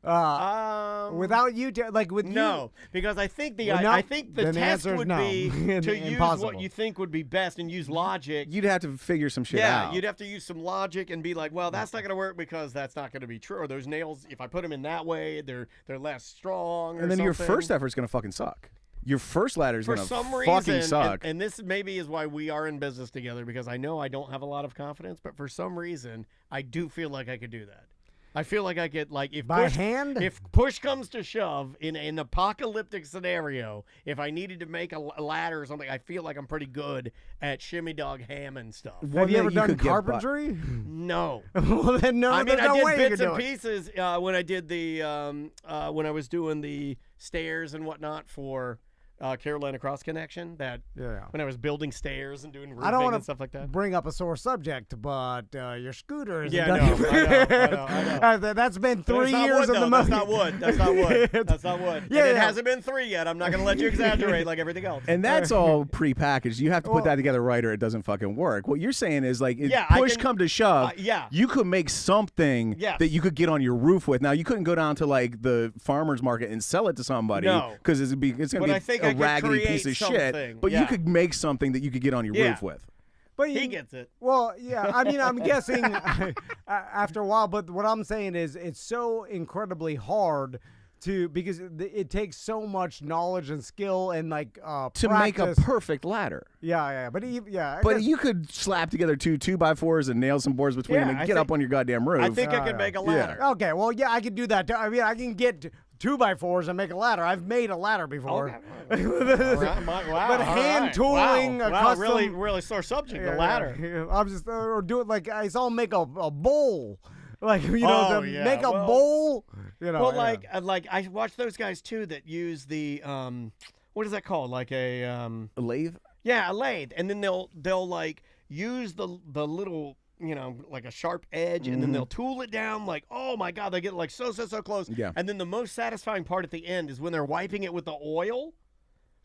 Without YouTube, no, because I think the test would be to use what you think would be best and use logic. You'd have to figure some shit out. Yeah, you'd have to use some logic and be like, well, that's not going to work because that's not going to be true. Or those nails, if I put them in that way, they're less strong. And then your first effort's going to fucking suck. Your first ladder's going to fucking suck. And this maybe is why we are in business together, because I know I don't have a lot of confidence, but for some reason, I do feel like I could do that. I feel like I could, if push comes to shove in an apocalyptic scenario, if I needed to make a ladder or something, I feel like I'm pretty good at shimmy dog ham stuff. Have you ever done carpentry? No. Well, then no. I mean, no I way did you bits could and do it. pieces when I did when I was doing the stairs and whatnot for Carolina Cross Connection, when I was building stairs and doing roofing and stuff like that. Bring up a sore subject, but your scooter is I know. That's been 3 years of the That's not wood. That's not wood. That's not wood. Yeah, it hasn't been 3 yet. I'm not going to let you exaggerate like everything else. And that's all prepackaged. You have to put that together right, or it doesn't fucking work. What you're saying is push come to shove. You could make something that you could get on your roof with. Now you couldn't go down to the farmer's market and sell it to somebody because it's going to be a raggedy piece of shit. But you could make something that you could get on your roof with. But He gets it. Well, yeah. I mean, I'm guessing after a while. But what I'm saying is, it's so incredibly hard because it takes so much knowledge and skill and like to make a practice. perfect ladder. Yeah. But I But guess- you could slap together 2x4s and nail some boards between Yeah, them and I get think- up on your goddamn roof. I think I could make a ladder. Okay, well, yeah, I can do that. I mean, I can get 2x4s and make a ladder. I've made a ladder before. Okay. All right, wow, But all hand right. tooling wow. a wow, custom- really sore subject, Yeah, the ladder. yeah. I'm just or do it like I saw him make a bowl, like you know, Oh, to yeah, make a well- bowl. You know, Well, yeah. like I watch those guys too that use the what is that called? Like a A lathe? yeah, a lathe, and then they'll like use the little, you know, like a sharp edge, and then they'll tool it down. Like, oh my god, they get like so close. Yeah. And then the most satisfying part at the end is when they're wiping it with the oil.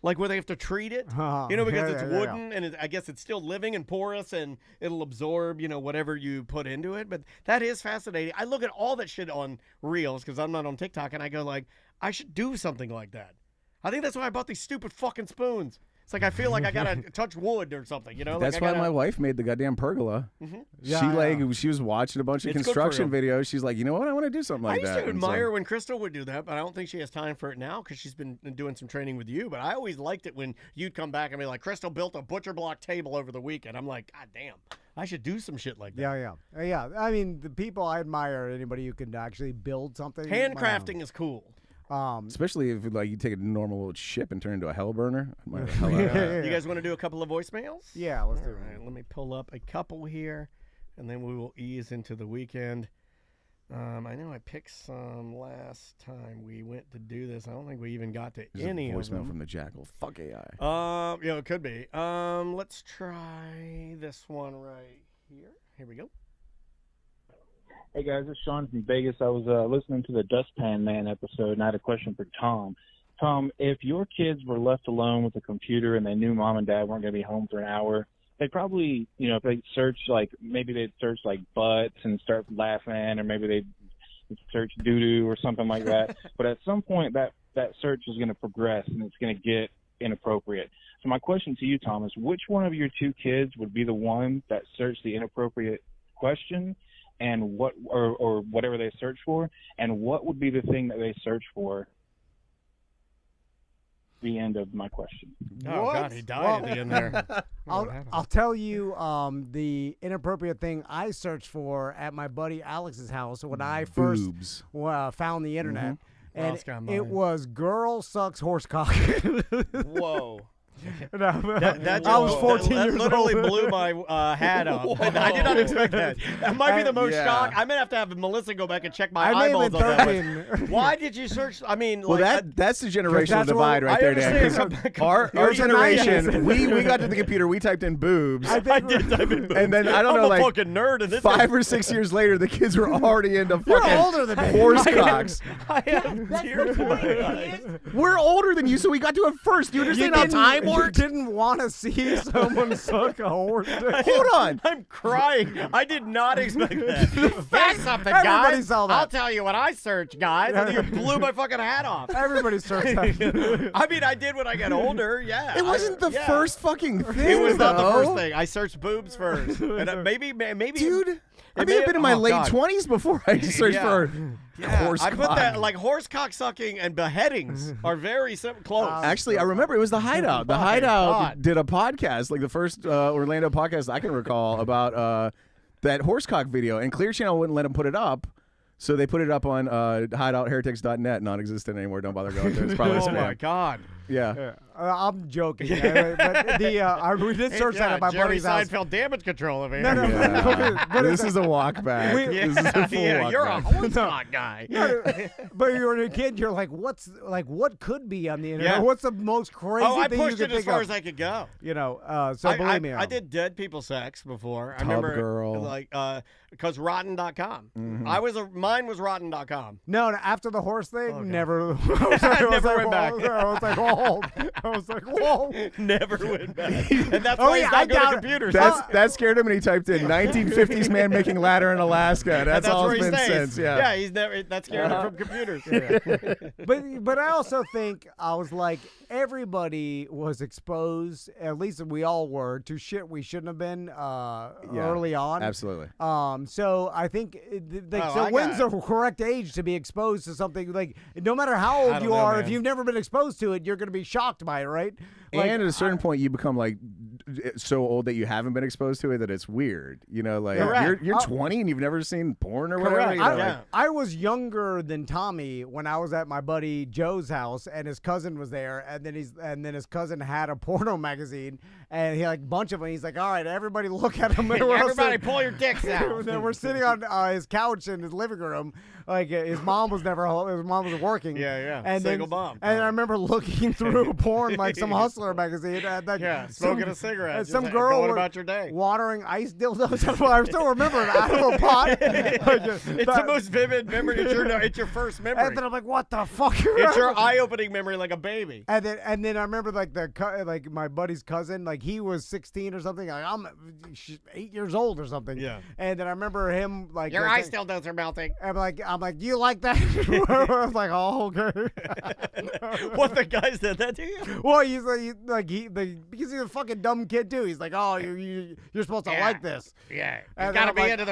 Like where they have to treat it, you know, because it's wooden and I guess it's still living and porous and it'll absorb, you know, whatever you put into it. But that is fascinating. I look at all that shit on Reels because I'm not on TikTok, and I go like, I should do something like that. I think that's why I bought these stupid fucking spoons. It's like I feel like I gotta touch wood or something, you know. That's like why I gotta, my wife made the goddamn pergola. She was watching a bunch of It's good for construction you. videos. She's like, you know what? I want to do something like I used that. to And so- admire when Crystal would do that, but I don't think she has time for it now because she's been doing some training with you. But I always liked it when you'd come back and be like, Crystal built a butcher block table over the weekend. I'm like, God damn, I should do some shit like that. Yeah. I mean, the people I admire are anybody who can actually build something. Handcrafting is cool. Especially if like you take a normal old ship and turn it into a hell burner. Admire the hell out of that. You guys want to do a couple of voicemails? Yeah, let's do All right, let me pull up a couple here, and then we will ease into the weekend. I know I picked some last time we went to do this. I don't think we even got to There's any a of voicemail them. from the Jackal. Fuck AI. Yeah, it could be. Let's try this one right here. Here we go. Hey guys, it's Sean from Vegas. I was listening to the Dustpan Man episode, and I had a question for Tom. Tom, if your kids were left alone with a computer and they knew mom and dad weren't going to be home for an hour, they'd probably, you know, if they search maybe they'd search butts and start laughing, or maybe they'd search doo-doo or something like that. But at some point, that search is going to progress and it's going to get inappropriate. So my question to you, Tom, is which one of your two kids would be the one that searched the inappropriate question? And what or whatever they search for, and what would be the thing that they search for? The end of my question. Oh God, he died at the end there. I'll tell you the inappropriate thing I searched for at my buddy Alex's house when I first Boobs. found the internet. And Alex got mine. it was girl sucks horse cock. Whoa. No, That I was just- 14 that years literally old. blew my hat up. I did not expect that. That might be the most Yeah. shock. I may have to have Melissa go back and check my I may have eyeballs been on that 13. one. Why did you search? I mean, Well, like, that's the generational that's divide what- right I there, Dan. understand. 'cause Our It was the 90s. generation, we got to the computer, we typed in boobs, I did type in boobs. and then I don't I'm know, a like fucking nerd in this. 5 or 6 years later, the kids were already into You're fucking older than me. horse cocks. I have tears in my eyes. We're older than you, so we got to it first. Do you understand how time You works? didn't want to see someone suck a horse dick. Hold on. I'm crying. I did not expect that. Here's something, Everybody guys. saw that. I'll tell you what I searched, guys. And you blew my fucking hat off. Everybody searched that. I mean, I did when I got older. Yeah. It wasn't the yeah. first fucking thing. It was not the though. first thing. I searched boobs first. And maybe. Dude, I It may may have been in my have- oh, late God. 20s before I searched Yeah. for horse I put cock. that like horse cock sucking and beheadings are very close. Actually, I remember it was The Hideout. The Fucking Hideout God. did a podcast, like the first Orlando podcast I can recall, about that horsecock video, and Clear Channel wouldn't let them put it up. So they put it up on hideoutheretics.net, non-existent anymore. Don't bother going there. It's probably Oh spam. my God. Yeah. I'm joking. But we did search that at my Jerry buddy's house. Seinfeld damage control over here. No, no, Yeah. but This is a walk back. We- This is a full walk you're a back. horse cock guy. but you're a kid. You're like, what could be on the internet? Yeah. What's the most crazy Oh, I thing you pushed could it as think far of? as I could go. You know, so believe me. I did dead people sex before. I Tub remember, girl. like, because rotten.com. Mm-hmm. Mine was rotten.com. No, after the horse thing, God. never. Never went back. I was like, hold. I was like, whoa. Never went back. And that's Oh, why yeah, he's I not good at doubt- computers. That scared him, and he typed in 1950s man making ladder in Alaska. And That's all where it's he been stays. since. Yeah. he's never. That scared him from computers. But I also think I was like, everybody was exposed, at least we all were, to shit we shouldn't have been early on. Absolutely. So I think when's got the correct age to be exposed to something? Like, no matter how old don't you know, are, if man. you've never been exposed to it, you're going to be shocked by it, right? Like, And at a certain point, you become like so old that you haven't been exposed to it that it's weird. You know, like Correct. you're 20 and you've never seen porn or whatever. Correct. You know, I, like- I was younger than Tommy when I was at my buddy Joe's house, and his cousin was there, and then his cousin had a porno magazine, and he like a bunch of them. He's like, "All right, everybody, look at them." Everybody, pull your dicks out. And then we're sitting on his couch in his living room. Like his mom was never home. His mom was working. Yeah. And Single then, mom. And I remember looking through porn, like some Hustler magazine. And like smoking a cigarette. And just some like, girl going were about your day. watering ice dildos. I still remember it out of a pot. It's the most vivid memory. It's your first memory. And then I'm like, what the fuck? It's your eye-opening memory, like a baby. And then I remember like like my buddy's cousin, like he was 16 or something. Like she's 8 years old or something. Yeah. And then I remember him like Your eye still does are melting. I'm like, do you like that? I was like, oh, okay. What, the guy said that to you? Well, he's because he's a fucking dumb kid too. He's like, oh, you're supposed to like this. Yeah. You And gotta then I'm be like, into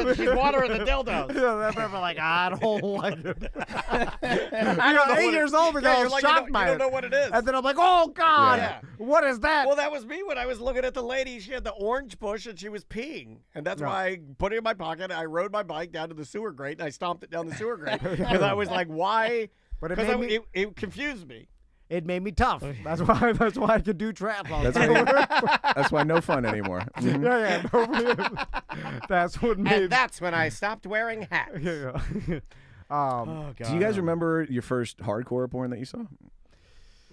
those. She's watering the dildos. I remember like, I don't like it. I don't know 8 what years it, old because I you're was like, shocked you by don't it. know what it is. And then I'm like, oh God, Yeah. what is that? Well, that was me when I was looking at the lady. She had the orange bush and she was peeing. And that's why I put it in my pocket. I rode my bike down to the sewer grate and I stomped it down the sewer grate. Because I was like, why? But it Because made me- it confused me. It made me tough. That's why I could do triathlon. That's why no fun anymore. Mhm. yeah. That's what made. And that's when I stopped wearing hats. Yeah. Oh, God. Do you guys remember your first hardcore porn that you saw?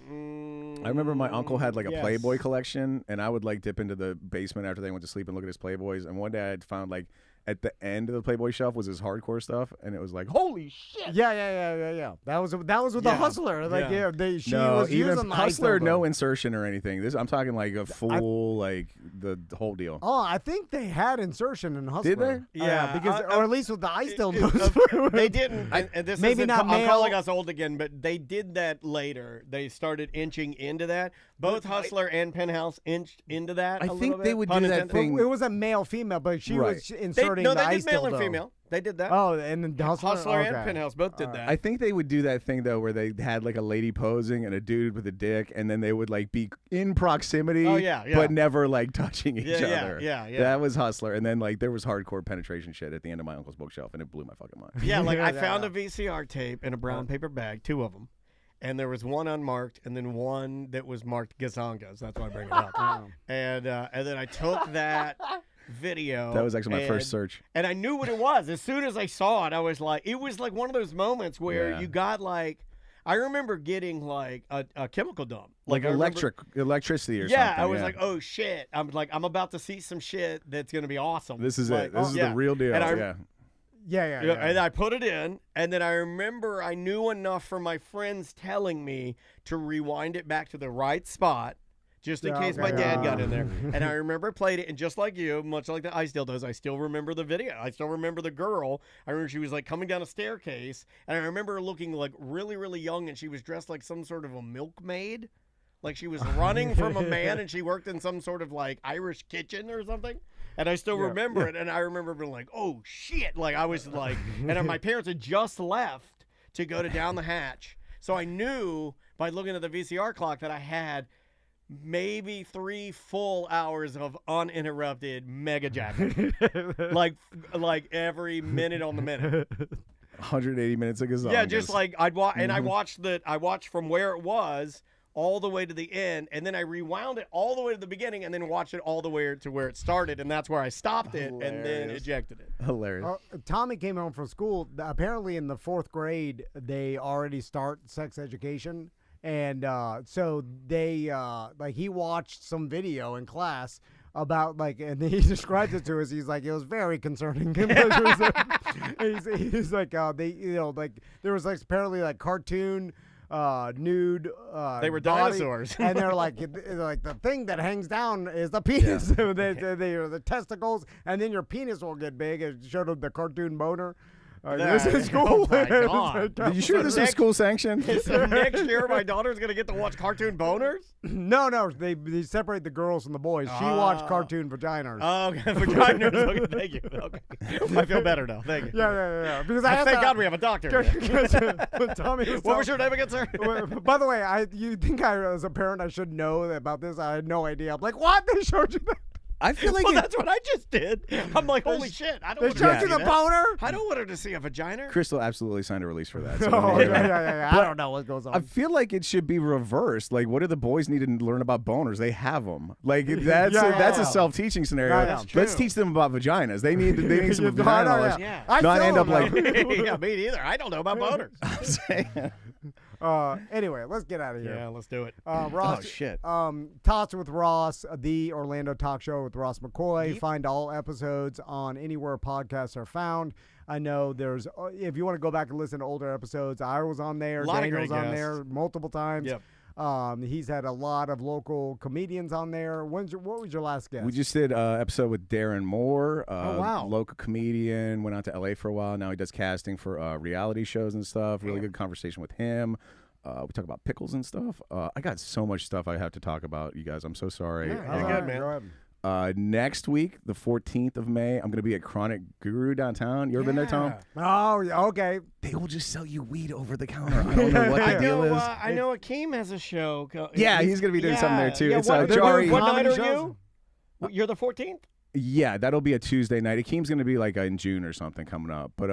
I remember my uncle had like a Yes. Playboy collection, and I would like dip into the basement after they went to sleep and look at his Playboys. And one day I had found like at the end of the Playboy shelf was his hardcore stuff, and it was like, holy shit! Yeah. That was with the Yeah. Hustler. Like Yeah. she No, was even using the Hustler, ice dildo. no insertion or anything. This I'm talking like a full like the whole deal. Oh, I think they had insertion in Hustler. Did they? Yeah, because or at least with the ice dildos. They didn't. And this Maybe isn't- not I'm male. calling us old again, but they did that later. They started inching into that. Both Hustler and Penthouse inched into that. I a think little they bit, would pun do that intended. thing- It was a male female, but she Right. was They, inserting no, the they ice did male dildo. and female. They did that. Oh, and then Hustler, and okay. Penthouse both did that. I think they would do that thing though, where they had like a lady posing and a dude with a dick, and then they would like be in proximity, Oh, yeah. but never like touching each Yeah, other. yeah. That was Hustler, and then like there was hardcore penetration shit at the end of my uncle's bookshelf, and it blew my fucking mind. Yeah, like I Yeah. found a VCR tape in a brown paper bag, 2 of them. And there was one unmarked, and then one that was marked Gazongas. That's why I bring it up. And then I took that video. That was actually my first and- search. And I knew what it was. As soon as I saw it, I was like, it was like one of those moments where Yeah. you got like, I remember getting like a chemical dump. Like I remember- electricity or Yeah, something. I was like, oh shit. I'm about to see some shit that's going to be awesome. this is Like, it. This is yeah. the real deal. And I- yeah. Yeah. And I put it in, and then I remember I knew enough from my friends telling me to rewind it back to the right spot, just in Yeah, case okay, my dad yeah. got in there. And I remember played it, and just like you, much like the ice dildos, I still remember the video. I still remember the girl. I remember she was like coming down a staircase, and I remember her looking like really, really young, and she was dressed like some sort of a milkmaid. Like she was running from a man, and she worked in some sort of like Irish kitchen or something. And I still remember it, and I remember being like, oh shit. Like I was like, and my parents had just left to go to down the hatch. So I knew by looking at the VCR clock that I had maybe 3 full hours of uninterrupted mega jacking. like every minute on the minute. 180 minutes of Gazongas. Yeah, just like I'd watch, and I watched from where it was all the way to the end, and then I rewound it all the way to the beginning, and then watched it all the way to where it started, and that's where I stopped it, and then Hilarious. ejected it. hilarious. Tommy came home from school. Apparently, in the 4th grade, they already start sex education, and so they like he watched some video in class about like, and he described it to us. He's like, it was very concerning. he's like, they, like there was like apparently like cartoon nude. They were body, dinosaurs. and they're like the thing that hangs down is the penis. they are the testicles, and then your penis will get big. It showed them the cartoon boner. This is cool. Oh my God. Are you sure this is school sanctioned? So next year, my daughter's gonna get to watch cartoon boners. No, they separate the girls from the boys. She watched cartoon vaginas. Oh, okay. Vaginas. Okay, thank you. Okay, I feel better now. Thank you. Yeah. Because I Thank God we have a doctor. Tommy What was your name again, sir? By the way, you think as a parent I should know about this? I had no idea. I'm like, what? They showed you that? I feel like Well, that's what I just did. I'm like, holy shit! I don't. They want her to showed you see the that. boner? I don't want her to see a vagina. Crystal absolutely signed a release for that. So Oh, yeah. I don't know what goes on. I feel like it should be reversed. Like, what do the boys need to learn about boners? They have them. Like, that's a self-teaching scenario. Yeah, that's Let's true. teach them about vaginas. They need some I vagina know, knowledge. Yeah. I Not still end up don't like. know. Yeah, me neither. I don't know about boners. Anyway, let's get out of here. Yeah, let's do it. Ross, Oh, shit. Tots with Ross, the Orlando talk show with Ross McCoy. Find all episodes on anywhere podcasts are found. I know there's, if you want to go back and listen to older episodes, I was on there. Lot of Daniel's great on guests. there multiple times. Yep. He's had a lot of local comedians on there. What was your last guest? We just did an episode with Darren Moore, wow. local comedian, went out to LA for a while. Now he does casting for reality shows and stuff. Really good conversation with him. We talk about pickles and stuff. I got so much stuff I have to talk about, you guys. I'm so sorry. You're good, man. Go ahead. Next week, the 14th of May, I'm going to be at Chronic Guru downtown. You ever been there, Tom? Oh, yeah, okay. They will just sell you weed over the counter. I don't know what the deal is. I know Akeem has a show. Yeah, he's going to be doing something there, too. Yeah, It's what Jari. what night Comedy are shows? you? You're the 14th? Yeah, that'll be a Tuesday night. Akeem's going to be like in June or something coming up. But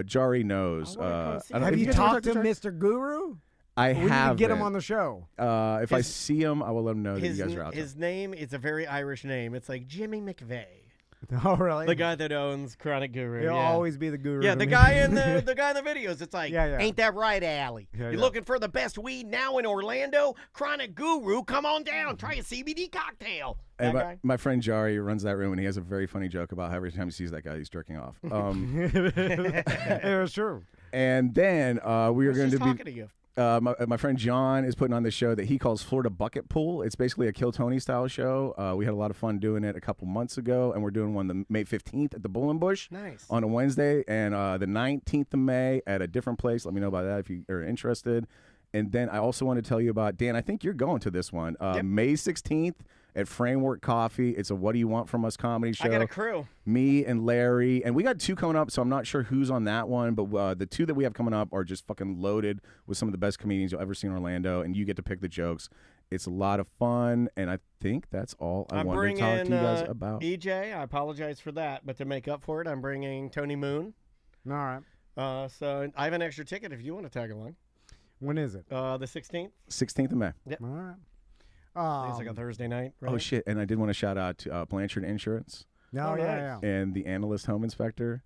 Jari knows. I wanna come see I don't- Have you guys ever talked to Jari? Mr. Guru? I We need to have. get him on the show. If I see him, I will let him know that you guys are out there. His name is a very Irish name. It's like Jimmy McVeigh, Oh, really? the guy that owns Chronic Guru. He'll yeah. always be the guru. Yeah, to the me. guy in the guy in the videos. It's like, Yeah. ain't that right, Allie? Yeah, You're yeah. looking for the best weed now in Orlando? Chronic Guru, come on down. Try a CBD cocktail. That And guy. my friend Jari runs that room, and he has a very funny joke about how every time he sees that guy, he's jerking off. It was true. And then we are I was going just to be. talking to you. My friend John is putting on this show that he calls Florida Bucket Pool. It's basically a Kill Tony style show. We had a lot of fun doing it a couple months ago, and we're doing one the May 15th at the Bull and Bush Nice. on a Wednesday, and the 19th of May at a different place. Let me know about that if you are interested. And then I also want to tell you about, Dan, I think you're going to this one. May 16th at Framework Coffee. It's a What Do You Want From Us comedy show. I got a crew. Me and Larry, and we got 2 coming up, so I'm not sure who's on that one, but the 2 that we have coming up are just fucking loaded with some of the best comedians you'll ever see in Orlando, and you get to pick the jokes. It's a lot of fun, and I think that's all I I'm wanted to talk to you guys about. EJ. I apologize for that, but to make up for it, I'm bringing Tony Moon. All right. So I have an extra ticket if you want to tag along. When is it? The 16th. 16th of May. Yep. All right. It's like a Thursday night. Right? Oh, shit, and I did want to shout out to Blanchard Insurance No, yeah. and the Analyst Home Inspector.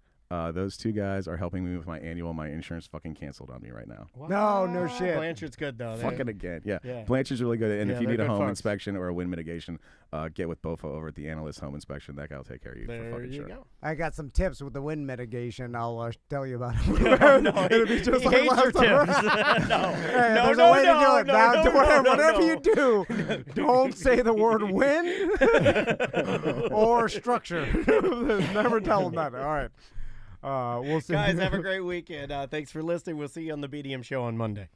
Those 2 guys are helping me with my annual. My insurance fucking canceled on me right now. No shit. Blanchard's good though. Fucking again. Yeah. Yeah. Blanchard's really good. And Yeah, if you they're need a good home folks. inspection or a wind mitigation, get with Bofo over at the Analyst Home Inspection. That guy will take care of you for There fucking you sure. go. I got some tips with the wind mitigation. I'll tell you about it. No, It'll be just he like hates your last tips. time. No. Hey, No, there's no, a way to do no, it. no, Now, no, whatever, no, whatever no. you do, don't say the word wind or structure. Never tell them that. All right. We'll see. Guys, have a great weekend. Thanks for listening. We'll see you on the BDM show on Monday.